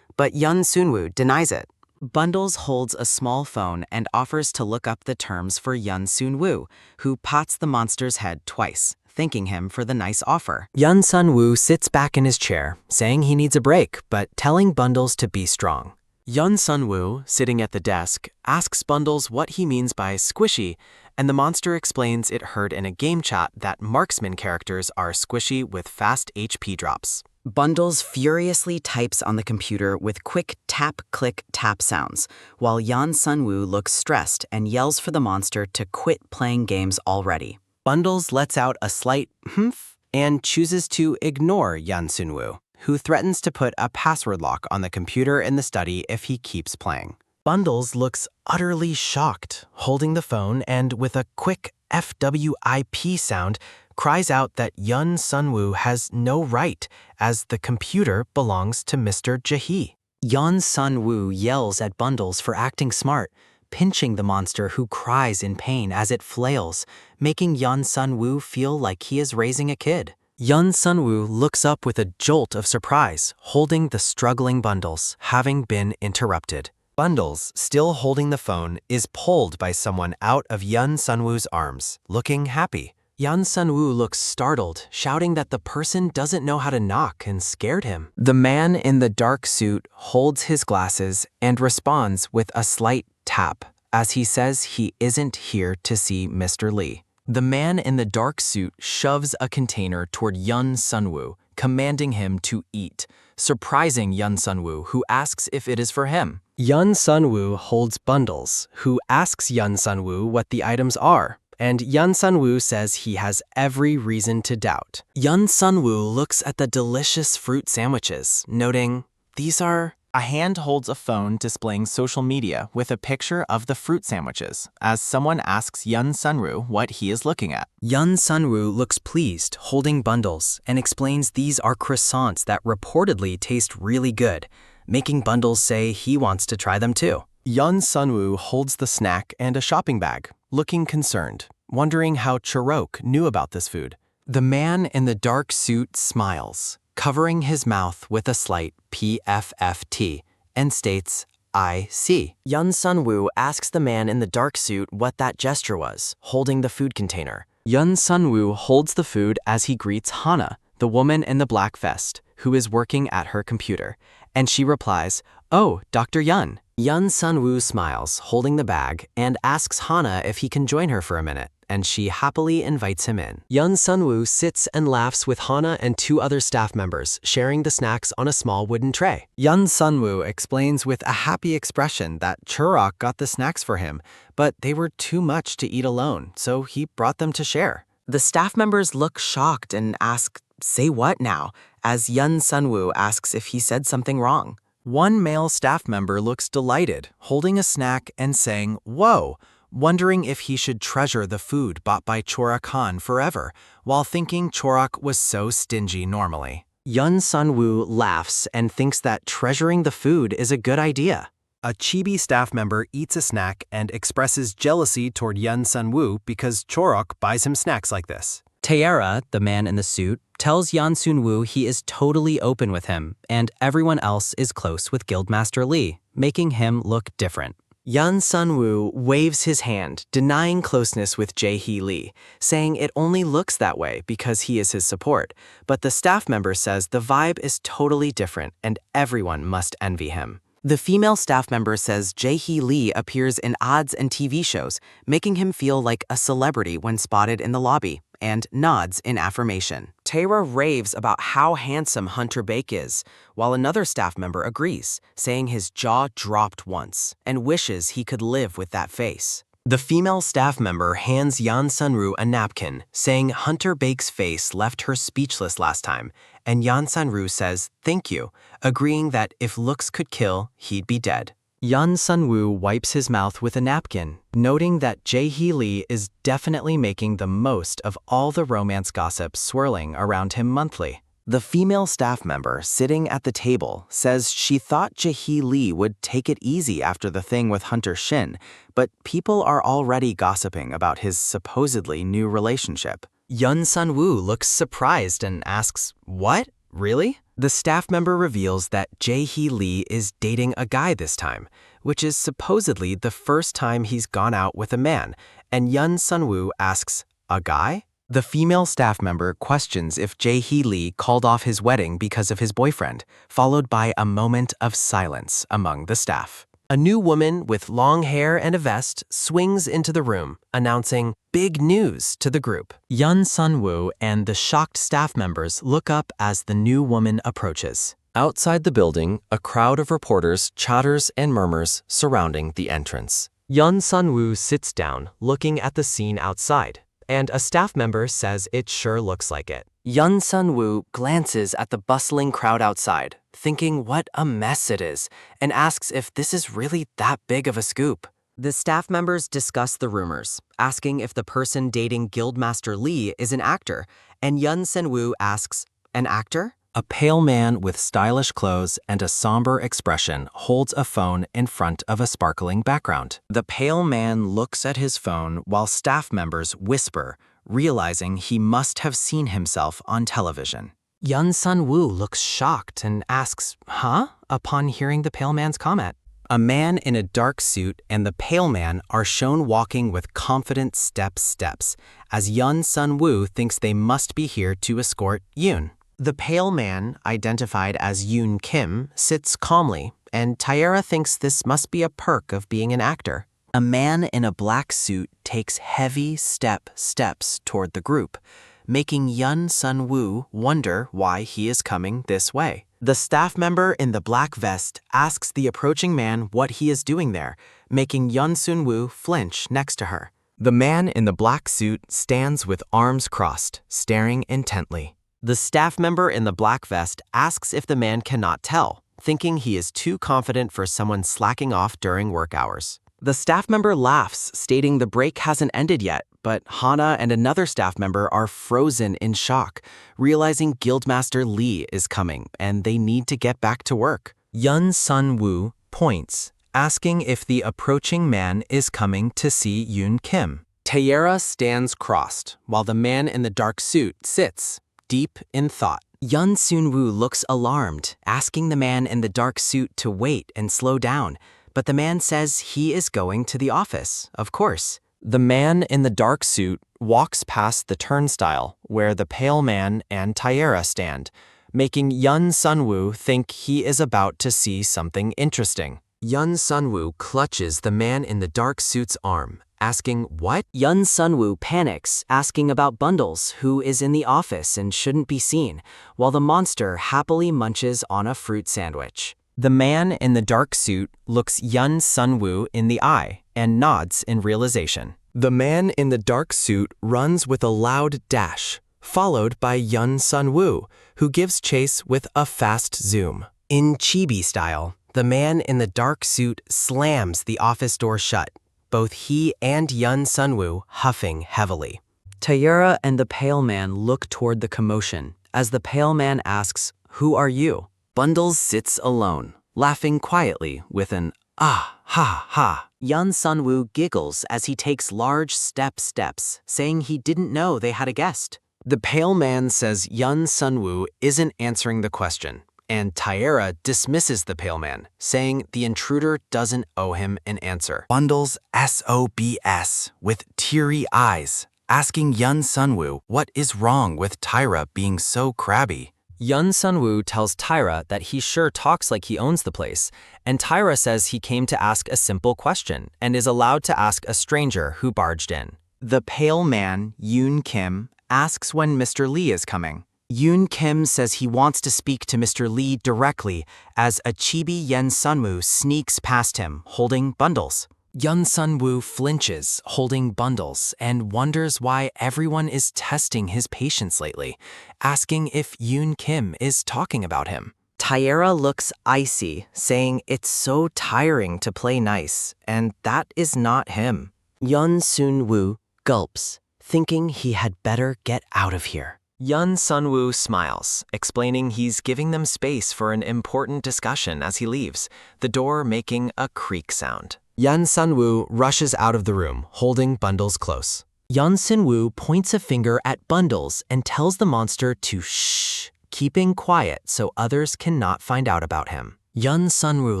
But Seonwoo denies it. Bundles holds a small phone and offers to look up the terms for Seonwoo, who pats the monster's head twice, thanking him for the nice offer. Seonwoo sits back in his chair, saying he needs a break, but telling Bundles to be strong. Seonwoo, sitting at the desk, asks Bundles what he means by squishy, and the monster explains it heard in a game chat that marksman characters are squishy with fast HP drops. Bundles furiously types on the computer with quick tap-click-tap sounds, while Seonwoo looks stressed and yells for the monster to quit playing games already. Bundles lets out a slight humph and chooses to ignore Seonwoo, who threatens to put a password lock on the computer in the study if he keeps playing. Bundles looks utterly shocked, holding the phone, and with a quick FWIP sound, cries out that Seonwoo has no right, as the computer belongs to Mr. Jaehwi. Seonwoo yells at Bundles for acting smart, pinching the monster who cries in pain as it flails, making Seonwoo feel like he is raising a kid. Seonwoo looks up with a jolt of surprise, holding the struggling Bundles, having been interrupted. Bundles, still holding the phone, is pulled by someone out of Seonwoo's arms, looking happy. Seonwoo looks startled, shouting that the person doesn't know how to knock and scared him. The man in the dark suit holds his glasses and responds with a slight tap, as he says he isn't here to see Mr. Lee. The man in the dark suit shoves a container toward Yun Sunwoo, commanding him to eat, surprising Yun Sunwoo, who asks if it is for him. Yun Sunwoo holds bundles, who asks Yun Sunwoo what the items are, and Yun Sunwoo says he has every reason to doubt. Yun Sunwoo looks at the delicious fruit sandwiches, noting, "These are..." A hand holds a phone displaying social media with a picture of the fruit sandwiches, as someone asks Yun Sunwoo what he is looking at. Yun Sunwoo looks pleased, holding bundles, and explains these are croissants that reportedly taste really good, making Bundles say he wants to try them too. Yun Sunwoo holds the snack and a shopping bag, looking concerned, wondering how Chorok knew about this food. The man in the dark suit smiles, covering his mouth with a slight PFFT, and states, "I see." Yun Sunwoo asks the man in the dark suit what that gesture was, holding the food container. Yun Sunwoo holds the food as he greets Hana, the woman in the black vest, who is working at her computer, and she replies, "Oh, Dr. Yun." Yun Sunwoo smiles, holding the bag, and asks Hana if he can join her for a minute, and she happily invites him in. Yun Sunwoo sits and laughs with Hana and 2 other staff members, sharing the snacks on a small wooden tray. Yun Sunwoo explains with a happy expression that Chorok got the snacks for him, but they were too much to eat alone, so he brought them to share. The staff members look shocked and ask, "Say what now?" as Yun Sunwoo asks if he said something wrong. One male staff member looks delighted, holding a snack and saying, "Whoa," wondering if he should treasure the food bought by Chorok Han forever, while thinking Chorok was so stingy normally. Yun Sunwoo laughs and thinks that treasuring the food is a good idea. A chibi staff member eats a snack and expresses jealousy toward Yun Sunwoo because Chorok buys him snacks like this. Taera, the man in the suit, tells Yun Sunwoo he is totally open with him, and everyone else is close with Guildmaster Lee, making him look different. Yun Sunwoo waves his hand, denying closeness with Jaehwi Lee, saying it only looks that way because he is his support, but the staff member says the vibe is totally different and everyone must envy him. The female staff member says Jaehwi Lee appears in ads and TV shows, making him feel like a celebrity when spotted in the lobby, and nods in affirmation. Taera raves about how handsome Hunter Baek is, while another staff member agrees, saying his jaw dropped once, and wishes he could live with that face. The female staff member hands Yun Sunwoo a napkin, saying Hunter Baek's face left her speechless last time, and Yun Sunwoo says thank you, agreeing that if looks could kill, he'd be dead. Yun Sunwoo wipes his mouth with a napkin, noting that Jaehwi Lee is definitely making the most of all the romance gossip swirling around him monthly. The female staff member sitting at the table says she thought Jaehwi Lee would take it easy after the thing with Hunter Shin, but people are already gossiping about his supposedly new relationship. Yun Sunwoo looks surprised and asks, "What? Really?" The staff member reveals that Jaehwi Lee is dating a guy this time, which is supposedly the first time he's gone out with a man, and Yun Sunwoo asks, "A guy?" The female staff member questions if Jaehwi Lee called off his wedding because of his boyfriend, followed by a moment of silence among the staff. A new woman with long hair and a vest swings into the room, announcing big news to the group. Yun Sunwoo and the shocked staff members look up as the new woman approaches. Outside the building, a crowd of reporters chatters and murmurs surrounding the entrance. Yun Sunwoo sits down, looking at the scene outside, and a staff member says it sure looks like it. Yun Sunwoo glances at the bustling crowd outside, thinking what a mess it is, and asks if this is really that big of a scoop. The staff members discuss the rumors, asking if the person dating Guildmaster Lee is an actor, and Yun Sunwoo asks, "An actor?" A pale man with stylish clothes and a somber expression holds a phone in front of a sparkling background. The pale man looks at his phone while staff members whisper, realizing he must have seen himself on television. Yun Sunwoo looks shocked and asks, "Huh?" upon hearing the pale man's comment. A man in a dark suit and the pale man are shown walking with confident steps, as Yun Sunwoo thinks they must be here to escort Yoon. The pale man, identified as Yoon Kim, sits calmly, and Taera thinks this must be a perk of being an actor. A man in a black suit takes heavy steps toward the group, making Yun Sun-woo wonder why he is coming this way. The staff member in the black vest asks the approaching man what he is doing there, making Yun Sun-woo flinch next to her. The man in the black suit stands with arms crossed, staring intently. The staff member in the black vest asks if the man cannot tell, thinking he is too confident for someone slacking off during work hours. The staff member laughs, stating the break hasn't ended yet, but Hana and another staff member are frozen in shock, realizing Guildmaster Lee is coming and they need to get back to work. Yun Sun-woo points, asking if the approaching man is coming to see Yoon Kim. Taeyera stands crossed, while the man in the dark suit sits, deep in thought. Yun Sun-woo looks alarmed, asking the man in the dark suit to wait and slow down, but the man says he is going to the office, of course. The man in the dark suit walks past the turnstile where the pale man and Taeyera stand, making Yun Sun-woo think he is about to see something interesting. Yun Sun-woo clutches the man in the dark suit's arm, asking what? Yun Sun-woo panics, asking about Bundles, who is in the office and shouldn't be seen, while the monster happily munches on a fruit sandwich. The man in the dark suit looks Yun Sun-woo in the eye and nods in realization. The man in the dark suit runs with a loud dash, followed by Yun Sun-woo, who gives chase with a fast zoom. In chibi style, the man in the dark suit slams the office door shut, both he and Yun Sun-woo huffing heavily. Taeyera and the pale man look toward the commotion, as the pale man asks, "Who are you?" Bundles sits alone, laughing quietly with an ah ha ha. Yun Sun-woo giggles as he takes large steps, saying he didn't know they had a guest. The pale man says Yun Sun-woo isn't answering the question, and Taeyera dismisses the pale man, saying the intruder doesn't owe him an answer. Bundles SOBS with teary eyes, asking Yun Sun-woo what is wrong with Tyra being so crabby. Yun Sun-woo tells Tyra that he sure talks like he owns the place, and Tyra says he came to ask a simple question and is allowed to ask a stranger who barged in. The pale man, Yoon Kim, asks when Mr. Lee is coming. Yoon Kim says he wants to speak to Mr. Lee directly as a chibi Yun Sun-woo sneaks past him, holding Bundles. Yun Sun-woo flinches, holding Bundles, and wonders why everyone is testing his patience lately, asking if Yoon Kim is talking about him. Taeyera looks icy, saying it's so tiring to play nice, and that is not him. Yun Sun-woo gulps, thinking he had better get out of here. Yun Sun-woo smiles, explaining he's giving them space for an important discussion as he leaves, the door making a creak sound. Yun Sun-woo rushes out of the room, holding Bundles close. Yun Sun-woo points a finger at Bundles and tells the monster to shh, keeping quiet so others cannot find out about him. Yun Sun-woo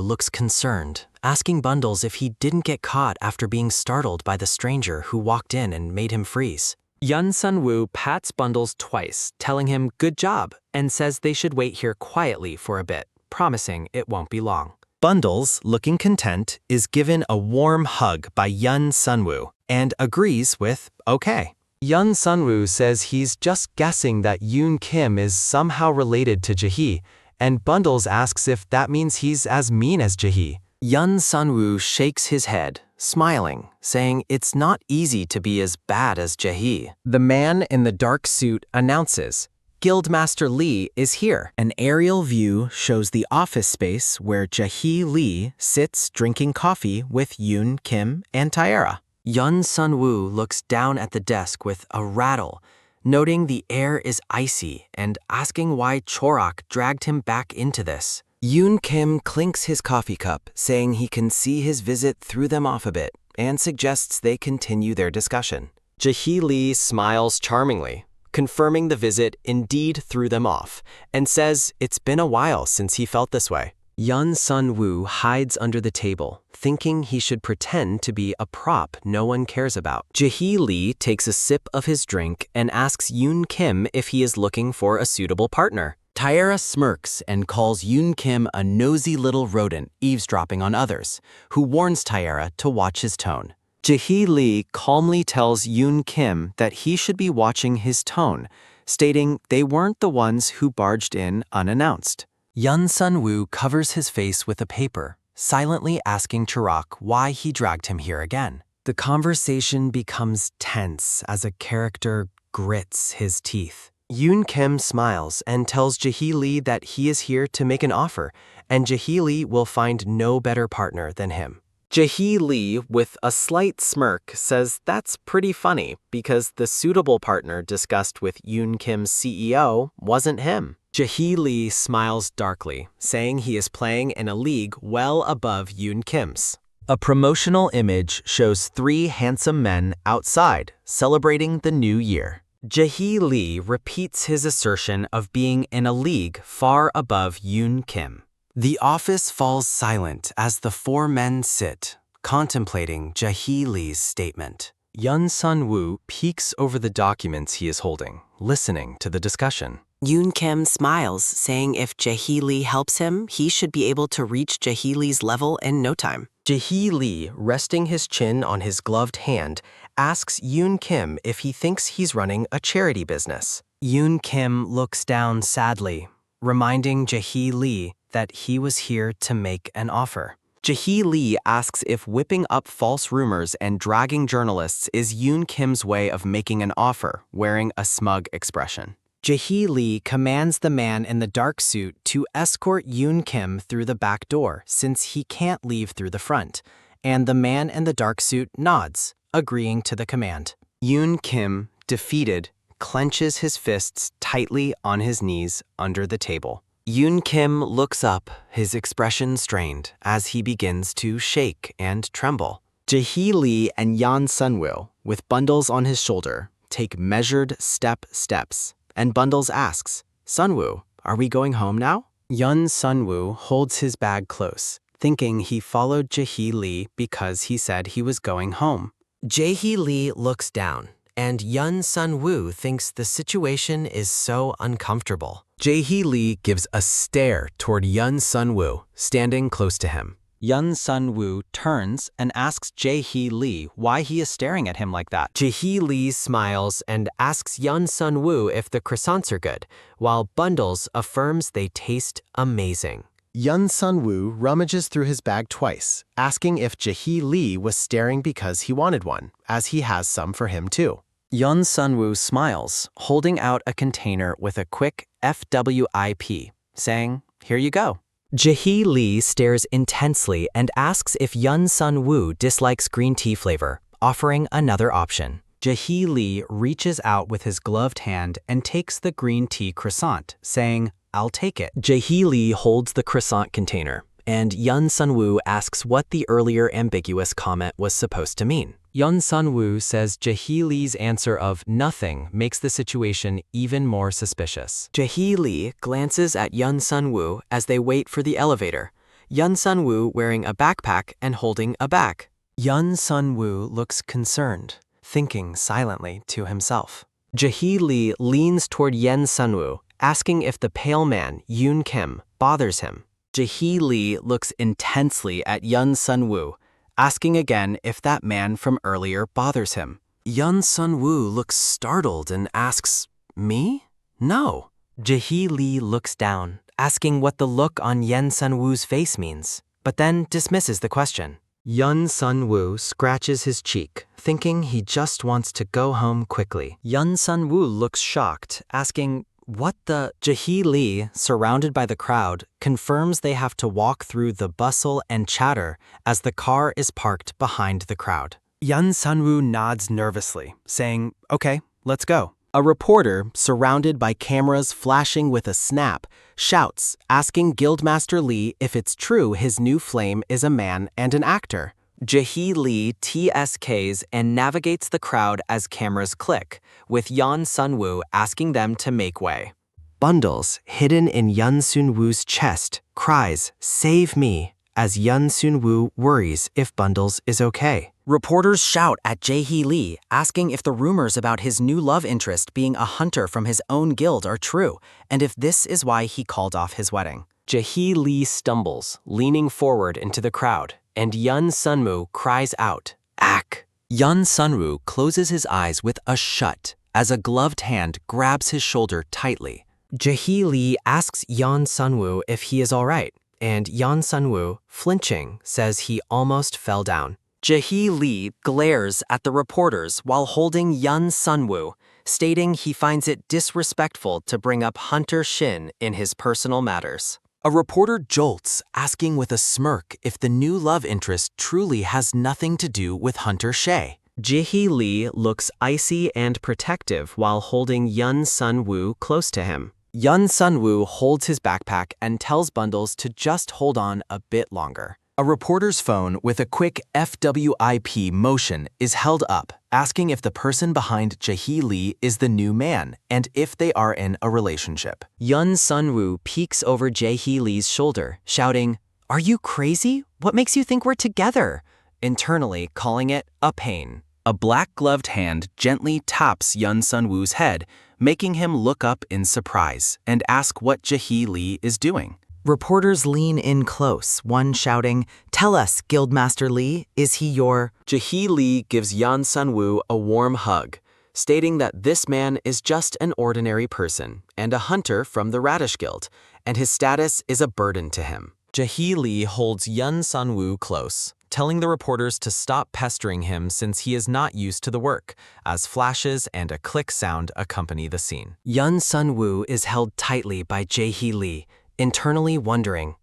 looks concerned, asking Bundles if he didn't get caught after being startled by the stranger who walked in and made him freeze. Yun Sun-woo pats Bundles twice, telling him good job, and says they should wait here quietly for a bit, promising it won't be long. Bundles, looking content, is given a warm hug by Yun Sun-woo and agrees with okay. Yun Sun-woo says he's just guessing that Yoon Kim is somehow related to Jaehwi, and Bundles asks if that means he's as mean as Jaehwi. Yun Sun-woo shakes his head, smiling, saying it's not easy to be as bad as Jaehwi. The man in the dark suit announces, Guildmaster Lee is here. An aerial view shows the office space where Jaehwi Lee sits drinking coffee with Yoon Kim and Taeyera. Yun Sun-woo looks down at the desk with a rattle, noting the air is icy and asking why Chorak dragged him back into this. Yoon Kim clinks his coffee cup, saying he can see his visit threw them off a bit, and suggests they continue their discussion. Jaehwi Lee smiles charmingly, confirming the visit indeed threw them off, and says it's been a while since he felt this way. Yun Sun-woo hides under the table, thinking he should pretend to be a prop no one cares about. Jaehwi Lee takes a sip of his drink and asks Yoon Kim if he is looking for a suitable partner. Tyra smirks and calls Yoon Kim a nosy little rodent eavesdropping on others, who warns Tyra to watch his tone. Jaehwi Lee calmly tells Yoon Kim that he should be watching his tone, stating they weren't the ones who barged in unannounced. Yoon Sun-woo covers his face with a paper, silently asking Chirok why he dragged him here again. The conversation becomes tense as a character grits his teeth. Yoon Kim smiles and tells Jaehwi Lee that he is here to make an offer, and Jaehwi Lee will find no better partner than him. Jaehwi Lee, with a slight smirk, says that's pretty funny because the suitable partner discussed with Yoon Kim's CEO wasn't him. Jaehwi Lee smiles darkly, saying he is playing in a league well above Yoon Kim's. A promotional image shows 3 handsome men outside celebrating the new year. Jaehwi Lee repeats his assertion of being in a league far above Yoon Kim. The office falls silent as the 4 men sit, contemplating Jaehwi Lee's statement. Yoon Sun-woo peeks over the documents he is holding, listening to the discussion. Yoon Kim smiles, saying if Jaehwi Lee helps him, he should be able to reach Jaehwi Lee's level in no time. Jaehwi Lee, resting his chin on his gloved hand, asks Yoon Kim if he thinks he's running a charity business. Yoon Kim looks down sadly, reminding Jaehwi Lee that he was here to make an offer. Jaehwi Lee asks if whipping up false rumors and dragging journalists is Yoon Kim's way of making an offer, wearing a smug expression. Jaehwi Lee commands the man in the dark suit to escort Yoon Kim through the back door since he can't leave through the front, and the man in the dark suit nods, agreeing to the command. Yoon Kim, defeated, clenches his fists tightly on his knees under the table. Yoon Kim looks up, his expression strained, as he begins to shake and tremble. Jaehwi Lee and Yoon Sun-woo, with Bundles on his shoulder, take measured steps, and Bundles asks, "Sun-woo, are we going home now?" Yoon Sun-woo holds his bag close, thinking he followed Jaehwi Lee because he said he was going home. Jaehwi Lee looks down, and Yoon Sun-woo thinks the situation is so uncomfortable. Jaehwi Lee gives a stare toward Yoon Sun-woo, standing close to him. Yoon Sun-woo turns and asks Jaehwi Lee why he is staring at him like that. Jaehwi Lee smiles and asks Yoon Sun-woo if the croissants are good, while Bundles affirms they taste amazing. Yoon Sun-woo rummages through his bag twice, asking if Jaehwi Lee was staring because he wanted one, as he has some for him too. Yoon Sun-woo smiles, holding out a container with a quick FWIP, saying, "Here you go." Jaehwi Lee stares intensely and asks if Yoon Sun-woo dislikes green tea flavor, offering another option. Jaehwi Lee reaches out with his gloved hand and takes the green tea croissant, saying, "I'll take it." Jaehwi Lee holds the croissant container, and Yoon Sun-woo asks what the earlier ambiguous comment was supposed to mean. Yoon Sun-woo says Jaehwi Lee's answer of nothing makes the situation even more suspicious. Jaehwi Lee glances at Yoon Sun-woo as they wait for the elevator, Yoon Sun-woo wearing a backpack and holding a bag. Yoon Sun-woo looks concerned, thinking silently to himself. Jaehwi Lee leans toward Yoon Sun-woo, asking if the pale man, Yoon Kim, bothers him. Jaehwi Lee looks intensely at Yoon Sun-woo, asking again if that man from earlier bothers him. Yoon Sun-woo looks startled and asks, "Me? No." Jaehwi Lee looks down, asking what the look on Yoon Sun-woo's face means, but then dismisses the question. Yoon Sun-woo scratches his cheek, thinking he just wants to go home quickly. Yoon Sun-woo looks shocked, asking, "What the?" Jaehwi Lee, surrounded by the crowd, confirms they have to walk through the bustle and chatter as the car is parked behind the crowd. Yoon Sun-woo nods nervously, saying, "Okay, let's go." A reporter, surrounded by cameras flashing with a snap, shouts, asking Guildmaster Lee if it's true his new flame is a man and an actor. Jaehwi Lee TSKs and navigates the crowd as cameras click, with Yoon Sun-woo asking them to make way. Bundles, hidden in Yoon Sun-woo's chest, cries, "Save me," as Yoon Sun-woo worries if Bundles is okay. Reporters shout at Jaehwi Lee, asking if the rumors about his new love interest being a hunter from his own guild are true, and if this is why he called off his wedding. Jaehwi Lee stumbles, leaning forward into the crowd, and Yeon Sunwoo cries out, "Ack!" Yeon Sunwoo closes his eyes with a shut as a gloved hand grabs his shoulder tightly. Jaehwi Lee asks Yeon Sunwoo if he is all right, and Yeon Sunwoo, flinching, says he almost fell down. Jaehwi Lee glares at the reporters while holding Yeon Sunwoo, stating he finds it disrespectful to bring up Hunter Shin in his personal matters. A reporter jolts, asking with a smirk if the new love interest truly has nothing to do with Hunter Shay. Jaehwi Lee looks icy and protective while holding Yeon Sunwoo close to him. Yeon Sunwoo holds his backpack and tells Bundles to just hold on a bit longer. A reporter's phone with a quick FWIP motion is held up, asking if the person behind Jaehwi Lee is the new man and if they are in a relationship. Yeon Sunwoo peeks over Jaehwi Lee's shoulder, shouting, "Are you crazy? What makes you think we're together?" Internally calling it a pain. A black-gloved hand gently taps Yeon Sunwoo's head, making him look up in surprise and ask what Jaehwi Lee is doing. Reporters lean in close, one shouting, "Tell us, Guildmaster Lee, is he your—" Jaehwi Lee gives Yeon Sunwoo a warm hug, stating that this man is just an ordinary person and a hunter from the Radish Guild, and his status is a burden to him. Jaehwi Lee holds Yeon Sunwoo close, telling the reporters to stop pestering him since he is not used to the work, as flashes and a click sound accompany the scene. Yeon Sunwoo is held tightly by Jaehwi Lee, internally wondering,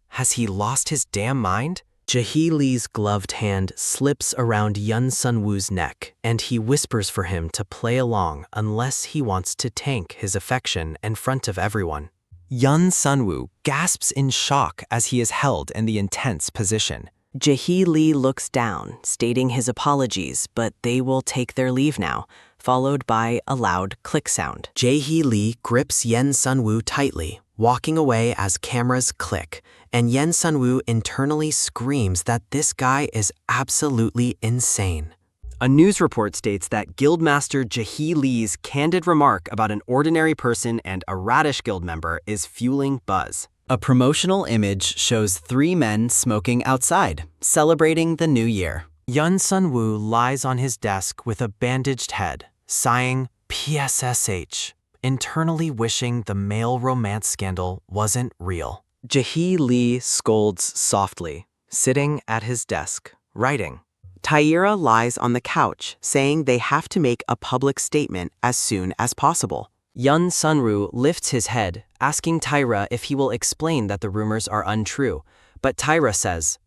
has he lost his damn mind? Jaehwi Lee's gloved hand slips around Yeon Sunwoo's neck, and he whispers for him to play along unless he wants to tank his affection in front of everyone. Yeon Sunwoo gasps in shock as he is held in the intense position. Jaehwi Lee looks down, stating his apologies, but they will take their leave now, followed by a loud click sound. Jaehwi Lee grips Yeon Sunwoo tightly, walking away as cameras click, and Yeon Sunwoo internally screams that this guy is absolutely insane. A news report states that Guildmaster Jaehwi Lee's candid remark about an ordinary person and a Radish Guild member is fueling buzz. A promotional image shows 3 men smoking outside, celebrating the new year. Yeon Sunwoo lies on his desk with a bandaged head, sighing PSSH, internally wishing the male romance scandal wasn't real. Jaehwi Lee scolds softly, sitting at his desk, writing. Tyra lies on the couch, saying they have to make a public statement as soon as possible. Yeon Sunwoo lifts his head, asking Tyra if he will explain that the rumors are untrue, but Tyra says,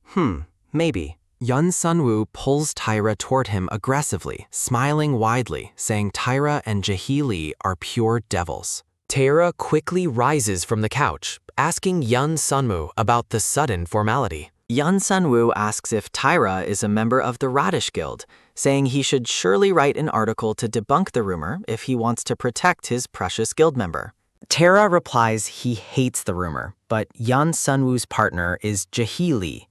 maybe. Yeon Sunwoo pulls Tyra toward him aggressively, smiling widely, saying Tyra and Jaehwi Lee are pure devils. Tyra quickly rises from the couch, asking Yeon Sunwoo about the sudden formality. Yeon Sunwoo asks if Tyra is a member of the Radish Guild, saying he should surely write an article to debunk the rumor if he wants to protect his precious guild member. Tyra replies he hates the rumor, but Yeon Sunwoo's partner is Jaehwi Lee.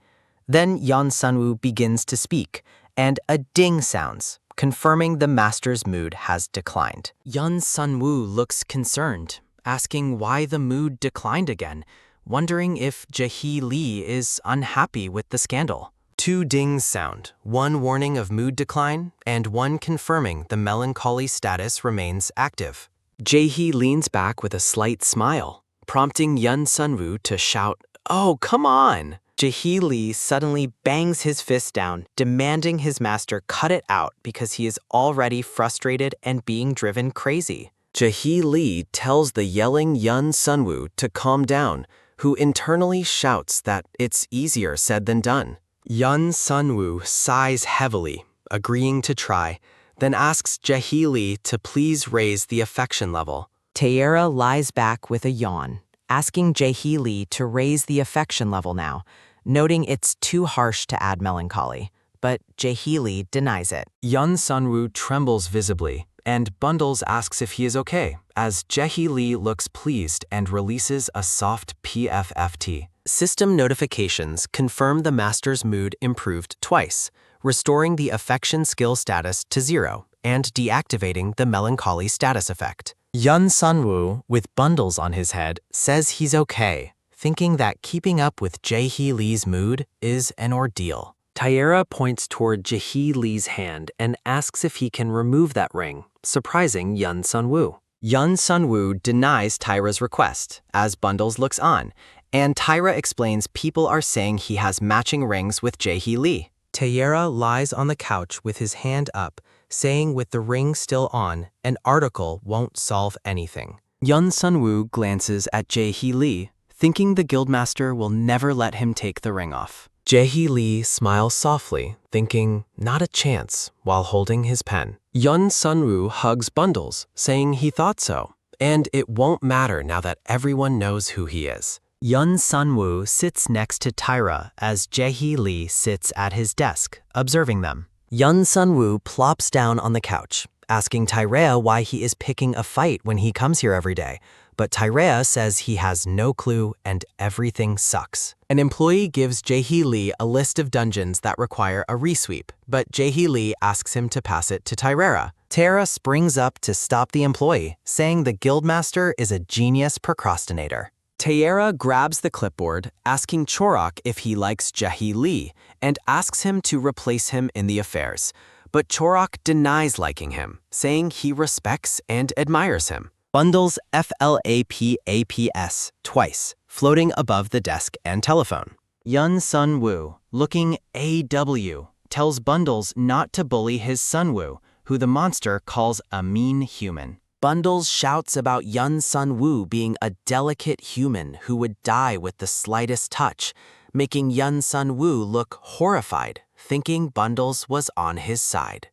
Then Yeon Sunwoo begins to speak, and a ding sounds, confirming the master's mood has declined. Yeon Sunwoo looks concerned, asking why the mood declined again, wondering if Jaehwi Lee is unhappy with the scandal. 2 dings sound, one warning of mood decline and one confirming the melancholy status remains active. Jaehwi leans back with a slight smile, prompting Yeon Sunwoo to shout, "Oh, come on!" Jaehwi Lee suddenly bangs his fist down, demanding his master cut it out because he is already frustrated and being driven crazy. Jaehwi Lee tells the yelling Yeon Sunwoo to calm down, who internally shouts that it's easier said than done. Yeon Sunwoo sighs heavily, agreeing to try, then asks Jaehwi Lee to please raise the affection level. Tyra lies back with a yawn, asking Jaehwi Lee to raise the affection level now, noting it's too harsh to add melancholy, but Jaehwi Lee denies it. Yeon Sunwoo trembles visibly, and Bundles asks if he is okay, as Jaehwi Lee looks pleased and releases a soft PFFT. System notifications confirm the master's mood improved twice, restoring the affection skill status to 0 and deactivating the melancholy status effect. Yun Sunwoo, with bundles on his head, says he's okay, thinking that keeping up with Jaehwi Lee's mood is an ordeal. Taeyera points toward Jaehwi Lee's hand and asks if he can remove that ring, surprising Yun Sunwoo. Yun Sunwoo denies Tyra's request, as Bundles looks on, and Tyra explains people are saying he has matching rings with Jaehwi Lee. Taeyera lies on the couch with his hand up, saying with the ring still on, an article won't solve anything. Yun Sunwoo glances at Jaehwi Lee, thinking the guildmaster will never let him take the ring off. Jaehwi Lee smiles softly, thinking, not a chance, while holding his pen. Yun Sunwoo hugs Bundles, saying he thought so, and it won't matter now that everyone knows who he is. Yun Sunwoo sits next to Tyra as Jaehwi Lee sits at his desk, observing them. Yun Sunwoo plops down on the couch, asking Tyra why he is picking a fight when he comes here every day, but Tyra says he has no clue and everything sucks. An employee gives Jaehwi Lee a list of dungeons that require a resweep, but Jaehwi Lee asks him to pass it to Tyra. Tara springs up to stop the employee, saying the guildmaster is a genius procrastinator. Taeyera grabs the clipboard, asking Chorok if he likes Jaehwi Lee, and asks him to replace him in the affairs. But Chorok denies liking him, saying he respects and admires him. Bundles FLAPAPS twice, floating above the desk and telephone. Yun Sunwoo, looking AW, tells Bundles not to bully his Sunwoo, who the monster calls a mean human. Bundles shouts about Yun Sunwoo being a delicate human who would die with the slightest touch, making Yun Sunwoo look horrified, thinking Bundles was on his side.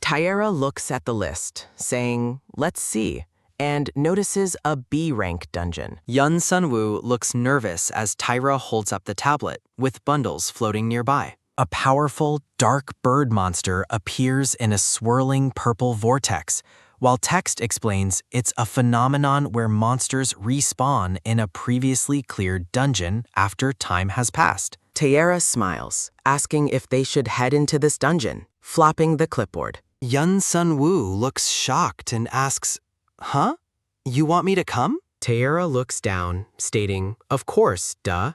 Taeyera looks at the list, saying, let's see, and notices a B-rank dungeon. Yun Sunwoo looks nervous as Tyra holds up the tablet, with Bundles floating nearby. A powerful, dark bird monster appears in a swirling purple vortex, while text explains it's a phenomenon where monsters respawn in a previously cleared dungeon after time has passed. Taeyera smiles, asking if they should head into this dungeon, flopping the clipboard. Yun Sunwoo looks shocked and asks, huh? You want me to come? Taeyera looks down, stating, of course, duh.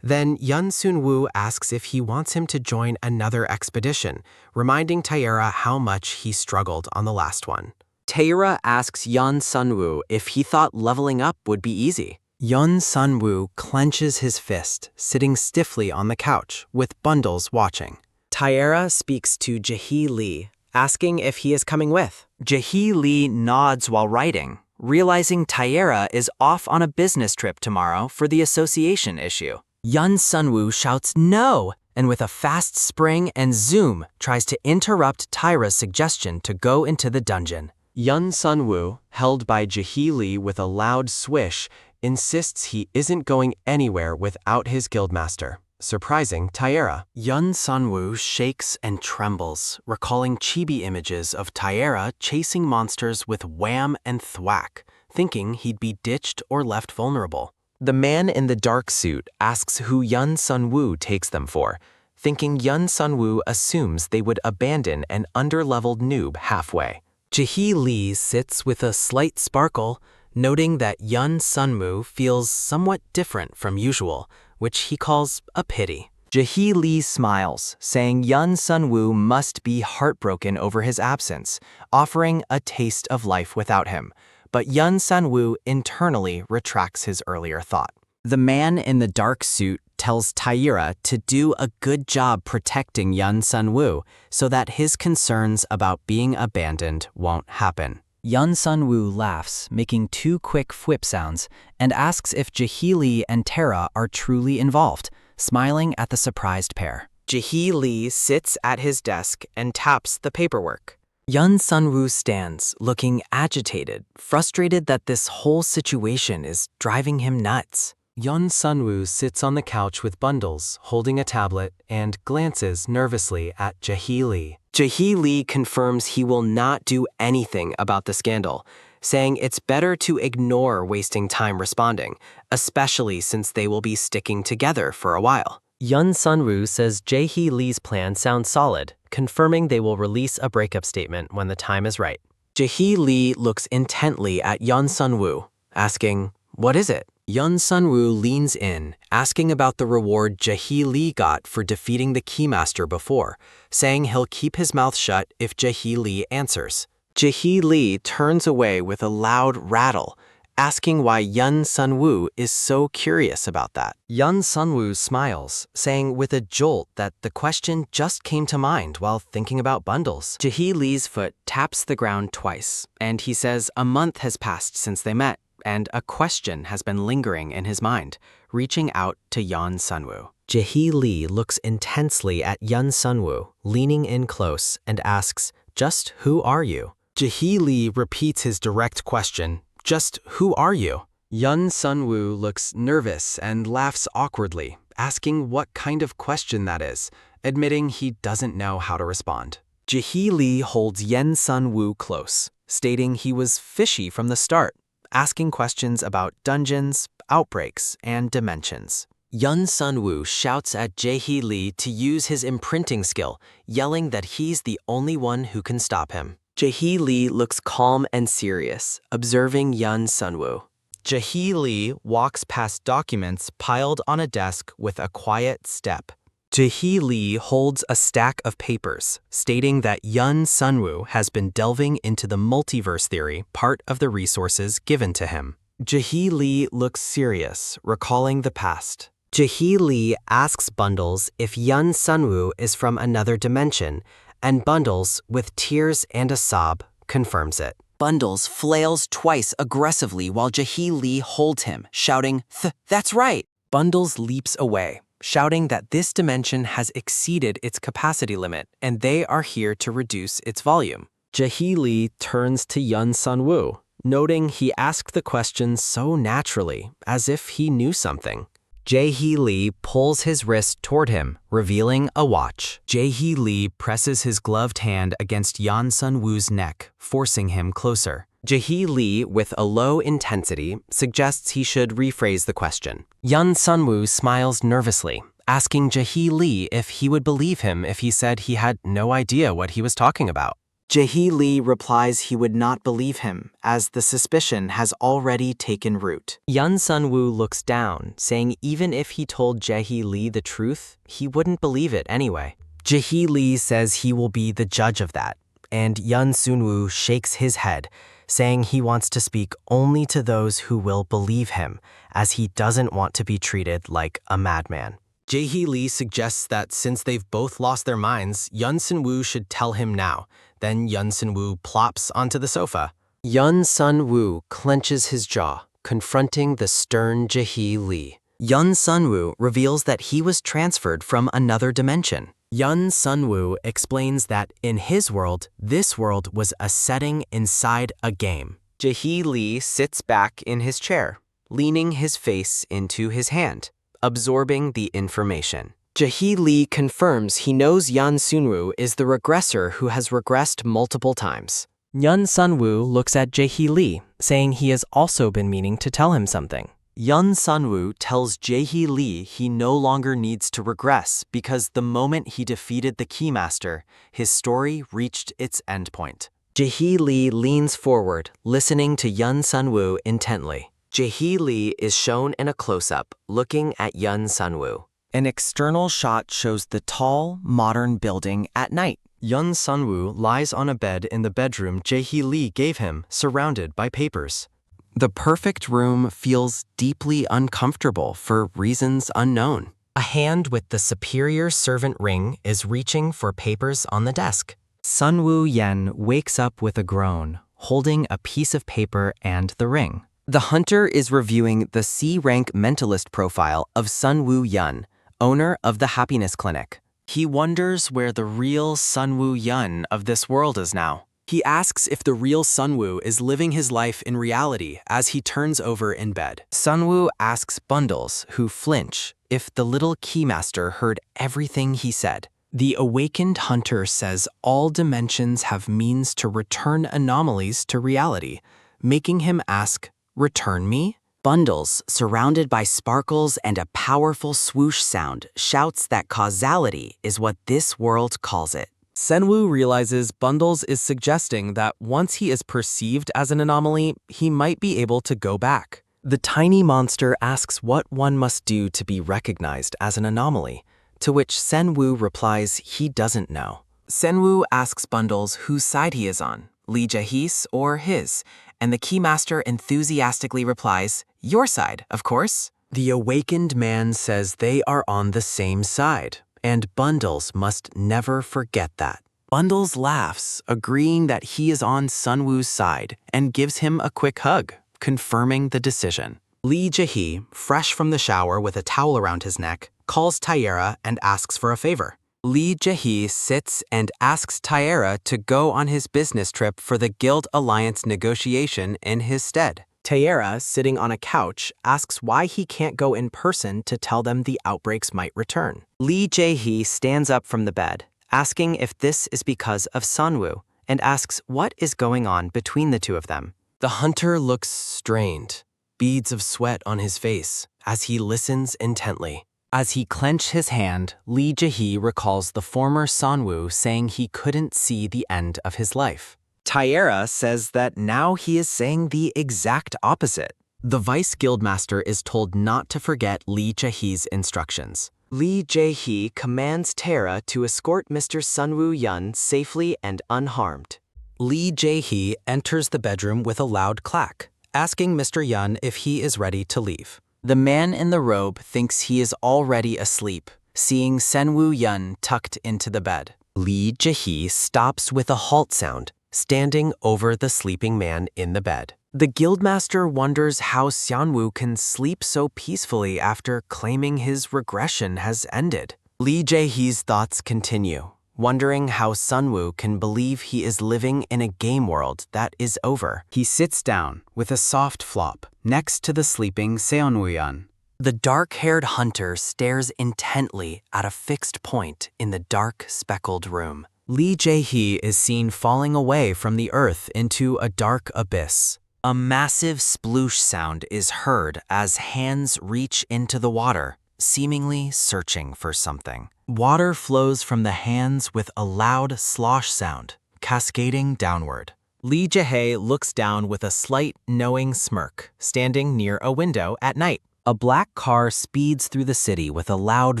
Then Yun Sunwoo asks if he wants him to join another expedition, reminding Taeyera how much he struggled on the last one. Taeyera asks Yun Sunwoo if he thought leveling up would be easy. Yun Sunwoo clenches his fist, sitting stiffly on the couch, with Bundles watching. Taeyera speaks to Jaehwi Lee, asking if he is coming with. Jaehwi Lee nods while writing, realizing Taeyera is off on a business trip tomorrow for the association issue. Yun Sunwoo shouts no, and with a fast spring and zoom, tries to interrupt Tyra's suggestion to go into the dungeon. Yun Sunwoo, held by Jaehwi Lee with a loud swish, insists he isn't going anywhere without his guildmaster, surprising Taeyera. Yun Sunwoo shakes and trembles, recalling chibi images of Taeyera chasing monsters with wham and thwack, thinking he'd be ditched or left vulnerable. The man in the dark suit asks who Yun Sunwoo takes them for, thinking Yun Sunwoo assumes they would abandon an underleveled noob halfway. Jaehwi Lee sits with a slight sparkle, noting that Yun Sunwoo feels somewhat different from usual, which he calls a pity. Jaehwi Lee smiles, saying Yun Sunwoo must be heartbroken over his absence, offering a taste of life without him. But Yun Sunwoo internally retracts his earlier thought. The man in the dark suit tells Taeyera to do a good job protecting Yun Sunwoo so that his concerns about being abandoned won't happen. Yun Sunwoo laughs, making 2 quick whip sounds, and asks if Jaehwi Lee and Tara are truly involved, smiling at the surprised pair. Jaehwi Lee sits at his desk and taps the paperwork. Yun Sunwoo stands, looking agitated, frustrated that this whole situation is driving him nuts. Yun Sunwoo sits on the couch with Bundles, holding a tablet, and glances nervously at Jaehwi Lee. Jaehwi Lee confirms he will not do anything about the scandal, saying it's better to ignore wasting time responding, especially since they will be sticking together for a while. Yun Sunwoo says Jaehwi Lee's plan sounds solid, confirming they will release a breakup statement when the time is right. Jaehwi Lee looks intently at Yun Sunwoo, asking, "What is it?" Yun Sunwoo leans in, asking about the reward Jaehwi Lee got for defeating the Keymaster before, saying he'll keep his mouth shut if Jaehwi Lee answers. Jaehwi Lee turns away with a loud rattle, asking why Yun Sunwoo is so curious about that. Yun Sunwoo smiles, saying with a jolt that the question just came to mind while thinking about bundles. Jaehwi Lee's foot taps the ground twice, and he says a month has passed since they met, and a question has been lingering in his mind, reaching out to Yun Sunwoo. Jaehwi Lee looks intensely at Yun Sunwoo, leaning in close, and asks, "Just who are you?" Jaehwi Lee repeats his direct question, "Just who are you?" Yun Sunwoo looks nervous and laughs awkwardly, asking what kind of question that is, admitting he doesn't know how to respond. Jaehwi Lee holds Yun Sunwoo close, stating he was fishy from the start, asking questions about dungeons, outbreaks, and dimensions. Yun Sunwoo shouts at Jaehwi Lee to use his imprinting skill, yelling that he's the only one who can stop him. Jaehwi Lee looks calm and serious, observing Yun Sunwoo. Jaehwi Lee walks past documents piled on a desk with a quiet step. Jaehwi Lee holds a stack of papers, stating that Yun Sunwoo has been delving into the multiverse theory, part of the resources given to him. Jaehwi Lee looks serious, recalling the past. Jaehwi Lee asks Bundles if Yun Sunwoo is from another dimension, and Bundles, with tears and a sob, confirms it. Bundles flails twice aggressively while Jaehwi Lee holds him, shouting, "That's right!" Bundles leaps away, shouting that this dimension has exceeded its capacity limit and they are here to reduce its volume. Jaehwi Lee turns to Yun Sunwoo, noting he asked the question so naturally, as if he knew something. Jaehwi Lee pulls his wrist toward him, revealing a watch. Jaehwi Lee presses his gloved hand against Yun Sunwoo's neck, forcing him closer. Jaehwi Lee, with a low intensity, suggests he should rephrase the question. Yun Sunwoo smiles nervously, asking Jaehwi Lee if he would believe him if he said he had no idea what he was talking about. Jaehwi Lee replies he would not believe him, as the suspicion has already taken root. Yun Sunwoo looks down, saying even if he told Jaehwi Lee the truth, he wouldn't believe it anyway. Jaehwi Lee says he will be the judge of that, and Yun Sunwoo shakes his head, saying he wants to speak only to those who will believe him, as he doesn't want to be treated like a madman. Jaehwi Lee suggests that since they've both lost their minds, Yun Sunwoo should tell him now. Then Yun Sunwoo plops onto the sofa. Yun Sunwoo clenches his jaw, confronting the stern Jaehwi Lee. Yun Sunwoo reveals that he was transferred from another dimension. Yun Sunwoo explains that in his world, this world was a setting inside a game. Jaehwi Lee sits back in his chair, leaning his face into his hand, absorbing the information. Jaehwi Lee confirms he knows Yun Sunwoo is the regressor who has regressed multiple times. Yun Sunwoo looks at Jaehwi Lee, saying he has also been meaning to tell him something. Yun Sunwoo tells Jaehwi Lee he no longer needs to regress because the moment he defeated the Keymaster, his story reached its endpoint. Jaehwi Lee leans forward, listening to Yun Sunwoo intently. Jaehwi Lee is shown in a close-up, looking at Yun Sunwoo. An external shot shows the tall, modern building at night. Yun Sunwoo lies on a bed in the bedroom Jaehwi Lee gave him, surrounded by papers. The perfect room feels deeply uncomfortable for reasons unknown. A hand with the superior servant ring is reaching for papers on the desk. Sunwoo Yen wakes up with a groan, holding a piece of paper and the ring. The hunter is reviewing the C-rank mentalist profile of Sunwoo Yun, owner of the Happiness Clinic. He wonders where the real Sunwoo Yun of this world is now. He asks if the real Sunwoo is living his life in reality as he turns over in bed. Sunwoo asks Bundles, who flinch, if the little Keymaster heard everything he said. The awakened hunter says all dimensions have means to return anomalies to reality, making him ask, "Return me?" Bundles, surrounded by sparkles and a powerful swoosh sound, shouts that causality is what this world calls it. Seonwoo realizes Bundles is suggesting that once he is perceived as an anomaly, he might be able to go back. The tiny monster asks what one must do to be recognized as an anomaly, to which Seonwoo replies he doesn't know. Seonwoo asks Bundles whose side he is on, Lee Jae-hee's or his, and the Keymaster enthusiastically replies, "Your side, of course." The awakened man says they are on the same side, and Bundles must never forget that. Bundles laughs, agreeing that he is on Seonwoo's side, and gives him a quick hug, confirming the decision. Lee Jae-hee, fresh from the shower with a towel around his neck, calls Taeyera and asks for a favor. Lee Jae-hee sits and asks Taeyera to go on his business trip for the Guild Alliance negotiation in his stead. Taeyera, sitting on a couch, asks why he can't go in person to tell them the outbreaks might return. Lee Jae-hee stands up from the bed, asking if this is because of Seonwoo, and asks what is going on between the two of them. The hunter looks strained, beads of sweat on his face, as he listens intently. As he clenches his hand, Lee Jae-hee recalls the former Seonwoo saying he couldn't see the end of his life. Taeyera says that now he is saying the exact opposite. The Vice Guildmaster is told not to forget Lee Jae-hee's instructions. Lee Jae-hee commands Taeyera to escort Mr. Seonwoo Yun safely and unharmed. Lee Jae-hee enters the bedroom with a loud clack, asking Mr. Yun if he is ready to leave. The man in the robe thinks he is already asleep, seeing Seonwoo Yun tucked into the bed. Lee Jae-hee stops with a halt sound, standing over the sleeping man in the bed. The Guildmaster wonders how Seonwoo can sleep so peacefully after claiming his regression has ended. Lee Jae-hee's thoughts continue, wondering how Seonwoo can believe he is living in a game world that is over. He sits down with a soft flop next to the sleeping Seonwoo Yun. The dark-haired hunter stares intently at a fixed point in the dark, speckled room. Lee Jae-hee is seen falling away from the earth into a dark abyss. A massive sploosh sound is heard as hands reach into the water, seemingly searching for something. Water flows from the hands with a loud slosh sound, cascading downward. Lee Jae-hee looks down with a slight, knowing smirk, standing near a window at night. A black car speeds through the city with a loud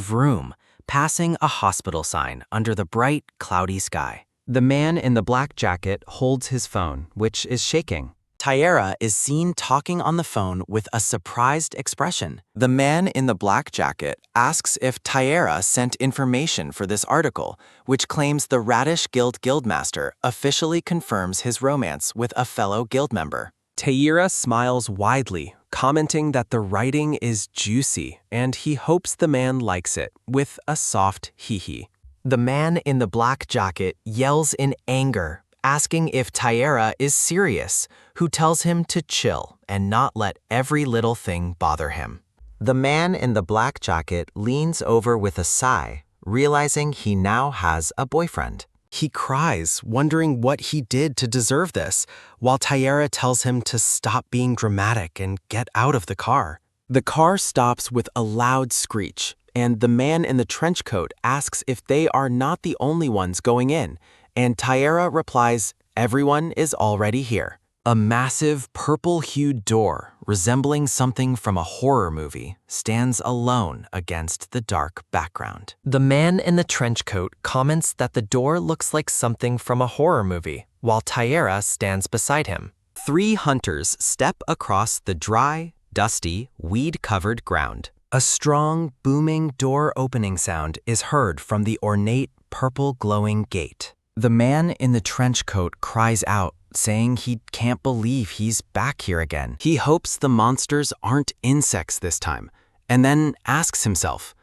vroom, passing a hospital sign under the bright, cloudy sky. The man in the black jacket holds his phone, which is shaking. Taeyera is seen talking on the phone with a surprised expression. The man in the black jacket asks if Taeyera sent information for this article, which claims the Radish Guild Guildmaster officially confirms his romance with a fellow guild member. Taeyera smiles widely, commenting that the writing is juicy and he hopes the man likes it, with a soft hee-hee. The man in the black jacket yells in anger, asking if Taeyera is serious, who tells him to chill and not let every little thing bother him. The man in the black jacket leans over with a sigh, realizing he now has a boyfriend. He cries, wondering what he did to deserve this, while Taeyera tells him to stop being dramatic and get out of the car. The car stops with a loud screech, and the man in the trench coat asks if they are not the only ones going in, and Taeyera replies, "Everyone is already here." A massive purple-hued door, resembling something from a horror movie, stands alone against the dark background. The man in the trench coat comments that the door looks like something from a horror movie, while Taeyera stands beside him. 3 hunters step across the dry, dusty, weed-covered ground. A strong, booming door opening sound is heard from the ornate, purple-glowing gate. The man in the trench coat cries out, saying he can't believe he's back here again. He hopes the monsters aren't insects this time, and then asks himself,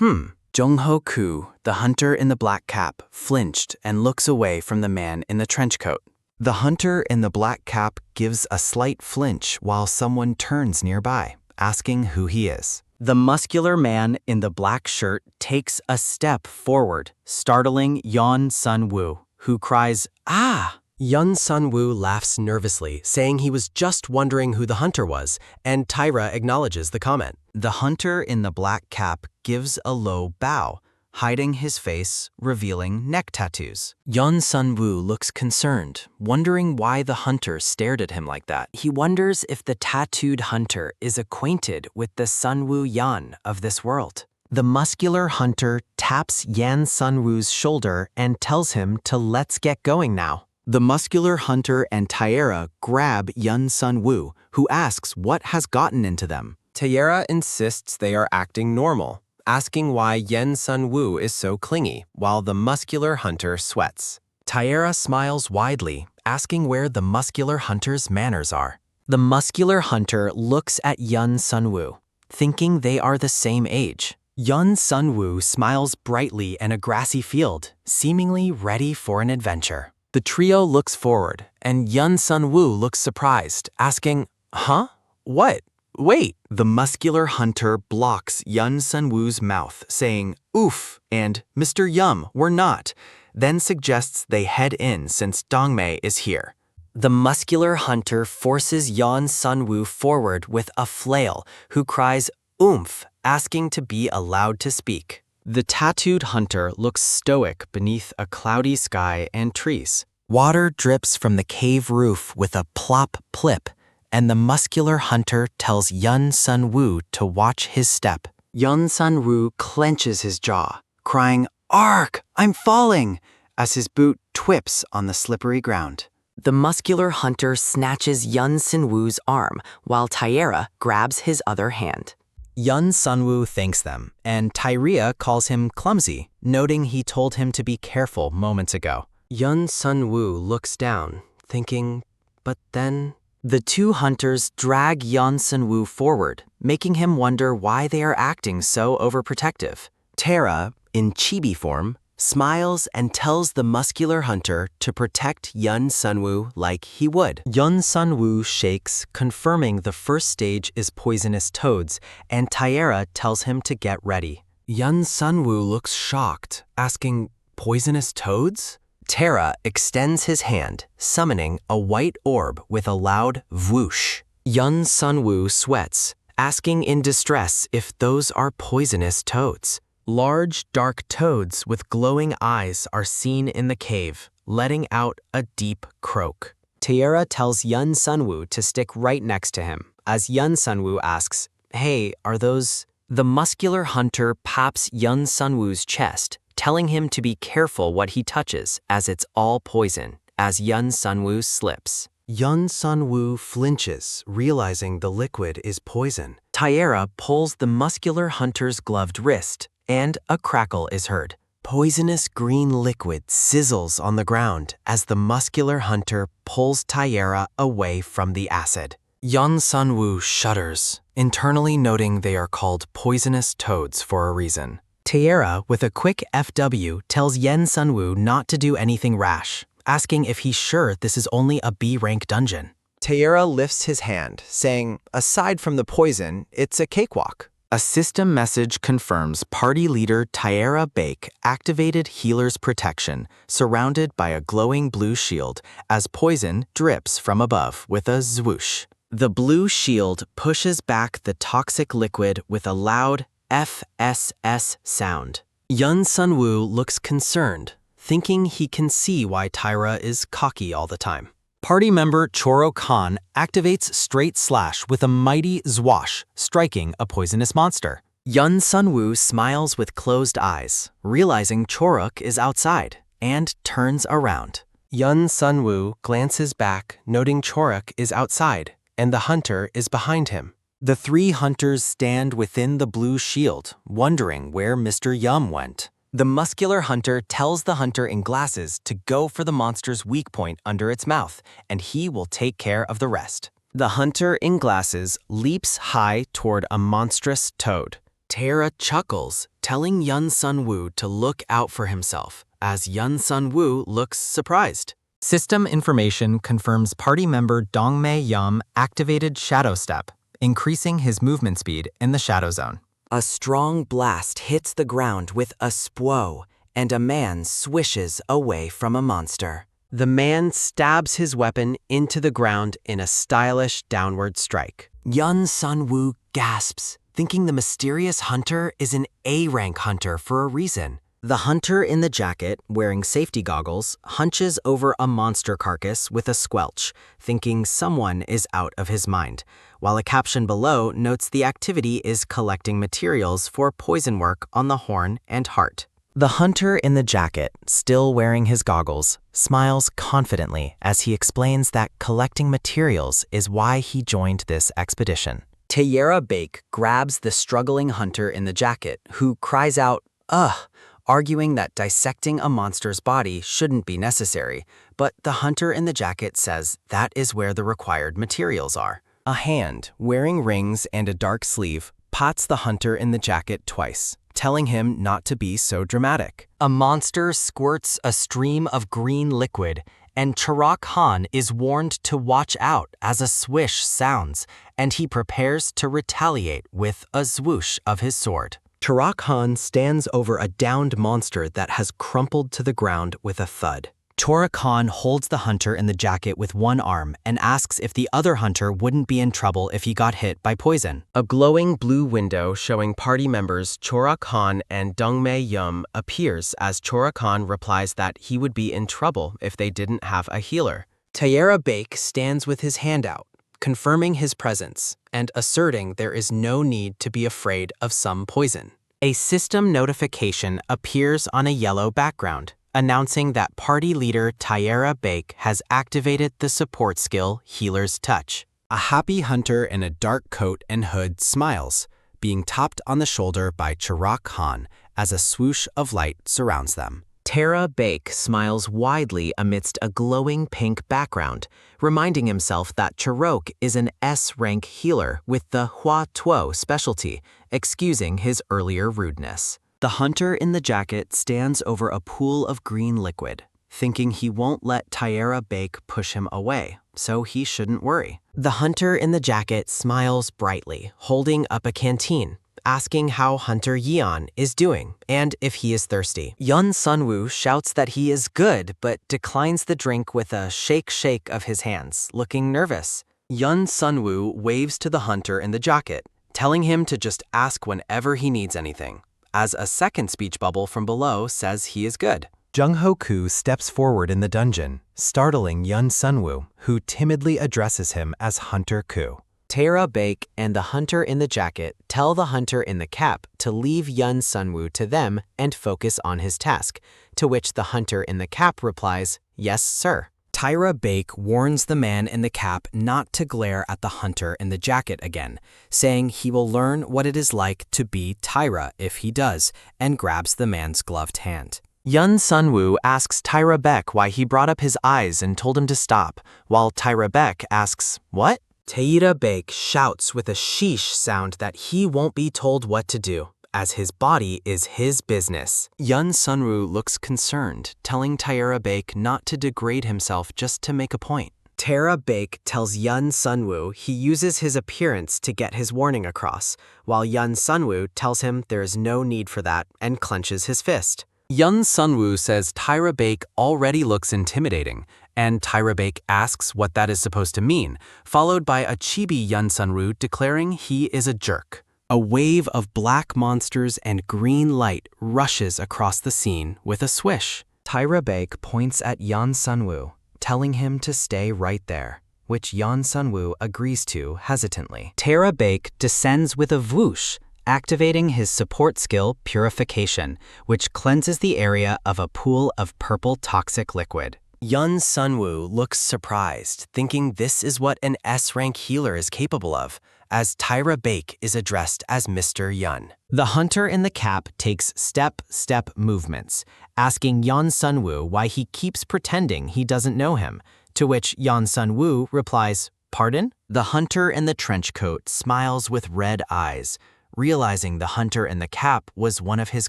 Jung-ho-koo, the hunter in the black cap, flinched and looks away from the man in the trench coat. The hunter in the black cap gives a slight flinch while someone turns nearby, asking who he is. The muscular man in the black shirt takes a step forward, startling Yeon Sun-woo, who cries, "Ah!" Yun Sun-woo laughs nervously, saying he was just wondering who the hunter was, and Tyra acknowledges the comment. The hunter in the black cap gives a low bow, hiding his face, revealing neck tattoos. Yun Sun-woo looks concerned, wondering why the hunter stared at him like that. He wonders if the tattooed hunter is acquainted with the Sunwoo Yan of this world. The muscular hunter taps Yan Sun-woo's shoulder and tells him to let's get going now. The muscular hunter and Taera grab Yun Sun-woo, who asks what has gotten into them. Taera insists they are acting normal, asking why Yen Sun-woo is so clingy, while the muscular hunter sweats. Taera smiles widely, asking where the muscular hunter's manners are. The muscular hunter looks at Yun Sun-woo, thinking they are the same age. Yun Sun-woo smiles brightly in a grassy field, seemingly ready for an adventure. The trio looks forward, and Yun Sun-woo looks surprised, asking, "Huh? What? Wait." The muscular hunter blocks Yun Sun-woo's mouth, saying, "Oof," and "Mr. Yum, we're not," then suggests they head in since Dongmei is here. The muscular hunter forces Yun Sun-woo forward with a flail, who cries, "Oomph," asking to be allowed to speak. The tattooed hunter looks stoic beneath a cloudy sky and trees. Water drips from the cave roof with a plop plip, and the muscular hunter tells Yun Sun-woo to watch his step. Yun Sun-woo clenches his jaw, crying, "Ark, I'm falling," as his boot twips on the slippery ground. The muscular hunter snatches Yun Sun-woo's arm, while Taera grabs his other hand. Yun Sun-woo thanks them, and Tyria calls him clumsy, noting he told him to be careful moments ago. Yun Sun-woo looks down, thinking, but then... The two hunters drag Yun Sun-woo forward, making him wonder why they are acting so overprotective. Taera, in chibi form, smiles and tells the muscular hunter to protect Yun Sun-woo like he would. Yun Sun-woo shakes, confirming the first stage is poisonous toads, and Taera tells him to get ready. Yun Sun-woo looks shocked, asking, "Poisonous toads?" Taera extends his hand, summoning a white orb with a loud whoosh. Yun Sun-woo sweats, asking in distress if those are poisonous toads. Large, dark toads with glowing eyes are seen in the cave, letting out a deep croak. Taera tells Yun Sun-woo to stick right next to him, as Yun Sun-woo asks, "Hey, are those..." The muscular hunter pops Yun Sun-woo's chest, telling him to be careful what he touches, as it's all poison, as Yun Sun-woo slips. Yun Sun-woo flinches, realizing the liquid is poison. Taera pulls the muscular hunter's gloved wrist, and a crackle is heard. Poisonous green liquid sizzles on the ground as the muscular hunter pulls Taera away from the acid. Yun Sun-woo shudders, internally noting they are called poisonous toads for a reason. Taera, with a quick FW, tells Yen Sun-woo not to do anything rash, asking if he's sure this is only a B-rank dungeon. Taera lifts his hand, saying, aside from the poison, it's a cakewalk. A system message confirms party leader Taera Bake activated Healer's Protection, surrounded by a glowing blue shield, as poison drips from above with a zwoosh. The blue shield pushes back the toxic liquid with a loud FSS sound. Yun Sun-woo looks concerned, thinking he can see why Taera is cocky all the time. Party member Choro Khan activates Straight Slash with a mighty zwash, striking a poisonous monster. Yun Sun-woo smiles with closed eyes, realizing Choruk is outside, and turns around. Yun Sun-woo glances back, noting Choruk is outside, and the hunter is behind him. The three hunters stand within the blue shield, wondering where Mr. Yum went. The muscular hunter tells the hunter in glasses to go for the monster's weak point under its mouth, and he will take care of the rest. The hunter in glasses leaps high toward a monstrous toad. Taera chuckles, telling Yun Sun-woo to look out for himself, as Yun Sun-woo looks surprised. System information confirms party member Dongmei Yum activated Shadow Step, increasing his movement speed in the shadow zone. A strong blast hits the ground with a spwo, and a man swishes away from a monster. The man stabs his weapon into the ground in a stylish downward strike. Yun Sun-woo gasps, thinking the mysterious hunter is an A-rank hunter for a reason. The hunter in the jacket, wearing safety goggles, hunches over a monster carcass with a squelch, thinking someone is out of his mind, while a caption below notes the activity is collecting materials for poison work on the horn and heart. The hunter in the jacket, still wearing his goggles, smiles confidently as he explains that collecting materials is why he joined this expedition. Taeyera Bake grabs the struggling hunter in the jacket, who cries out, "Ugh," arguing that dissecting a monster's body shouldn't be necessary, but the hunter in the jacket says that is where the required materials are. A hand, wearing rings and a dark sleeve, pats the hunter in the jacket twice, telling him not to be so dramatic. A monster squirts a stream of green liquid, and Chirok Han is warned to watch out as a swish sounds, and he prepares to retaliate with a swoosh of his sword. Chirok Han stands over a downed monster that has crumpled to the ground with a thud. Chirok Han holds the hunter in the jacket with one arm and asks if the other hunter wouldn't be in trouble if he got hit by poison. A glowing blue window showing party members Chirok Han and Dongmei Yum appears as Chirok Han replies that he would be in trouble if they didn't have a healer. Taeyera Bake stands with his hand out, confirming his presence and asserting there is no need to be afraid of some poison. A system notification appears on a yellow background, announcing that party leader Taeyera Bake has activated the support skill Healer's Touch. A happy hunter in a dark coat and hood smiles, being tapped on the shoulder by Chirok Han as a swoosh of light surrounds them. Taeyera Bake smiles widely amidst a glowing pink background, reminding himself that Chirok is an S-rank healer with the Hua Tuo specialty, excusing his earlier rudeness. The hunter in the jacket stands over a pool of green liquid, thinking he won't let Taeyera Bake push him away, so he shouldn't worry. The hunter in the jacket smiles brightly, holding up a canteen, asking how Hunter Yeon is doing and if he is thirsty. Yun Sunwoo shouts that he is good but declines the drink with a shake of his hands, looking nervous. Yun Sunwoo waves to the hunter in the jacket, telling him to just ask whenever he needs anything, as a second speech bubble from below says he is good. Jung Ho-koo steps forward in the dungeon, startling Yun Sunwoo, who timidly addresses him as Hunter Koo. Taeyera Bake and the hunter in the jacket tell the hunter in the cap to leave Yun Sunwoo to them and focus on his task, to which the hunter in the cap replies, "Yes, sir." Taeyera Bake warns the man in the cap not to glare at the hunter in the jacket again, saying he will learn what it is like to be Taeyera if he does, and grabs the man's gloved hand. Yun Sunwoo asks Taeyera Bake why he brought up his eyes and told him to stop, while Taeyera Bake asks, "What?" Taeyera Bake shouts with a sheesh sound that he won't be told what to do, as his body is his business. Yun Sunwoo looks concerned, telling Taeyera Bake not to degrade himself just to make a point. Taeyera Bake tells Yun Sunwoo he uses his appearance to get his warning across, while Yun Sunwoo tells him there is no need for that and clenches his fist. Yun Sunwoo says Taeyera Bake already looks intimidating, and Taeyera Bake asks what that is supposed to mean, followed by a chibi Yun Sunwoo declaring he is a jerk. A wave of black monsters and green light rushes across the scene with a swish. Taeyera Bake points at Yun Sunwoo, telling him to stay right there, which Yun Sunwoo agrees to hesitantly. Taeyera Bake descends with a whoosh, activating his support skill Purification, which cleanses the area of a pool of purple toxic liquid. Yun Sunwoo looks surprised, thinking this is what an S-rank healer is capable of, as Taeyera Bake is addressed as Mr. Yun. The hunter in the cap takes step movements, asking Yun Sunwoo why he keeps pretending he doesn't know him, to which Yun Sunwoo replies, "Pardon?" The hunter in the trench coat smiles with red eyes, realizing the hunter in the cap was one of his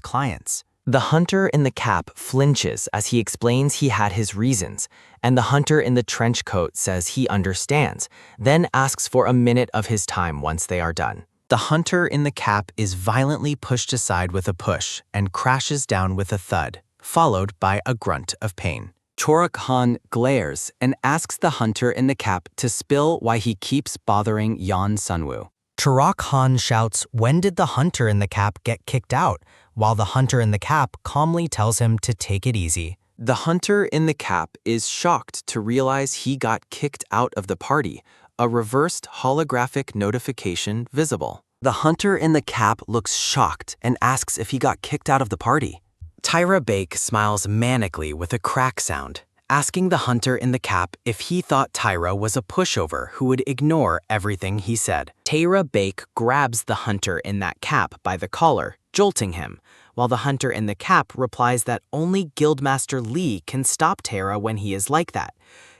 clients. The hunter in the cap flinches as he explains he had his reasons, and the hunter in the trench coat says he understands, then asks for a minute of his time once they are done. The hunter in the cap is violently pushed aside with a push and crashes down with a thud, followed by a grunt of pain. Chorak-han glares and asks the hunter in the cap to spill why he keeps bothering Yeon Sunwoo. Chorak-han shouts, "When did the hunter in the cap get kicked out?" while the hunter in the cap calmly tells him to take it easy. The hunter in the cap is shocked to realize he got kicked out of the party, a reversed holographic notification visible. The hunter in the cap looks shocked and asks if he got kicked out of the party. Tyra Bake smiles manically with a crack sound, asking the hunter in the cap if he thought Tyra was a pushover who would ignore everything he said. Tyra Bake grabs the hunter in that cap by the collar, jolting him, while the hunter in the cap replies that only Guildmaster Lee can stop Tyra when he is like that.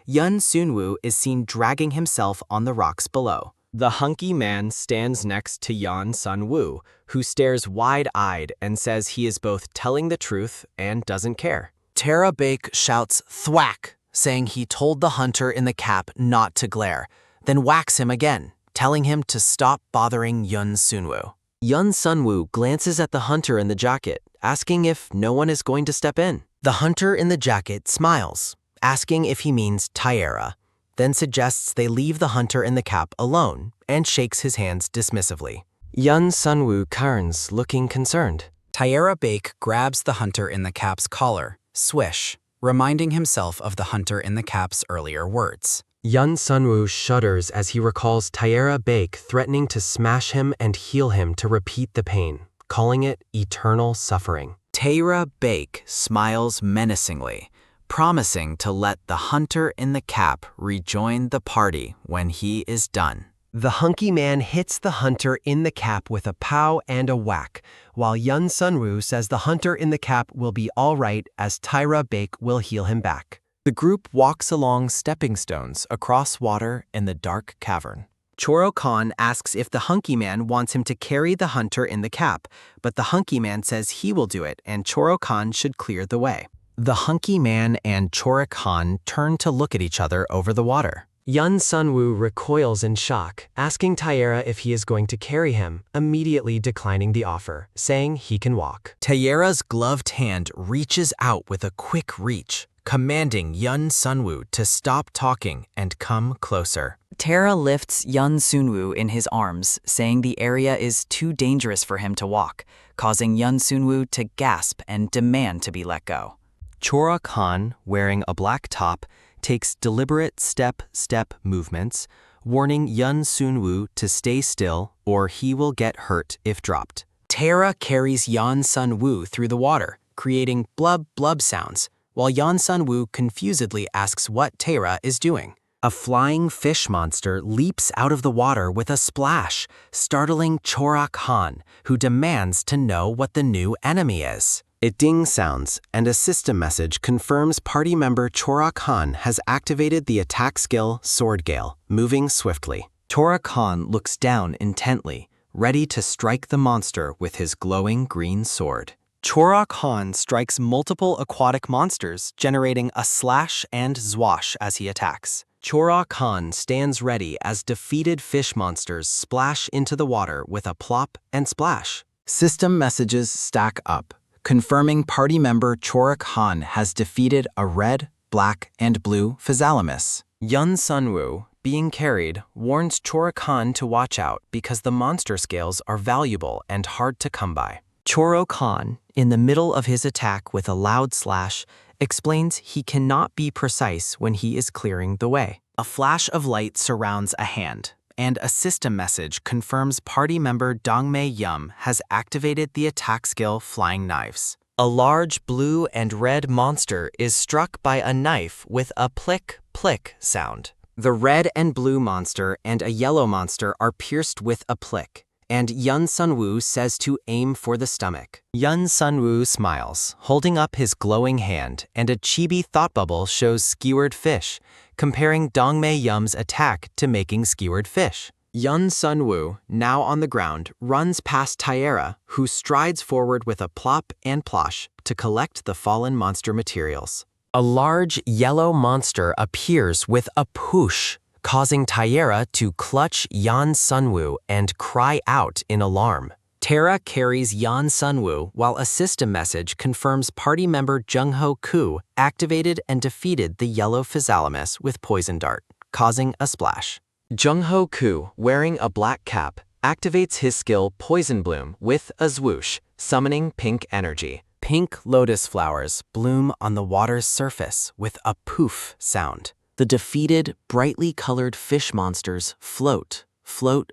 Yeon Sunwoo is seen dragging himself on the rocks below. The hunky man stands next to Yeon Sunwoo, who stares wide-eyed and says he is both telling the truth and doesn't care. Tyra Bake shouts thwack, saying he told the hunter in the cap not to glare, then whacks him again, telling him to stop bothering Yeon Sunwoo. Yeon Sunwoo glances at the hunter in the jacket, asking if no one is going to step in. The hunter in the jacket smiles, asking if he means Tyra, then suggests they leave the hunter in the cap alone and shakes his hands dismissively. Yeon Sunwoo turns, looking concerned. Tyra Bake grabs the hunter in the cap's collar, swish, reminding himself of the hunter in the cap's earlier words. Yeon Sunwoo shudders as he recalls Tyra Bake threatening to smash him and heal him to repeat the pain, calling it eternal suffering. Tyra Bake smiles menacingly, promising to let the hunter in the cap rejoin the party when he is done. The hunky man hits the hunter in the cap with a pow and a whack, while Yeon Sunwoo says the hunter in the cap will be all right as Tyra Bake will heal him back. The group walks along stepping stones across water in the dark cavern. Choro-kan asks if the hunky man wants him to carry the hunter in the cap, but the hunky man says he will do it and Choro-kan should clear the way. The hunky man and Chorak-han turn to look at each other over the water. Yeon Sunwoo recoils in shock, asking Tyra if he is going to carry him, immediately declining the offer, saying he can walk. Tyra's gloved hand reaches out with a quick reach, commanding Yeon Sunwoo to stop talking and come closer. Tyra lifts Yeon Sunwoo in his arms, saying the area is too dangerous for him to walk, causing Yeon Sunwoo to gasp and demand to be let go. Chorak-han, wearing a black top, takes deliberate step-step movements, warning Yeon Sunwoo to stay still or he will get hurt if dropped. Tyra carries Yeon Sunwoo through the water, creating blub-blub sounds, while Yeon Sunwoo confusedly asks what Tyra is doing. A flying fish monster leaps out of the water with a splash, startling Chorak-han, who demands to know what the new enemy is. It ding sounds, and a system message confirms party member Chorak-han has activated the attack skill Sword Gale, moving swiftly. Chorak-han looks down intently, ready to strike the monster with his glowing green sword. Chorak-han strikes multiple aquatic monsters, generating a slash and zwash as he attacks. Chorak-han stands ready as defeated fish monsters splash into the water with a plop and splash. System messages stack up, confirming party member Chorak-han has defeated a red, black, and blue Physalimous. Yeon Sunwoo, being carried, warns Chorak-han to watch out because the monster scales are valuable and hard to come by. Choro-kan, in the middle of his attack with a loud slash, explains he cannot be precise when he is clearing the way. A flash of light surrounds a hand, and a system message confirms party member Dongmei Yum has activated the attack skill Flying Knives. A large blue and red monster is struck by a knife with a plick-plick sound. The red and blue monster and a yellow monster are pierced with a plick, and Yeon Sunwoo says to aim for the stomach. Yeon Sunwoo smiles, holding up his glowing hand, and a chibi thought bubble shows skewered fish, comparing Dongmei Yum's attack to making skewered fish. Yeon Sunwoo, now on the ground, runs past Tyra, who strides forward with a plop and plosh to collect the fallen monster materials. A large yellow monster appears with a poosh, causing Tyra to clutch Yeon Sunwoo and cry out in alarm. Tara carries Yeon Sunwoo while a system message confirms party member Jung-ho Koo activated and defeated the yellow physalimous with Poison Dart, causing a splash. Jung-ho Koo, wearing a black cap, activates his skill Poison Bloom with a swoosh, summoning pink energy. Pink lotus flowers bloom on the water's surface with a poof sound. The defeated, brightly colored fish monsters float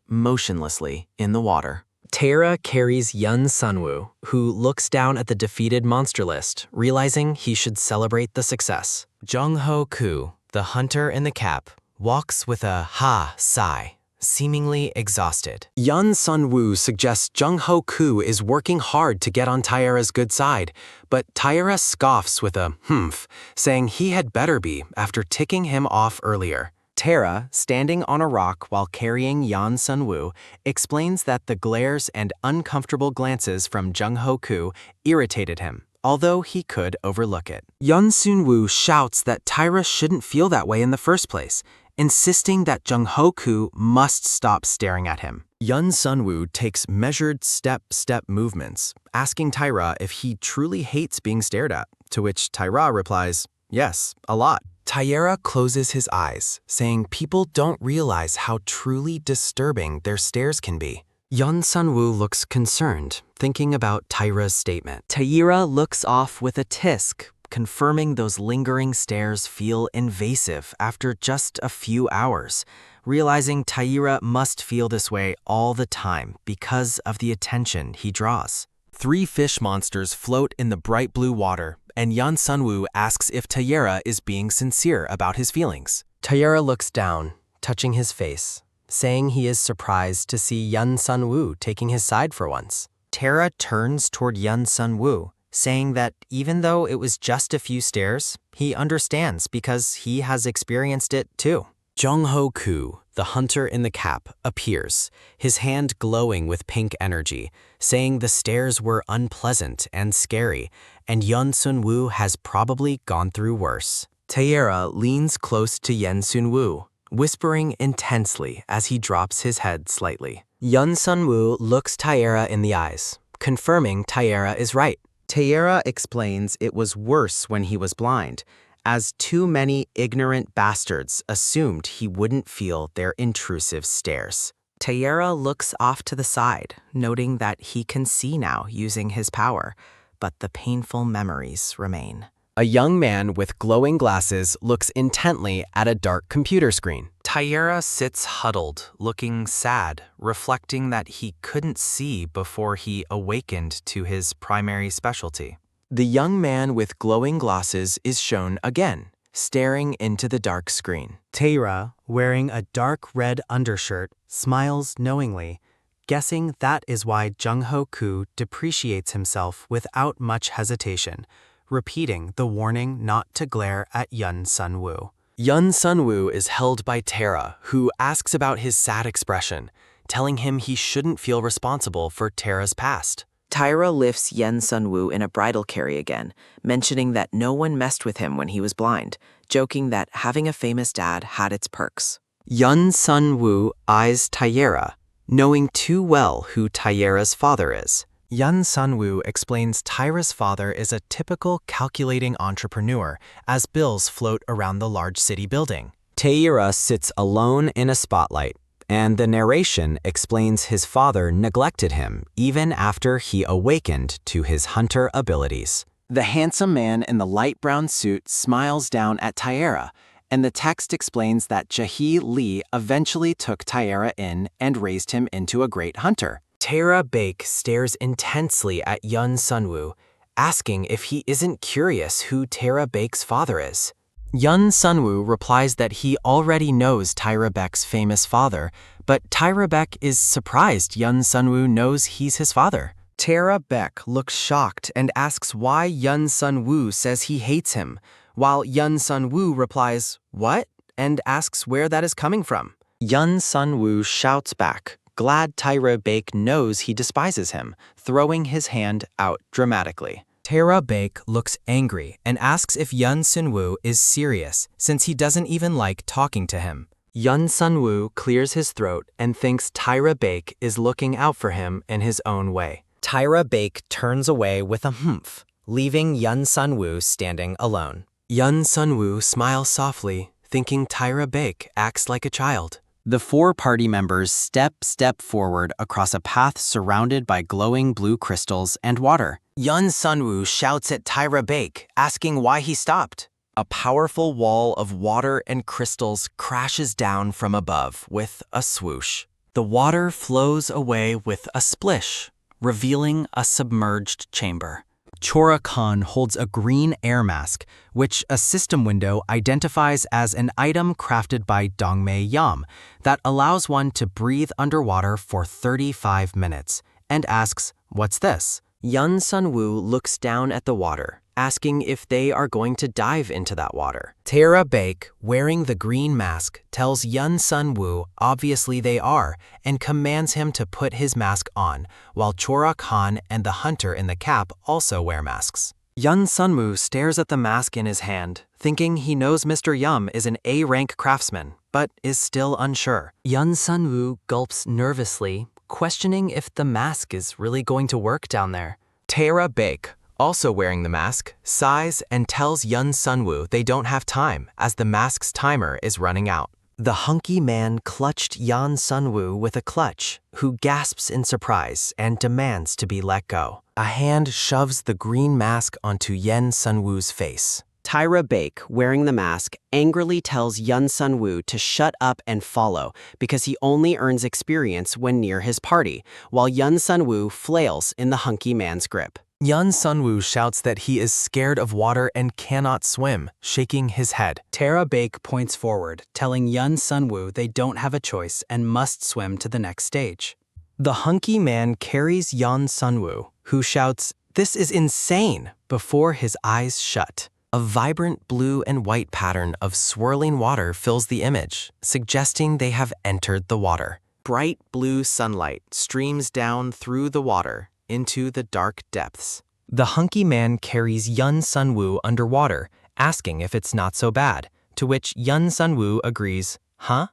motionlessly in the water. Tara carries Yeon Sunwoo, who looks down at the defeated monster list, realizing he should celebrate the success. Jung-ho Koo, the hunter in the cap, walks with a ha sigh, seemingly exhausted. Yeon Sunwoo suggests Jung-ho Koo is working hard to get on Taera's good side, but Taera scoffs with a humph, saying he had better be after ticking him off earlier. Tara, standing on a rock while carrying Yeon Sunwoo, explains that the glares and uncomfortable glances from Jung-ho Koo irritated him, although he could overlook it. Yeon Sunwoo shouts that Taera shouldn't feel that way in the first place, insisting that Jung-ho Koo must stop staring at him. Yeon Sunwoo takes measured step-step movements, asking Taera if he truly hates being stared at, to which Taera replies, yes, a lot. Taera closes his eyes, saying people don't realize how truly disturbing their stares can be. Yeon Sunwoo looks concerned, thinking about Taera's statement. Taera looks off with a tisk, confirming those lingering stares feel invasive after just a few hours, realizing Taera must feel this way all the time because of the attention he draws. 3 fish monsters float in the bright blue water, and Yeon Sunwoo asks if Taera is being sincere about his feelings. Taera looks down, touching his face, saying he is surprised to see Yeon Sunwoo taking his side for once. Tara turns toward Yeon Sunwoo, saying that even though it was just a few stares, he understands because he has experienced it too. Jung-ho Koo, the hunter in the cap, appears, his hand glowing with pink energy, saying the stares were unpleasant and scary, and Yeon Sunwoo has probably gone through worse. Taera leans close to Yeon Sunwoo, whispering intensely as he drops his head slightly. Yeon Sunwoo looks Taera in the eyes, confirming Taera is right. Taera explains it was worse when he was blind, as too many ignorant bastards assumed he wouldn't feel their intrusive stares. Taera looks off to the side, noting that he can see now using his power, but the painful memories remain. A young man with glowing glasses looks intently at a dark computer screen. Taera sits huddled, looking sad, reflecting that he couldn't see before he awakened to his primary specialty. The young man with glowing glasses is shown again, staring into the dark screen. Taera, wearing a dark red undershirt, smiles knowingly, guessing that is why Jung-ho Koo depreciates himself without much hesitation, repeating the warning not to glare at Yeon Sunwoo. Yeon Sunwoo is held by Tara, who asks about his sad expression, telling him he shouldn't feel responsible for Tara's past. Taera lifts Yeon Sunwoo in a bridal carry again, mentioning that no one messed with him when he was blind, joking that having a famous dad had its perks. Yeon Sunwoo eyes Taera, knowing too well who Taera's father is. Yeon Sunwoo explains Taera's father is a typical calculating entrepreneur as bills float around the large city building. Taera sits alone in a spotlight, and the narration explains his father neglected him even after he awakened to his hunter abilities. The handsome man in the light brown suit smiles down at Taera, and the text explains that Jaehwi Lee eventually took Taera in and raised him into a great hunter. Taera Baek stares intensely at Yeon Sunwoo, asking if he isn't curious who Taera Baek's father is. Yeon Sunwoo replies that he already knows Taera Baek's famous father, but Taera Baek is surprised Yeon Sunwoo knows he's his father. Taera Baek looks shocked and asks why Yeon Sunwoo says he hates him, while Yeon Sunwoo replies, "What?" and asks where that is coming from. Yeon Sunwoo shouts back, glad Taera Baek knows he despises him, throwing his hand out dramatically. Taera Baek looks angry and asks if Yeon Sunwoo is serious since he doesn't even like talking to him. Yun Sun-woo clears his throat and thinks Tyra Bake is looking out for him in his own way. Tyra Bake turns away with a humph, leaving Yun Sun-woo standing alone. Yun Sun-woo smiles softly, thinking Tyra Bake acts like a child. The four party members step forward across a path surrounded by glowing blue crystals and water. Yun Sun-woo shouts at Tyra Bake, asking why he stopped. A powerful wall of water and crystals crashes down from above with a swoosh. The water flows away with a splish, revealing a submerged chamber. Chora Khan holds a green air mask, which a system window identifies as an item crafted by Dongmei Yam that allows one to breathe underwater for 35 minutes, and asks, "What's this?" Yun Sun-woo looks down at the water, asking if they are going to dive into that water. Tyra Bake, wearing the green mask, tells Yun Sun-woo obviously they are and commands him to put his mask on, while Chora Khan and the hunter in the cap also wear masks. Yun Sun-woo stares at the mask in his hand, thinking he knows Mr. Yum is an A-rank craftsman, but is still unsure. Yun Sun-woo gulps nervously, questioning if the mask is really going to work down there. Tyra Bake, also wearing the mask, sighs and tells Yun Sun-woo they don't have time as the mask's timer is running out. The hunky man clutched Yun Sun-woo with a clutch, who gasps in surprise and demands to be let go. A hand shoves the green mask onto Yun Sun-woo's face. Tyra Bake, wearing the mask, angrily tells Yun Sun-woo to shut up and follow because he only earns experience when near his party, while Yun Sun-woo flails in the hunky man's grip. Yun Sun-woo shouts that he is scared of water and cannot swim, shaking his head. Tyra Bake points forward, telling Yun Sun-woo they don't have a choice and must swim to the next stage. The hunky man carries Yun Sun-woo, who shouts, "This is insane," before his eyes shut. A vibrant blue and white pattern of swirling water fills the image, suggesting they have entered the water. Bright blue sunlight streams down through the water into the dark depths. The hunky man carries Yun Sun-woo underwater, asking if it's not so bad, to which Yun Sun-woo agrees, "Huh?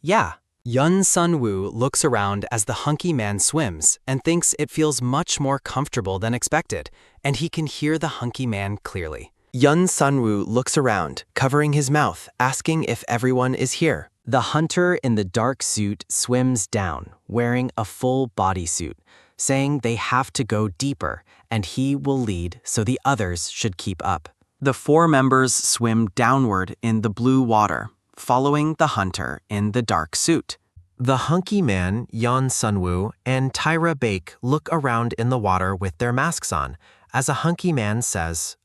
Yeah." Yun Sun-woo looks around as the hunky man swims and thinks it feels much more comfortable than expected, and he can hear the hunky man clearly. Yun Sun-woo looks around, covering his mouth, asking if everyone is here. The hunter in the dark suit swims down, wearing a full bodysuit, saying they have to go deeper and he will lead so the others should keep up. The four members swim downward in the blue water, following the hunter in the dark suit. The hunky man, Yun Sun-woo, and Tyra Bake look around in the water with their masks on, as a hunky man says,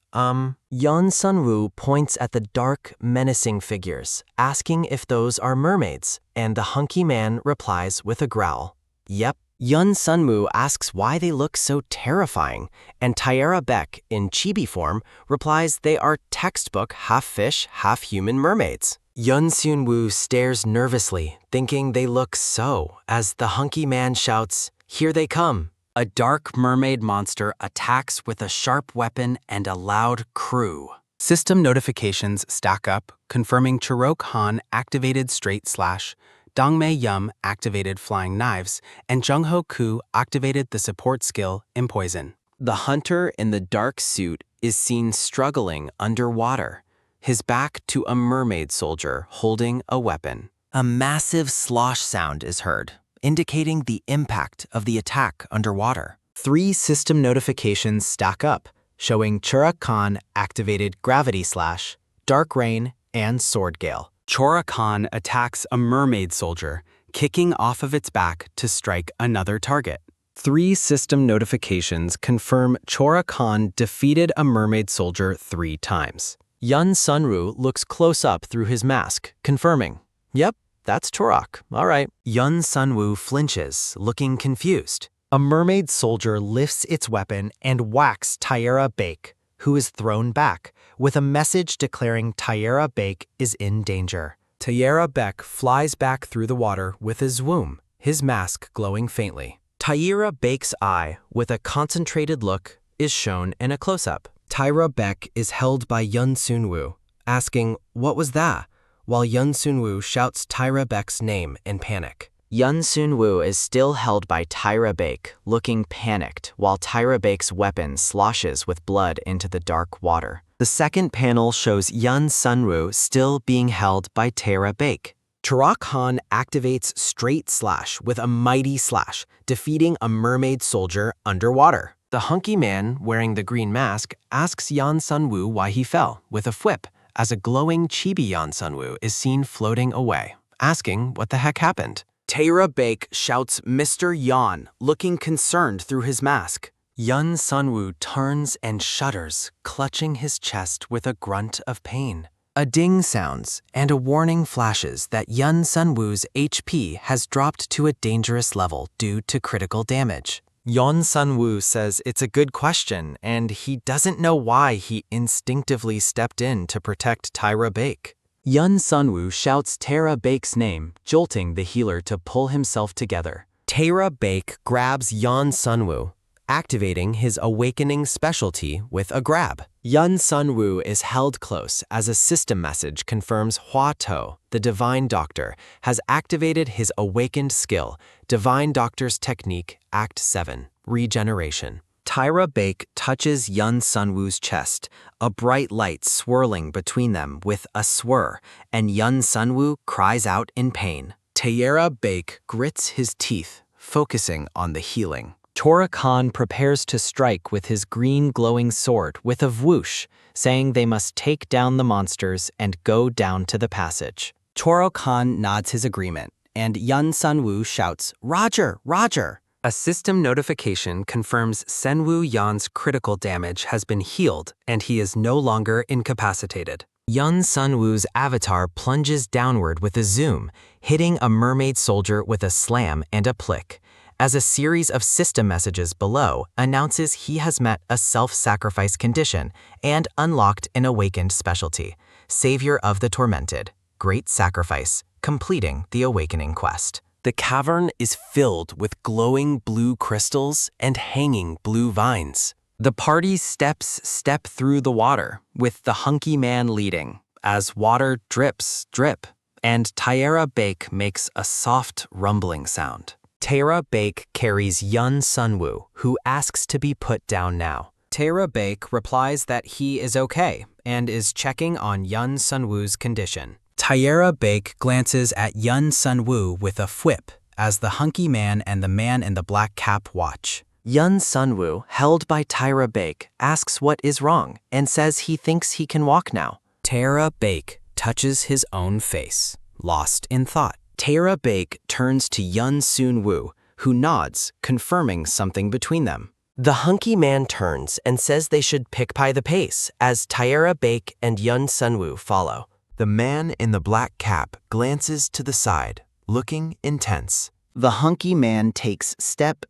Yun Sun-woo points at the dark, menacing figures, asking if those are mermaids, and the hunky man replies with a growl. Yep. Yun Sun-woo asks why they look so terrifying, and Tyra Bake, in chibi form, replies they are textbook half-fish, half-human mermaids. Yun Sun-woo stares nervously, thinking they look so, as the hunky man shouts, "Here they come." A dark mermaid monster attacks with a sharp weapon and a loud crew. System notifications stack up, confirming Chora Khan activated straight slash, Dongmei Yum activated flying knives, and Jung-ho Koo activated the support skill Empoison. The hunter in the dark suit is seen struggling underwater, his back to a mermaid soldier holding a weapon. A massive slosh sound is heard, indicating the impact of the attack underwater. 3 system notifications stack up, showing Chora Khan activated Gravity Slash, Dark Rain, and Sword Gale. Chora Khan attacks a mermaid soldier, kicking off of its back to strike another target. 3 system notifications confirm Chora Khan defeated a mermaid soldier 3 times. Yun Sun-woo looks close up through his mask, confirming, "Yep, that's Chorok, all right." Yun Sun-woo flinches, looking confused. A mermaid soldier lifts its weapon and whacks Tyra Bake, who is thrown back, with a message declaring Tyra Bake is in danger. Tyra Bake flies back through the water with a zoom, his mask glowing faintly. Tyra Bake's eye, with a concentrated look, is shown in a close-up. Tyra Bake is held by Yun Sun-woo, asking, "What was that?" while Yun Sunwoo shouts Tyra Baek's name in panic. Yun Sunwoo is still held by Tyra Baek, looking panicked, while Tyra Baek's weapon sloshes with blood into the dark water. The second panel shows Yun Sunwoo still being held by Tyra Baek. Turok Han activates Straight Slash with a mighty slash, defeating a mermaid soldier underwater. The hunky man, wearing the green mask, asks Yun Sunwoo why he fell, with a whip, as a glowing chibi Yun Sunwoo is seen floating away, asking what the heck happened. Tyra Baek shouts Mr. Yon, looking concerned through his mask. Yun Sunwoo turns and shudders, clutching his chest with a grunt of pain. A ding sounds, and a warning flashes that Yun Sunwoo's HP has dropped to a dangerous level due to critical damage. Yun Sunwoo says it's a good question, and he doesn't know why he instinctively stepped in to protect Tyra Baek. Yun Sunwoo shouts Tyra Baek's name, jolting the healer to pull himself together. Tyra Baek grabs Yun Sunwoo, activating his awakening specialty with a grab. Yun Sunwoo is held close as a system message confirms Hua To, the Divine Doctor, has activated his awakened skill, Divine Doctor's Technique, Act 7, Regeneration. Tyra Baek touches Yun Sunwoo's chest, a bright light swirling between them with a swirr, and Yun Sunwoo cries out in pain. Tyra Baek grits his teeth, focusing on the healing. Turok Han prepares to strike with his green glowing sword with a whoosh, saying they must take down the monsters and go down to the passage. Turok Han nods his agreement, and Yun Sunwoo shouts, "Roger, Roger!" A system notification confirms Seonwoo Yeon's critical damage has been healed and he is no longer incapacitated. Yun Sunwoo's avatar plunges downward with a zoom, hitting a mermaid soldier with a slam and a plick, as a series of system messages below announces he has met a self-sacrifice condition and unlocked an awakened specialty, Savior of the Tormented, Great Sacrifice, completing the awakening quest. The cavern is filled with glowing blue crystals and hanging blue vines. The party's steps step through the water, with the hunky man leading, as water drips, drip, and Tyra Baek makes a soft rumbling sound. Tyra Baek carries Yun Sunwoo, who asks to be put down now. Tyra Baek replies that he is okay and is checking on Yun Sunwoo's condition. Tyra Baek glances at Yun Sunwoo with a whip as the hunky man and the man in the black cap watch. Yun Sunwoo, held by Tyra Baek, asks what is wrong and says he thinks he can walk now. Tyra Baek touches his own face, lost in thought. Tyra Baek turns to Yun Sunwoo, who nods, confirming something between them. The hunky man turns and says they should pick by the pace as Tyra Baek and Yun Sunwoo follow. The man in the black cap glances to the side, looking intense. The hunky man takes step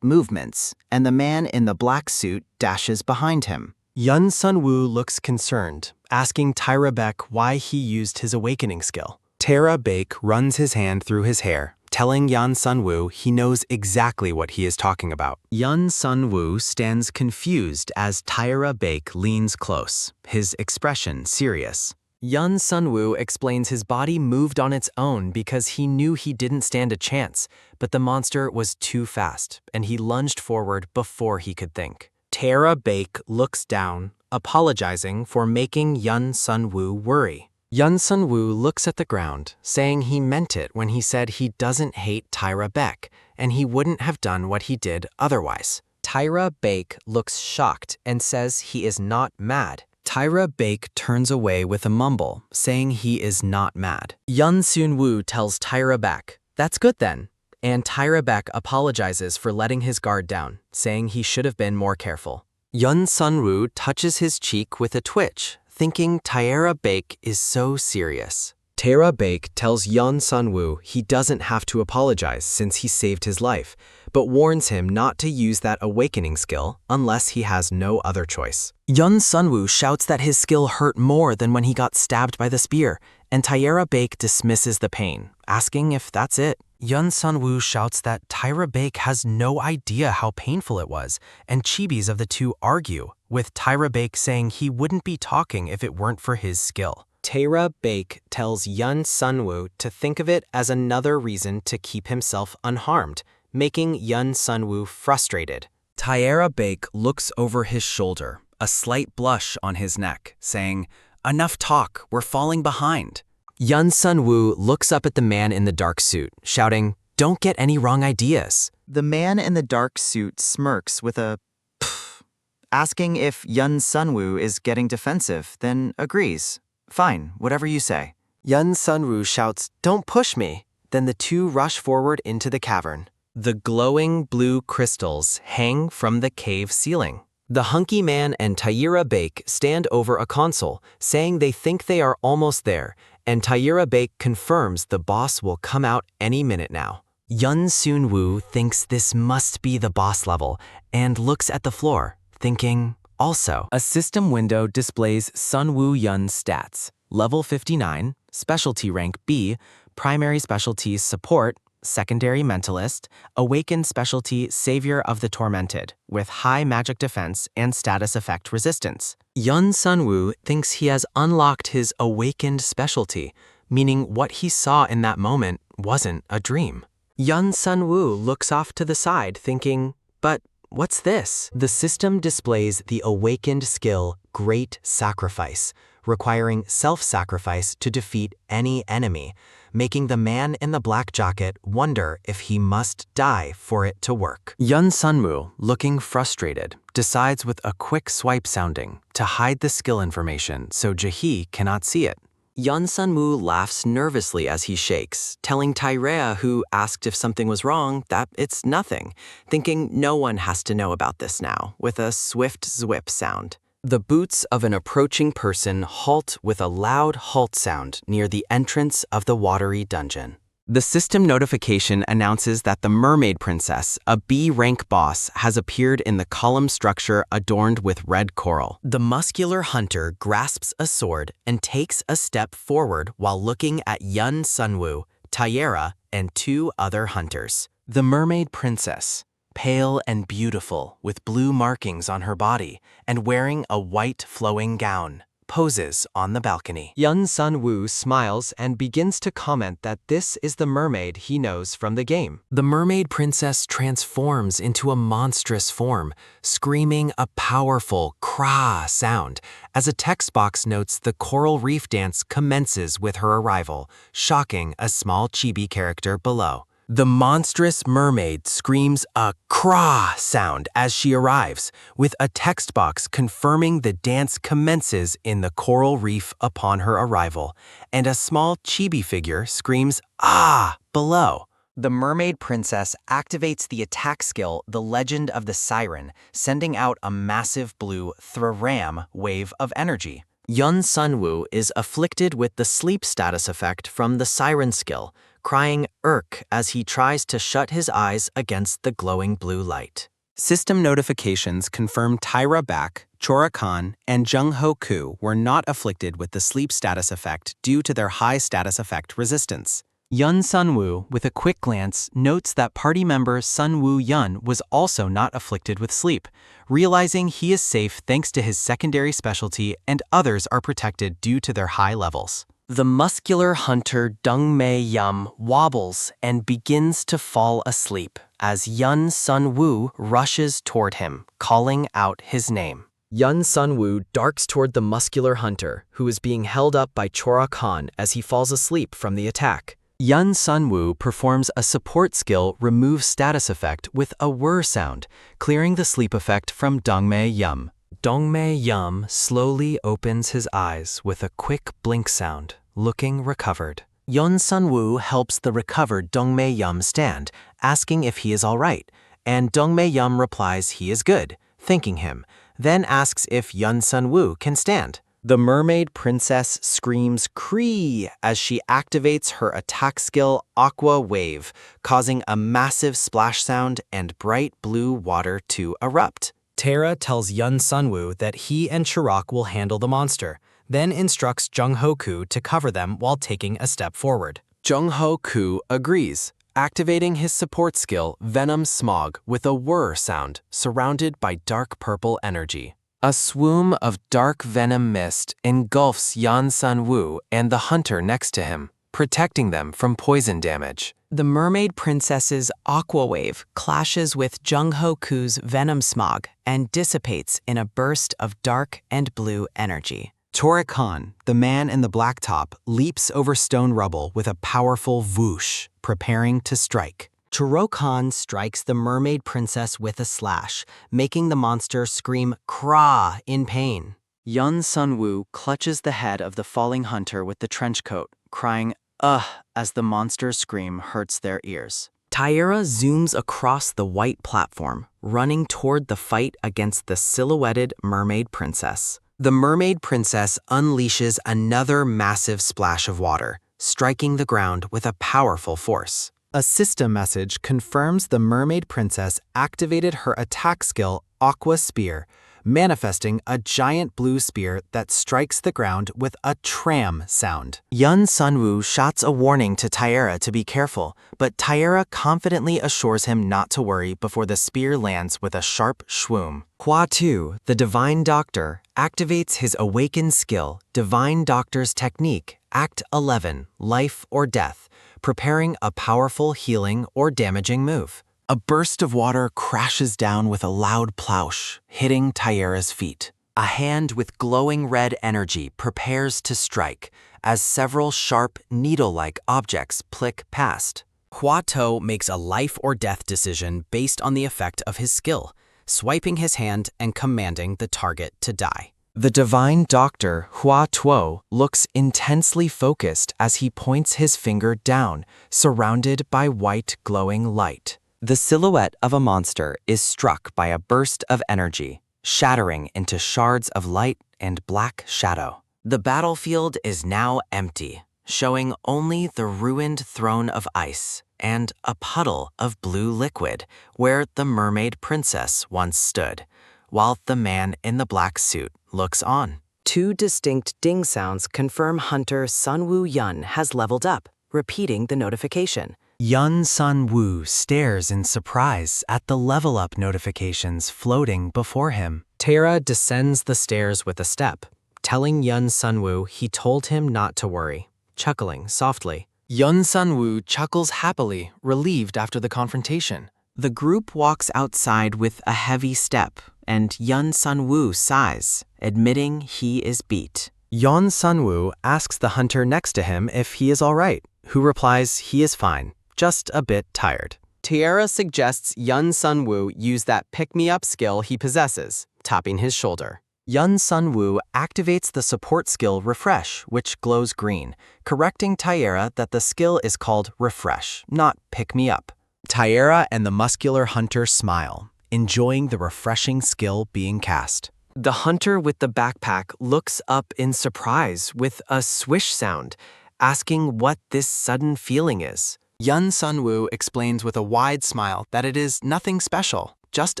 movements, and the man in the black suit dashes behind him. Yun Sunwoo looks concerned, asking Tyra Baek why he used his awakening skill. Tyra Baek runs his hand through his hair, telling Yun Sunwoo he knows exactly what he is talking about. Yun Sunwoo stands confused as Tyra Baek leans close, his expression serious. Yun Sunwoo explains his body moved on its own because he knew he didn't stand a chance, but the monster was too fast, and he lunged forward before he could think. Tyra Baek looks down, apologizing for making Yun Sunwoo worry. Yun Sunwoo looks at the ground, saying he meant it when he said he doesn't hate Tyra Baek, and he wouldn't have done what he did otherwise. Tyra Baek looks shocked and says he is not mad. Tyra Baek turns away with a mumble, saying he is not mad. Yun Sunwoo tells Tyra Baek, "That's good then," and Tyra Baek apologizes for letting his guard down, saying he should have been more careful. Yun Sunwoo touches his cheek with a twitch, thinking Tyra Baek is so serious. Tyra Baek tells Yun Sunwoo he doesn't have to apologize since he saved his life, but warns him not to use that awakening skill unless he has no other choice. Yun Sunwoo shouts that his skill hurt more than when he got stabbed by the spear, and Tyra Baek dismisses the pain, asking if that's it. Yun Sunwoo shouts that Tyra Baek has no idea how painful it was, and chibis of the two argue, with Tyra Baek saying he wouldn't be talking if it weren't for his skill. Taera Baek tells Yun Sunwoo to think of it as another reason to keep himself unharmed, making Yun Sunwoo frustrated. Taera Baek looks over his shoulder, a slight blush on his neck, saying, "Enough talk, we're falling behind." Yun Sunwoo looks up at the man in the dark suit, shouting, "Don't get any wrong ideas." The man in the dark suit smirks with a pff, asking if Yun Sunwoo is getting defensive, then agrees. Fine, whatever you say. Yun Sunwoo shouts, "Don't push me." Then the two rush forward into the cavern. The glowing blue crystals hang from the cave ceiling. The hunky man and Taera Baek stand over a console, saying they think they are almost there, and Taera Baek confirms the boss will come out any minute now. Yun Sunwoo thinks this must be the boss level and looks at the floor, thinking, also. A system window displays Sunwoo Yun's stats. Level 59, Specialty Rank B, Primary Specialty Support, Secondary Mentalist, Awakened Specialty Savior of the Tormented, with high magic defense and status effect resistance. Yun Sunwoo thinks he has unlocked his awakened specialty, meaning what he saw in that moment wasn't a dream. Yun Sunwoo looks off to the side, thinking, but what's this? The system displays the awakened skill Great Sacrifice, requiring self-sacrifice to defeat any enemy, making the man in the black jacket wonder if he must die for it to work. Yun Sunwoo, looking frustrated, decides with a quick swipe sounding to hide the skill information so Jaehwi cannot see it. Yun Sunwoo laughs nervously as he shakes, telling Taera, who asked if something was wrong, that it's nothing, thinking no one has to know about this now, with a swift zwip sound. The boots of an approaching person halt with a loud halt sound near the entrance of the watery dungeon. The system notification announces that the Mermaid Princess, a B-rank boss, has appeared in the column structure adorned with red coral. The muscular hunter grasps a sword and takes a step forward while looking at Yun Sunwoo, Taera, and two other hunters. The Mermaid Princess, pale and beautiful, with blue markings on her body, and wearing a white flowing gown, poses on the balcony. Yun Sunwoo smiles and begins to comment that this is the mermaid he knows from the game. The Mermaid Princess transforms into a monstrous form, screaming a powerful kra sound, as a text box notes the coral reef dance commences with her arrival, shocking a small chibi character below. The monstrous mermaid screams a kra sound as she arrives, with a text box confirming the dance commences in the coral reef upon her arrival, and a small chibi figure screams ah below. The Mermaid Princess activates the attack skill The Legend of the Siren, sending out a massive blue thraram wave of energy. Yun Sunwoo is afflicted with the sleep status effect from the Siren skill, crying "Urk" as he tries to shut his eyes against the glowing blue light. System notifications confirm Taera Baek, Chora Khan, and Jung Ho Koo were not afflicted with the sleep status effect due to their high status effect resistance. Yun Sunwoo, with a quick glance, notes that party member Sunwoo Yun was also not afflicted with sleep, realizing he is safe thanks to his secondary specialty and others are protected due to their high levels. The muscular hunter Dongmei Yum wobbles and begins to fall asleep as Yun Sunwoo rushes toward him, calling out his name. Yun Sunwoo darts toward the muscular hunter, who is being held up by Chora Khan as he falls asleep from the attack. Yun Sunwoo performs a support skill Remove Status Effect with a whir sound, clearing the sleep effect from Dongmei Yum. Dongmei Yum slowly opens his eyes with a quick blink sound, looking recovered. Yun Sunwoo helps the recovered Dongmei Yum stand, asking if he is all right, and Dongmei Yum replies he is good, thanking him, then asks if Yun Sunwoo can stand. The Mermaid Princess screams "Cree" as she activates her attack skill Aqua Wave, causing a massive splash sound and bright blue water to erupt. Taera tells Yun Sunwoo that he and Chirok will handle the monster, then instructs Jung Ho Koo to cover them while taking a step forward. Jung Ho Koo agrees, activating his support skill Venom Smog with a whir sound surrounded by dark purple energy. A swoon of dark venom mist engulfs Yan Sun-woo and the hunter next to him, protecting them from poison damage. The mermaid princess's aqua wave clashes with Jung-ho-ku's venom smog and dissipates in a burst of dark and blue energy. Torikan, the man in the black top, leaps over stone rubble with a powerful whoosh, preparing to strike. Torikan strikes the mermaid princess with a slash, making the monster scream "Krah" in pain. Yun Sun-woo clutches the head of the falling hunter with the trench coat, crying "Ugh" as the monster's scream hurts their ears. Taira zooms across the white platform, running toward the fight against the silhouetted mermaid princess. The mermaid princess unleashes another massive splash of water, striking the ground with a powerful force. A system message confirms the mermaid princess activated her attack skill Aqua Spear, manifesting a giant blue spear that strikes the ground with a tram sound. Yun Sun-woo shouts a warning to Taira to be careful, but Taira confidently assures him not to worry before the spear lands with a sharp shwoom. Hua Tu, the Divine Doctor, activates his awakened skill, Divine Doctor's Technique, Act 11, Life or Death, preparing a powerful healing or damaging move. A burst of water crashes down with a loud ploush, hitting Taira's feet. A hand with glowing red energy prepares to strike, as several sharp, needle-like objects plick past. Hua To makes a life or death decision based on the effect of his skill, swiping his hand and commanding the target to die. The Divine Doctor, Hua Tuo, looks intensely focused as he points his finger down, surrounded by white glowing light. The silhouette of a monster is struck by a burst of energy, shattering into shards of light and black shadow. The battlefield is now empty, showing only the ruined throne of ice and a puddle of blue liquid where the mermaid princess once stood, while the man in the black suit looks on. Two distinct ding sounds confirm hunter Sunwoo Yun has leveled up, repeating the notification. Yun Sun-woo stares in surprise at the level-up notifications floating before him. Taira descends the stairs with a step, telling Yun Sun-woo he told him not to worry, chuckling softly. Yun Sun-woo chuckles happily, relieved after the confrontation. The group walks outside with a heavy step, and Yun Sun-woo sighs, admitting he is beat. Yun Sun-woo asks the hunter next to him if he is all right, who replies he is fine, just a bit tired. Taira suggests Yun Sun-woo use that pick-me-up skill he possesses, tapping his shoulder. Yun Sun-woo activates the support skill Refresh, which glows green, correcting Taira that the skill is called Refresh, not Pick Me Up. Taira and the muscular hunter smile, enjoying the refreshing skill being cast. The hunter with the backpack looks up in surprise with a swish sound, asking what this sudden feeling is. Yun Sun-woo explains with a wide smile that it is nothing special, just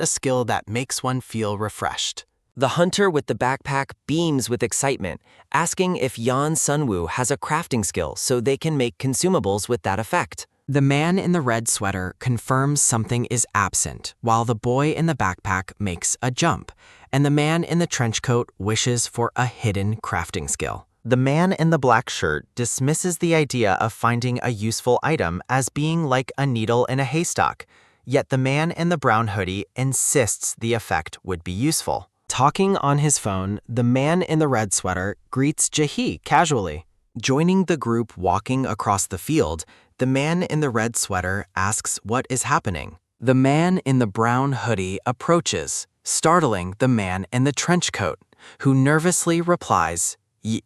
a skill that makes one feel refreshed. The hunter with the backpack beams with excitement, asking if Yun Sun-woo has a crafting skill so they can make consumables with that effect. The man in the red sweater confirms something is absent, while the boy in the backpack makes a jump, and the man in the trench coat wishes for a hidden crafting skill. The man in the black shirt dismisses the idea of finding a useful item as being like a needle in a haystack, yet the man in the brown hoodie insists the effect would be useful. Talking on his phone, the man in the red sweater greets Jaehwi casually. Joining the group walking across the field, the man in the red sweater asks what is happening. The man in the brown hoodie approaches, startling the man in the trench coat, who nervously replies,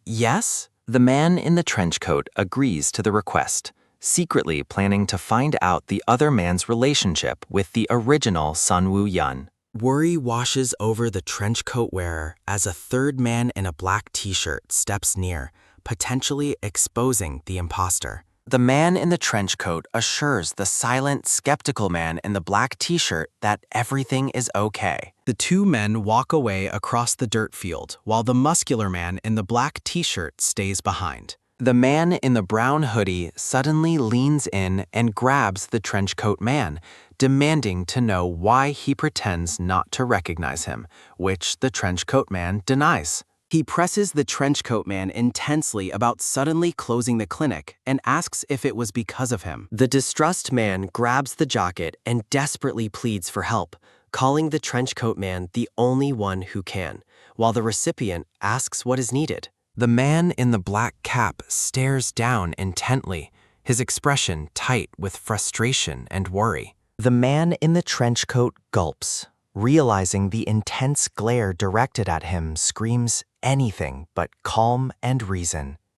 "Yes?" The man in the trench coat agrees to the request, secretly planning to find out the other man's relationship with the original Sunwoo Yun. Worry washes over the trench coat wearer as a third man in a black t-shirt steps near, potentially exposing the imposter. The man in the trench coat assures the silent, skeptical man in the black t-shirt that everything is okay. The two men walk away across the dirt field, while the muscular man in the black t-shirt stays behind. The man in the brown hoodie suddenly leans in and grabs the trenchcoat man, demanding to know why he pretends not to recognize him, which the trenchcoat man denies. He presses the trenchcoat man intensely about suddenly closing the clinic and asks if it was because of him. The distressed man grabs the jacket and desperately pleads for help, calling the trenchcoat man the only one who can, while the recipient asks what is needed. The man in the black cap stares down intently, his expression tight with frustration and worry. The man in the trench coat gulps, realizing the intense glare directed at him screams anything but calm and reason.